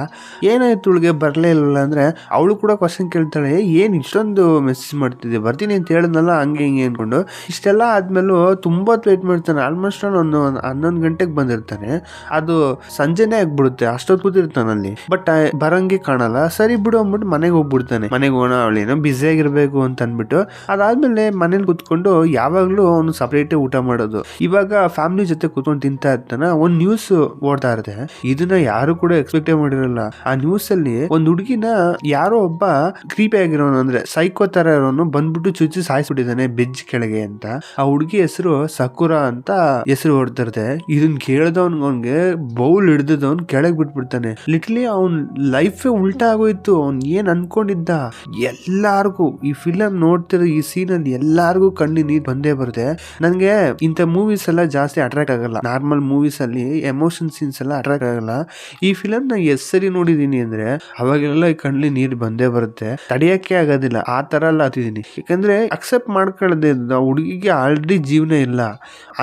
ಏನಾಯ್ತು ಅವಳಿಗೆ ಬರ್ಲೇ ಇಲ್ಲ ಅಂದ್ರೆ ಅವಳು ಕೂಡ ಕ್ವಶನ್ ಕೇಳ್ತಾಳೆ, ಏನ್ ಇಷ್ಟೊಂದು ಮೆಸೇಜ್ ಮಾಡ್ತಿದ್ದೆ, ಬರ್ತೀನಿ ಅಂತ ಹೇಳಿದ್ನಲ್ಲ ಹಂಗೆ ಹಿಂಗೆ ಅನ್ಕೊಂಡು. ಇಷ್ಟೆಲ್ಲ ಆದ್ಮೇಲೂ ತುಂಬಾ ಹೊತ್ತು ವೇಟ್ ಮಾಡ್ತಾನೆ. ಆಲ್ಮೋಸ್ಟ್ ಒಂದು 11 ಗಂಟೆಗೆ ಬಂದಿರ್ತಾನೆ. ಅದು ಸಂಜೆನೆ ಆಗ್ಬಿಡುತ್ತೆ, ಅಷ್ಟೊತ್ತು ಕೂತಿರ್ತಾನಲ್ಲಿ. ಬಟ್ ಬರಂಗೆ ಕಾಣಲ್ಲ. ಸರಿ ಬಿಡು ಅಂದ್ಬಿಟ್ಟು ಮನೆಗೆ ಹೋಗ್ಬಿಡ್ತಾನೆ. ಮನೆಗೆ ಹೋಗೋಣ, ಅವಳೇನೋ ಬ್ಯುಸಿ ಆಗಿರ್ಬೇಕು ಅಂತ ಅನ್ಬಿಟ್ಟು. ಅದಾದ್ಮೇಲೆ ಮನೇಲಿ ಕುತ್ಕೊಂಡು ಯಾವಾಗ್ಲೂ ಅವನು ಸಪರೇಟ್ ಊಟ ಮಾಡೋದು. ಇವಾಗ ಫ್ಯಾಮಿಲಿ ಜೊತೆ ಕುತ್ಕೊಂಡು ತಿಂತಾ ಇರ್ತಾನೆ. ಒಂದ್ ನ್ಯೂಸ್ ಓಡ್ತಾ ಇರುತ್ತೆ. ಇದನ್ನ ಯಾರು ಕೂಡ ಎಕ್ಸ್ಪೆಕ್ಟ್ ಮಾಡಿರಲ್ಲ. ಆ ನ್ಯೂಸ್ ಅಲ್ಲಿ ಒಂದ್ ಹುಡುಗಿನ ಯಾರೋ ಒಬ್ಬ ಕ್ರೀಪಿ ಆಗಿರೋನು, ಅಂದ್ರೆ ಸೈಕೋ ತರ ಇರೋನು ಬಂದ್ಬಿಟ್ಟು ಚುಚ್ಚಿ ಸಾಯಿಸ್ಬಿಟ್ಟಿದ್ದಾನೆ ಬೆಜ್ ಕೆಳಗೆ ಅಂತ. ಆ ಹುಡುಗಿ ಹೆಸರು ಸಕುರಾ ಅಂತ ಹೆಸರು ಓಡ್ತಿರುತ್ತೆ. ಇದನ್ ಕೇಳ್ದವನ್ಗೆ ಬೌಲ್ ಹಿಡ್ದವನ್ ಕೆಳಗ್ ಬಿಟ್ಬಿಡ್ತಾನೆ. ಲಿಟ್ರಲಿ ಅವ್ನ್ ಲೈಫ್ ಉಲ್ಟಾ ಆಗೋಯ್ತು. ಅವ್ನ್ ಏನ್ ಅನ್ಕೊಂಡಿದ್ದ, ಎಲ್ಲಾರ್ಗು ಈ ಫಿಲಂ ನೋಡ್ತಿರೋ ಈ ಸೀನ್ ಅಲ್ಲಿ ಎಲ್ಲಾರ್ಗು ಕಣ್ಣಿ ನೀರ್ ಬಂದೇ ಬರುತ್ತೆ. ನನ್ಗೆ ಇಂಥ ಮೂವೀಸ್ ಎಲ್ಲ ಜಾಸ್ತಿ ಅಟ್ರಾಕ್ಟ್ ಆಗಲ್ಲ. ನಾರ್ಮಲ್ ಮೂವೀಸ್ ಅಲ್ಲಿ ಎಮೋಷನ್ ಸೀನ್ಸ್ ಎಲ್ಲ ಅಟ್ರಾಕ್ಟ್ ಆಗಲ್ಲ. ಈ ಫಿಲಂ ನ ಎಷ್ಟ್ ಸರಿ ನೋಡಿದೀನಿ ಅಂದ್ರೆ ಅವಾಗೆಲ್ಲ ಕಣ್ಣಿ ನೀರ್ ಬಂದೇ ಬರುತ್ತೆ, ತಡೆಯಕ್ಕೆ ಆಗೋದಿಲ್ಲ. ಆ ತರ ಎಲ್ಲ ಹತ್ತಿದೀನಿ. ಯಾಕಂದ್ರೆ ಅಕ್ಸೆಪ್ಟ್ ಮಾಡ್ಕೊಳ್ಳದೆ ಹುಡುಗಿಗೆ ಆಲ್ರೆಡಿ ಜೀವನ ಇಲ್ಲ,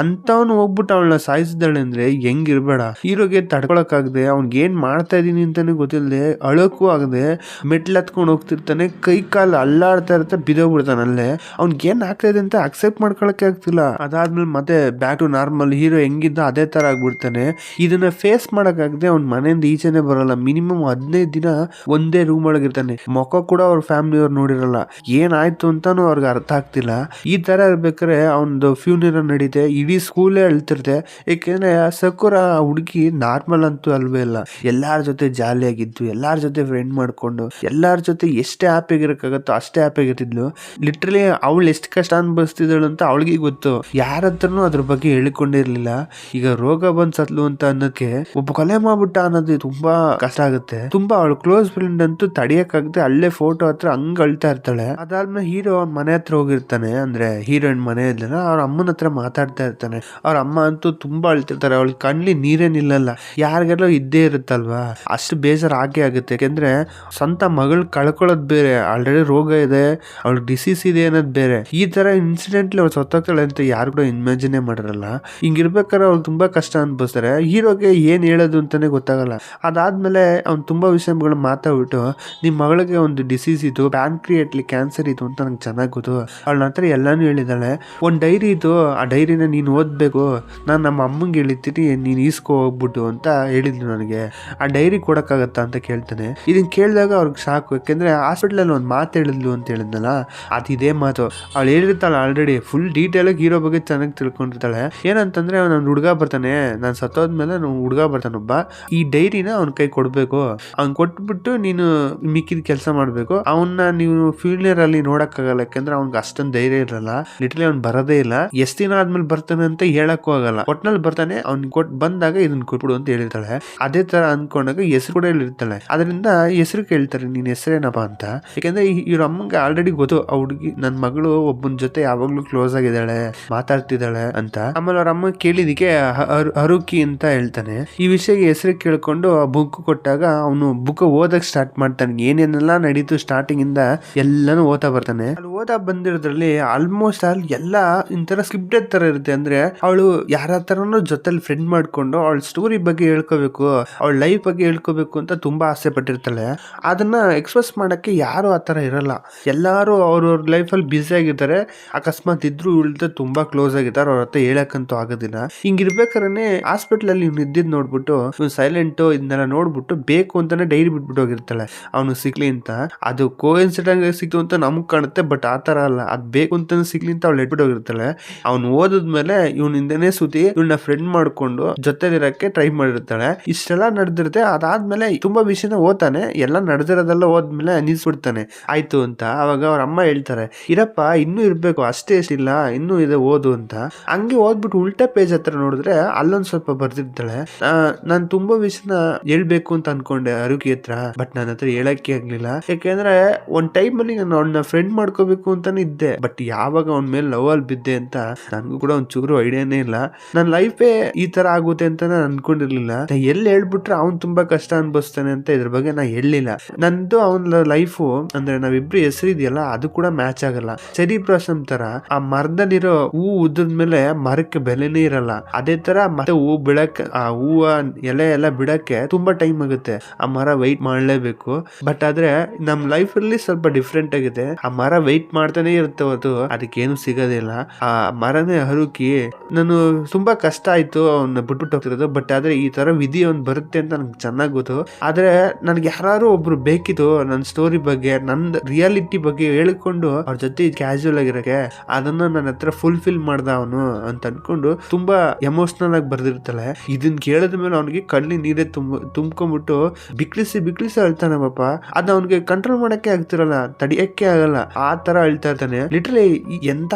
ಅಂತವನು ಹೋಗ್ಬಿಟ್ಟು ಅವಳನ್ನ ಸಾಯಿಸಿದಾಳೆ ಅಂದ್ರೆ ಹೆಂಗಿರ್ಬೇಡ. ಹೀರೋಗೆ ತಡ್ಕೊಳಕ್ ಆಗದೆ, ಅವ್ನ್ಗೆ ಏನ್ ಮಾಡ್ತಾ ಇದೀನಿ ಅಂತಾನೆ ಗೊತ್ತಿಲ್ಲದೆ, ಅಳಕ್ಕೂ ಆಗದೆ ಮೆಟ್ಲ್ ಹತ್ಕೊಂಡು ಹೋಗ್ತಿರ್ತಾನೆ. ಕೈ ಕಾಲು ಅಲ್ಲಾಡ್ತಾ ಇರುತ್ತೆ, ಬಿದೋಗ್ಬಿಡ್ತಾನೆ ಅಲ್ಲೇ. ಅವ್ನ್ಗೆ ಏನ್ ಆಗ್ತಾ ಇದೆ ಅಂತ ಅಕ್ಸೆಪ್ಟ್ ಮಾಡ್ಕೊಳಕ್ಕೆ ಆಗ್ತಿಲ್ಲ. ಅದಾದ್ಮೇಲೆ ಮತ್ತೆ ಬ್ಯಾಕ್ ಟು ನಾರ್ಮಲ್. ಹೀರೋ ಹೆಂಗಿದ್ದ ಅದೇ ತರ ಆಗ್ಬಿಡ್ತಾನೆ. ಇದನ್ನ ಫೇಸ್ ಮಾಡಕ್ ಆಗದೆ ಅವ್ನ ಮನೆಯಿಂದ ಈಚೆನೆ ಬರಲ್ಲ. ಮಿನಿಮಮ್ 15 ದಿನ ಒಂದೇ ರೂಮ್ ಒಳಗಿರ್ತಾನೆ. ಮುಖ ಕೂಡ ಅವ್ರ ಫ್ಯಾಮಿಲಿ ಅವ್ರು ನೋಡಿರಲ್ಲ. ಏನಾಯ್ತು ಅಂತಾನು ಅವ್ರಿಗೆ ಅರ್ಥ ಆಗ್ತಿಲ್ಲ. ಈ ತರ ಇರ್ಬೇಕಾದ್ರೆ ಅವ್ನದು ಫ್ಯೂನರಲ್ ನಡೀತೆ, ಇಡೀ ಸ್ಕೂಲೇ ಅಳ್ತಿರ್ತೆ. ಯಾಕೆಂದ್ರೆ ಸಕುರಾ ಹುಡುಗಿ ನಾರ್ಮಲ್ ಅಂತೂ ಅಲ್ವಾ. ಇಲ್ವೇ ಇಲ್ಲ. ಎಲ್ಲಾರ ಜೊತೆ ಜಾಲಿಯಾಗಿದ್ದು, ಎಲ್ಲಾರ ಜೊತೆ ಫ್ರೆಂಡ್ ಮಾಡ್ಕೊಂಡು, ಎಲ್ಲಾರ ಜೊತೆ ಎಷ್ಟೇ ಹ್ಯಾಪಿಯಾಗಿರಕ್ಕಾಗತ್ತೋ ಅಷ್ಟೇ ಹ್ಯಾಪಿಯಾಗಿರ್ತಿದ್ಲು. ಲಿಟ್ರಲಿ ಅವಳು ಎಷ್ಟು ಕಷ್ಟ ಅನ್ಭವಿಸ್ತಿದ್ದಳು ಅಂತ ಅವಳಿಗೆ ಗೊತ್ತು. ಯಾರ ಹತ್ರನೂ ಅದ್ರ ಬಗ್ಗೆ ಹೇಳಿಕೊಂಡಿರ್ಲಿಲ್ಲ. ಈಗ ರೋಗ ಬಂದ್ ಸತ್ಲು ಅಂತ ಅನ್ನೋದಕ್ಕೆ ಒಬ್ಬ ಕೊಲೆ ಮಾಡ್ಬಿಟ್ಟ ಅನ್ನೋದು ತುಂಬಾ ಕಷ್ಟ ಆಗುತ್ತೆ. ತುಂಬಾ ಅವಳು ಕ್ಲೋಸ್ ಫ್ರೆಂಡ್ ಅಂತೂ ತಡಿಯಕ್ಕಾಗತ್ತೆ ಅಲ್ಲೇ ಫೋಟೋ ಹತ್ರ ಹಂಗ ಅಳ್ತಾ ಇರ್ತಾಳೆ. ಅದಾದ್ಮೇಲೆ ಹೀರೋ ಅವ್ನ ಮನೆ ಹತ್ರ ಹೋಗಿರ್ತಾನೆ, ಅಂದ್ರೆ ಹೀರೋಯಿನ್ ಮನೆ ಇದ್ದಲ್ಲ, ಅವ್ರ ಅಮ್ಮನ ಹತ್ರ ಮಾತಾಡ್ತಾ ಇರ್ತಾನೆ. ಅವ್ರ ಅಮ್ಮ ಅಂತೂ ತುಂಬಾ ಅಳ್ತಿರ್ತಾರೆ. ಅವಳ ಕಣ್ಲಿ ನೀರೇ ನಿಲ್ಲಲ್ಲ. ಯಾರಿಗೆಲ್ಲ ಇದ್ದೇ ಇರುತ್ತಲ್ವಾ, ಅಷ್ಟು ಬೇಜಾರು ಆಗೇ ಆಗುತ್ತೆ. ಯಾಕೆಂದ್ರೆ ಸ್ವಂತ ಮಗಳು ಕಳ್ಕೊಳ್ಳೋದ್ ಬೇರೆ, ಆಲ್ರೆಡಿ ರೋಗ ಇದೆ, ಅವಳಿಗೆ ಡಿಸೀಸ್ ಇದೆ ಅನ್ನೋದು ಬೇರೆ. ಈ ತರ ಇನ್ಸಿಡೆಂಟ್ಲಿ ಅವ್ಳು ಸತ್ತೋಗ್ತಾಳೆ ಅಂತ ಯಾರು ಕೂಡ ಇಮ್ಯಾಜಿನೇ ಮಾಡಿರಲ್ಲ. ಹಿಂಗಿರ್ಬೇಕಾದ್ರೆ ಅವ್ಳು ತುಂಬಾ ಕಷ್ಟ ಅನ್ಭವಿಸ್ತಾರೆ. ಹೀರೋಗೆ ಏನ್ ಹೇಳೋದು ಅಂತಾನೆ ಗೊತ್ತಾಗಲ್ಲ. ಅದಾದ್ಮೇಲೆ ಅವ್ನು ತುಂಬಾ ವಿಷಯಗಳು ಮಾತಾಡ್ಬಿಟ್ಟು, ನಿಮ್ ಮಗಳಿಗೆ ಒಂದು ಡಿಸೀಸ್ ಇತ್ತು, ಪ್ಯಾನ್ಕ್ರಿಯೇಟ್ಲಿ ಕ್ಯಾನ್ಸರ್ ಇತ್ತು ಅಂತ ನಂಗೆ ಚೆನ್ನಾಗಿ ಗೊತ್ತು, ಅವಳ ನಂತರ ಎಲ್ಲಾನು ಹೇಳಿದಾಳೆ. ಒಂದ್ ಡೈರಿ ಇತ್ತು, ಆ ಡೈರಿನ ನೀನ್ ಓದ್ಬೇಕು, ನಾನು ನಮ್ಮ ಅಮ್ಮಂಗೆ ಹೇಳಿದ್ದೀನಿ ನೀನ್ ಈಸ್ಕೊ ಹೋಗ್ಬಿಟ್ಟು ಅಂತ ಹೇಳಿದ್ಲು ನನಗೆ. ಆ ಡೈರಿ ಕೊಡಕ್ಕಾಗತ್ತಾ ಅಂತ ಕೇಳ್ತಾನೆ. ಇದನ್ನ ಕೇಳಿದಾಗ ಅವ್ರಿಗೆ ಸಾಕು. ಯಾಕೆಂದ್ರೆ ಹಾಸ್ಪಿಟಲ್ ಅಲ್ಲಿ ಒಂದು ಮಾತು ಹೇಳಿದ್ಲು ಅಂತ ಹೇಳಿದ್ನಲ್ಲ, ಅದಿದೇ ಮಾತು. ಅವಳು ಹೇಳಿರ್ತಾಳೆ ಆಲ್ರೆಡಿ ಫುಲ್ ಡೀಟೇಲ್ ಆಗಿ ಹೀರೋ ಬಗ್ಗೆ ಚೆನ್ನಾಗಿ ತಿಳ್ಕೊಂಡಿರ್ತಾಳೆ. ಏನಂತಂದ್ರೆ ನನ್ನ ಹುಡುಗ ಬರ್ತಾನೆ, ನಾನು ಸತ್ತೋದ್ಮೇಲೆ ಹುಡುಗ ಬರ್ತಾನೊಬ್ಬ, ಈ ಡೈರಿನ ಅವ್ನ ಕೈ ಕೊಡ್ಬೇಕು, ಅವ್ನ್ ಕೊಟ್ಬಿಟ್ಟು ನೀನು ಮಿಕ್ಕಿದ ಕೆಲಸ ಮಾಡ್ಬೇಕು. ಅವನ್ನ ನೀವು ಫ್ಯೂನರ್ ಅಲ್ಲಿ ನೋಡಕ್ಕಾಗಲ್ಲ, ಯಾಕಂದ್ರೆ ಅವ್ನಿಗೆ ಅಷ್ಟೊಂದು ಧೈರ್ಯ ಇರಲ್ಲ. ಲಿಟ್ರಲಿ ಅವ್ನ್ ಬರೋದೇ ಇಲ್ಲ. ಎಷ್ಟ್ ದಿನ ಆದ್ಮೇಲೆ ಬರ್ತಾನೆ ಅಂತ ಹೇಳಕ್ಕೂ ಆಗಲ್ಲ. ಒಟ್ನಲ್ಲಿ ಬರ್ತಾನೆ, ಅವ್ನ್ ಬಂದಾಗ ಇದನ್ನ ಕೊಟ್ಬಿಡು ಅಂತ ಹೇಳಿರ್ತಾಳೆ. ಅದೇ ತರ ಅನ್ಕೊಂಡಾಗ ಹೆಸರು ಕೂಡ ಹೇಳಿರ್ತಾಳೆ. ಅದರಿಂದ ಹೆಸರು ಕೇಳ್ತಾರೆ, ನೀನ್ ಹೆಸರೇನಪ್ಪ ಅಂತ. ಯಾಕಂದ್ರೆ ಇವ್ರ ಅಮ್ಮಂಗೆ ಆಲ್ರೆಡಿ ಗೊತ್ತು ಆ ಹುಡುಗಿ ನನ್ ಮಗಳು ಒಬ್ಬನ ಜೊತೆ ಯಾವಾಗ್ಲೂ ಕ್ಲೋಸ್ ಆಗಿದ್ದಾಳೆ, ಮಾತಾಡ್ತಿದ್ದಾಳೆ ಅಂತ. ಆಮೇಲೆ ಅವ್ರ ಅಮ್ಮ ಕೇಳಿದಕ್ಕೆ ಹರುಕಿ ಅಂತ ಹೇಳ್ತಾನೆ. ಈ ವಿಷಯ ಹೆಸರು ಕೇಳ್ಕೊಂಡು ಆ ಬುಕ್ ಕೊಟ್ಟಾಗ ಅವನು ಬುಕ್ ಓದಕ್ ಸ್ಟಾರ್ಟ್ ಮಾಡ್ತಾನೆ. ಏನೇನೆಲ್ಲ ನಡೀತು ಸ್ಟಾರ್ಟಿಂಗ್ ಇಂದ ಎಲ್ಲಾನು ಓದ್ತಾ ಬರ್ತಾನೆ. ಅಲ್ಲಿ ಓದಾ ಬಂದಿರೋದ್ರಲ್ಲಿ ಆಲ್ಮೋಸ್ಟ್ ಎಲ್ಲ ಇಂತರ ಸ್ಕ್ರಿಪ್ಟೆಡ್ ತರ ಇರುತ್ತೆ. ಅಂದ್ರೆ ಅವಳು ಯಾರ ಹತ್ರನೂ ಜೊತೆಲಿ ಫ್ರೆಂಡ್ ಮಾಡ್ಕೊಂಡು ಅವಳ ಸ್ಟೋರಿ ಬಗ್ಗೆ ಹೇಳ್ಕೋಬೇಕು, ಅವಳ ಲೈಫ್ ಬಗ್ಗೆ ಹೇಳ್ಕೋಬೇಕು ಅಂತ ತುಂಬಾ ಆಸೆ ಪಟ್ಟಿರ್ತಾಳೆ. ಅದನ್ನ ಎಕ್ಸ್ಪ್ರೆಸ್ ಮಾಡಕ್ಕೆ ಯಾರು ಆತರ ಇರಲ್ಲ. ಎಲ್ಲಾರು ಅವ್ರವ್ರ ಲೈಫಲ್ಲಿ ಬ್ಯುಸಿ ಆಗಿರ್ತಾರೆ. ಅಕಸ್ಮಾತ್ ಇದ್ರು ಉಳಿದ ತುಂಬಾ ಕ್ಲೋಸ್ ಆಗಿದ್ದಾರೆ, ಅವ್ರ ಹತ್ರ ಹೇಳಕ್ಕಂತೂ ಆಗೋದಿಲ್ಲ. ಹಿಂಗಿರ್ಬೇಕಾದ್ರೆ ಹಾಸ್ಪಿಟಲ್ ಅಲ್ಲಿ ಇವ್ನು ಇದ್ದಿದ್ ನೋಡ್ಬಿಟ್ಟು ಇವ್ನು ಸೈಲೆಂಟ್ ಇದನ್ನೆಲ್ಲ ನೋಡ್ಬಿಟ್ಟು ಬೇಕು ಅಂತಾನೆ ಡೈರಿ ಬಿಟ್ಬಿಟ್ಟು ಹೋಗಿರ್ತಾಳೆ ಅವನು ಸಿಗ್ಲಿ ಅಂತ. ಅದು ಕೋಇನ್ಸಿಡೆಂಟ್ ಸಿಕ್ತು ಅಂತ ನಮಗ್ ಕಾಣುತ್ತೆ, ಬಟ್ ಆತರ ಅಲ್ಲ, ಅದ್ ಬೇಕು ಅಂತಾನೆ ಸಿಗ್ಲಿ ಅಂತ ಅವಳು ಇಟ್ಬಿಟ್ಟು ಹೋಗಿರ್ತಾಳೆ. ಅವ್ನು ಓದಿದ್ಮೇಲೆ ಇವ್ನ ಹಿಂದೆನೆ ಸುತ್ತಿ ಇವ್ನ ಫ್ರೆಂಡ್ ಮಾಡ್ಕೊಂಡು ಜೊತೆಲಿರಕ್ಕೆ ಟ್ರೈ ಮಾಡಿರ್ತಾಳೆ. ಇಷ್ಟೆಲ್ಲ ನಡೆದಿರುತ್ತೆ. ಅದಾದ್ಮೇಲೆ ತುಂಬಾ ವಿಷಯನ ಓದ್ತಾನೆ, ಎಲ್ಲ ನಡೆದಿರೋದೆಲ್ಲ ಓದ್ಮೇಲೆ ನಿಲ್ಸ್ಬಿಡ್ತಾನೆ ಆಯ್ತು ಅಂತ. ಅವಾಗ ಅವ್ರ ಅಮ್ಮ ಹೇಳ್ತಾರೆ, ಇರಪ್ಪ ಇನ್ನೂ ಇರ್ಬೇಕು, ಅಷ್ಟೇ ಇಲ್ಲ ಇನ್ನೂ ಇದೆ ಓದು ಅಂತ. ಹಂಗೆ ಓದ್ಬಿಟ್ಟು ಉಲ್ಟಾ ಪೇಜ್ ಹತ್ರ ನೋಡಿದ್ರೆ ಅಲ್ಲೊಂದ್ ಸ್ವಲ್ಪ ಬರ್ದಿರ್ತಾಳೆ. ನಾನ್ ತುಂಬಾ ವಿಷಯನ ಹೇಳ್ಬೇಕು ಅಂತ ಅನ್ಕೊಂಡೆ ಅರುಕಿ ಹತ್ರ, ಬಟ್ ನನ್ನ ಹತ್ರ ಹೇಳಕ್ಕೆ ಆಗ್ಲಿಲ್ಲ. ಯಾಕೆಂದ್ರೆ ಒಂದ್ ಟೈಮ್ ಅಲ್ಲಿ ನಾನು ಅವ್ನ ಫ್ರೆಂಡ್ ಮಾಡ್ಕೋಬೇಕು ಅಂತಾನೆ ಇದ್ದೆ, ಬಟ್ ಯಾವಾಗ ಅವ್ನ ಮೇಲೆ ಲವ್ ಅಲ್ಲಿ ಬಿದ್ದೆ ಅಂತ ನನ್ಗೂ ಕೂಡ ಒಂದ್ ಚೂರು ಐಡಿಯಾನೇ ಇಲ್ಲ. ನನ್ನ ಲೈಫೇ ಈ ತರ ಆಗುತ್ತೆ ಅಂತ ನಾನು ಅನ್ಕೊಂಡಿರ್ಲಿಲ್ಲ. ಎಲ್ಲಿ ಹೇಳ್ಬಿಟ್ರೆ ಅವ್ನ್ ತುಂಬಾ ಕಷ್ಟ ಅನ್ಭವಿಸ್ತಾನೆ ಅಂತ ಇದ್ರ ಬಗ್ಗೆ ನಾ ಹೇಳಿಲ್ಲ. ನಂದು ಅವನ ಲೈಫು ಅಂದ್ರೆ ನಾವಿಬ್ರು ಹೆಸರು ಇದೆಯಲ್ಲ ಅದು ಕೂಡ ಮ್ಯಾಚ್ ಆಗಲ್ಲ. ಚೆರಿ ಬ್ಲಾಸಮ್ ತರ ಆ ಮರದಲ್ಲಿರೋ ಹೂ ಉದ್ರದ್ಮೇಲೆ ಮರಕ್ಕೆ ಬೆಲೆನೇ ಇರಲ್ಲ. ಅದೇ ತರ ಮತ್ತೆ ಹೂ ಬಿಡಕ್ಕೆ, ಆ ಹೂವ ಎಲೆ ಎಲ್ಲ ಬಿಡಕ್ಕೆ ತುಂಬಾ ಟೈಮ್ ಆಗುತ್ತೆ. ಆ ಮರ ವೈಟ್ ಮಾಡ್ಲೇಬೇಕು. ಬಟ್ ಆದ್ರೆ ನಮ್ ಲೈಫ್ ಅಲ್ಲಿ ಸ್ವಲ್ಪ ಡಿಫ್ರೆಂಟ್ ಆಗಿದೆ. ಆ ಮರ ವೈಟ್ ಮಾಡ್ತಾನೆ ಇರುತ್ತೆ ಹೊರತು ಅದಕ್ಕೇನು ಸಿಗೋದಿಲ್ಲ. ಆ ಮರನೇ ಹರುಕಿ ನಾನು ತುಂಬಾ ಕಷ್ಟ ಆಯ್ತು ಅವ್ನ ಬಿಟ್ಬಿಟ್ಟು ಹೋಗ್ತಿರೋದು. ಬಟ್ ಆದ್ರೆ ಈ ತರ ವಿಧಿ ಅವ್ನ್ ಬರುತ್ತೆ ಅಂತ ನನ್ಗೆ ಚೆನ್ನಾಗ್ ಗೊತ್ತು. ಆದ್ರೆ ನನ್ಗೆ ಯಾರು ಒಬ್ರು ಬೇಕಿತ್ತು ನನ್ನ ಸ್ಟೋರಿ ಬಗ್ಗೆ, ನನ್ನ ರಿಯಾಲಿಟಿ ಬಗ್ಗೆ ಹೇಳ್ಕೊಂಡು ಅವ್ರ ಜೊತೆ ಕ್ಯಾಶುವಲ್ ಆಗಿರಕ್ಕೆ. ಅದನ್ನ ನನ್ನ ಹತ್ರ ಫುಲ್ಫಿಲ್ ಮಾಡ್ದ ಅವನು ಅಂತ ಅನ್ಕೊಂಡು ತುಂಬಾ ಎಮೋಷನಲ್ ಆಗಿ ಬರ್ದಿರ್ತಾಳೆ. ಇದನ್ ಕೇಳಿದ ಮೇಲೆ ಅವನಿಗೆ ಕಣ್ಣಿ ನೀರೇ ತುಂಬ್ಕೊಂಡ್ಬಿಟ್ಟು ಬಿಕ್ಳಿಸಿ ಅಳ್ತಾನೆ ಪಾಪ. ಅದ್ ಅವ್ನಿಗೆ ಕಂಟ್ರೋಲ್ ಮಾಡಕ್ಕೆ ಆಗ್ತಿರಲ್ಲ, ತಡಿಯಕ್ಕೆ ಆಗಲ್ಲ, ಆ ತರ ಅಳ್ತಾ ಇರ್ತಾನೆ. ಲಿಟ್ರಲಿ ಎಂತ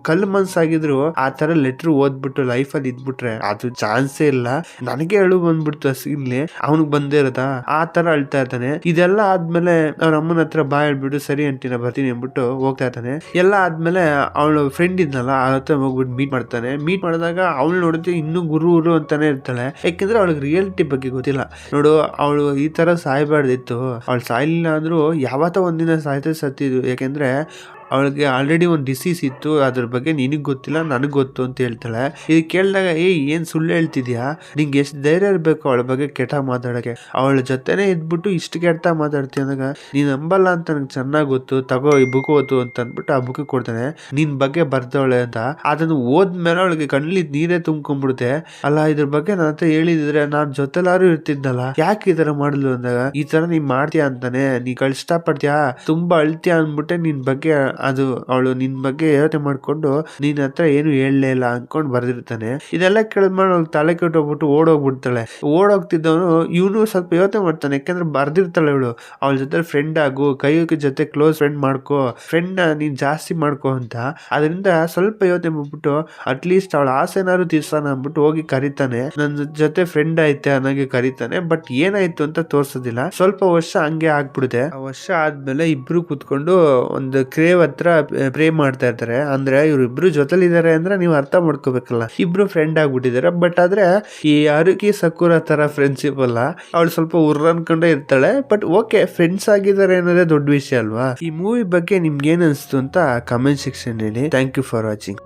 ಕಲ್ಲು ಮನ್ಸಾಗಿದ್ರು ಆ ತರ ಲೆಟರ್ ಓದ್ಬಿಟ್ಟು ಲೈಫ್ ಅಲ್ಲಿ ಇದ್ಬಿಟ್ರೆ ಅದು ಚಾನ್ಸೇ ಇಲ್ಲ. ನನಗೆ ಅಳು ಬಂದ್ಬಿಡ್ತು ಅಸಿಗ್ಲಿ, ಅವನಿಗೆ ಬಂದೇ ಇರತ್ತಾ, ಆ ತರ ಅಳ್ತಾ ಇರ್ತಾನೆ. ಇದೆಲ್ಲ ಆದ್ಮೇಲೆ ಅವ್ರ ಅಮ್ಮನ ಹತ್ರ ಬಾ ಹೇಳ್ಬಿಟ್ಟು ಸರಿ ಅಂಟಿನ ಬರ್ತೀನಿ ಅಂದ್ಬಿಟ್ಟು ಹೋಗ್ತಾ ಇರ್ತಾನೆ. ಎಲ್ಲ ಆದ್ಮೇಲೆ ಅವಳು ಫ್ರೆಂಡ್ ಇದ್ನಲ್ಲ ಅವ್ರ ಹತ್ರ ಹೋಗ್ಬಿಟ್ಟು ಮೀಟ್ ಮಾಡ್ತಾನೆ. ಮೀಟ್ ಮಾಡಿದಾಗ ಅವಳು ನೋಡಿದ್ರೆ ಇನ್ನೂ ಗುರು ಅಂತಾನೆ ಇರ್ತಾಳೆ. ಯಾಕೆಂದ್ರೆ ಅವಳಿಗೆ ರಿಯಾಲಿಟಿ ಬಗ್ಗೆ ಗೊತ್ತಿಲ್ಲ. ನೋಡು ಅವಳು ಈ ತರ ಸಾಯ್ಬಾರ್ದಿತ್ತು, ಅವಳು ಸಾಯ್ಲಿಲ್ಲ ಅಂದ್ರೂ ಯಾವತ್ತ ಒಂದಿನ ಸತ್ತಿದ್ದು. ಯಾಕೆಂದ್ರೆ ಅವಳಿಗೆ ಆಲ್ರೆಡಿ ಒಂದು ಡಿಸೀಸ್ ಇತ್ತು, ಅದ್ರ ಬಗ್ಗೆ ನಿನಗೆ ಗೊತ್ತಿಲ್ಲ ನನಗೆ ಗೊತ್ತು ಅಂತ ಹೇಳ್ತಾಳೆ. ಇದು ಕೇಳಿದಾಗ ಏನು ಸುಳ್ಳು ಹೇಳ್ತಿದ್ಯಾ, ನಿಂಗೆ ಎಷ್ಟು ಧೈರ್ಯ ಇರಬೇಕು ಅವಳ ಬಗ್ಗೆ ಕೆಟ್ಟ ಮಾತಾಡೋಕ್ಕೆ, ಅವಳ ಜೊತೆನೇ ಇದ್ಬಿಟ್ಟು ಇಷ್ಟು ಕೆಟ್ಟ ಮಾತಾಡ್ತೀಯ ಅಂದಾಗ ನೀನು ನಂಬಲ್ಲ ಅಂತ ನನಗೆ ಚೆನ್ನಾಗಿ ಗೊತ್ತು, ತಗೋ ಈ ಬುಕ್ ಓದು ಅಂತ ಅಂದ್ಬಿಟ್ಟು ಆ ಬುಕ್ ಕೊಡ್ತಾನೆ. ನಿನ್ನ ಬಗ್ಗೆ ಬರ್ದವಳೆ ಅಂತ. ಅದನ್ನು ಓದ್ಮೇಲೆ ಅವಳಿಗೆ ಕಣ್ಣಲ್ಲಿ ನೀರೇ ತುಂಬ್ಕೊಂಡ್ಬಿಡುತ್ತೆ. ಅಲ್ಲ ಇದ್ರ ಬಗ್ಗೆ ನನ್ನ ಹತ್ರ ಹೇಳಿದ್ರೆ ನಾನು ಜೊತೆಲಾರು ಇರ್ತಿದ್ದಲ್ಲ, ಯಾಕೆ ಈ ತರ ಮಾಡಿದ್ಲು ಅಂದಾಗ ಈ ತರ ನೀನ್ ಮಾಡ್ತೀಯ ಅಂತಾನೆ, ನೀ ಇಷ್ಟಪಡ್ತೀಯಾ, ತುಂಬಾ ಅಳ್ತೀಯ ಅಂದ್ಬಿಟ್ಟೆ ನಿನ್ ಬಗ್ಗೆ ಅದು ಅವಳು ನಿನ್ ಬಗ್ಗೆ ಯೋಚನೆ ಮಾಡ್ಕೊಂಡು ನಿನ್ ಹತ್ರ ಏನು ಹೇಳಲೇ ಇಲ್ಲ ಅನ್ಕೊಂಡ್ ಬರ್ದಿರ್ತಾನೆ. ಇದೆಲ್ಲ ಕೇಳಿದ್ಮೇಲೆ ಅವ್ಳು ತಲೆ ಕೆಟ್ಟೋಗ್ಬಿಟ್ಟು ಓಡೋಗ್ಬಿಡ್ತಾಳೆ. ಓಡೋಗ್ತಿದ್ದವನು ಇವನು ಸ್ವಲ್ಪ ಯೋಚನೆ ಮಾಡ್ತಾನೆ, ಯಾಕಂದ್ರೆ ಬರ್ದಿರ್ತಾಳೆ ಇವಳು ಅವಳ ಜೊತೆ ಫ್ರೆಂಡ್ ಆಗು, ಕೈ ಜೊತೆ ಕ್ಲೋಸ್ ಫ್ರೆಂಡ್ ಮಾಡ್ಕೋ, ಫ್ರೆಂಡ್ ನೀನ್ ಜಾಸ್ತಿ ಮಾಡ್ಕೋ ಅಂತ. ಅದರಿಂದ ಸ್ವಲ್ಪ ಯೋಚನೆ ಮಾಡ್ಬಿಟ್ಟು ಅಟ್ಲೀಸ್ಟ್ ಅವಳ ಆಸೆನಾರು ತೀರ್ಸೋಣ ಅಂದ್ಬಿಟ್ಟು ಹೋಗಿ ಕರಿತಾನೆ, ನನ್ನ ಜೊತೆ ಫ್ರೆಂಡ್ ಐತೆ ಅನ್ನೋಗೆ ಕರಿತಾನೆ. ಬಟ್ ಏನಾಯ್ತು ಅಂತ ತೋರ್ಸೋದಿಲ್ಲ. ಸ್ವಲ್ಪ ವರ್ಷ ಹಂಗೆ ಆಗ್ಬಿಡುತ್ತೆ. ಆ ವರ್ಷ ಆದ್ಮೇಲೆ ಇಬ್ರು ಕುತ್ಕೊಂಡು ಒಂದು ಕ್ರೇವ್ ಹತ್ರ ಪ್ರೇ ಮಾಡ್ತಾ ಇರ್ತಾರೆ. ಅಂದ್ರೆ ಇವ್ರಿಬ್ರು ಜೊತೆಲಿದ್ದಾರೆ ಅಂದ್ರೆ ನೀವು ಅರ್ಥ ಮಾಡ್ಕೋಬೇಕಲ್ಲ, ಇಬ್ರು ಫ್ರೆಂಡ್ ಆಗ್ಬಿಟ್ಟಿದ್ದಾರೆ. ಬಟ್ ಆದ್ರೆ ಈ ಅರುಕಿ ಸಕುರ ತರ ಫ್ರೆಂಡ್ಶಿಪ್ ಅಲ್ಲ, ಅವಳು ಸ್ವಲ್ಪ ಉರ್ರ ಅನ್ಕೊಂಡೇ ಇರ್ತಾಳೆ. ಬಟ್ ಓಕೆ, ಫ್ರೆಂಡ್ಸ್ ಆಗಿದ್ದಾರೆ ಅನ್ನೋದೇ ದೊಡ್ಡ ವಿಷಯ ಅಲ್ವಾ. ಈ ಮೂವಿ ಬಗ್ಗೆ ನಿಮ್ಗೆ ಏನ್ ಅನ್ಸ್ತು ಅಂತ ಕಮೆಂಟ್ ಸೆಕ್ಷನ್ ಹೇಳಿ. Thank you for watching.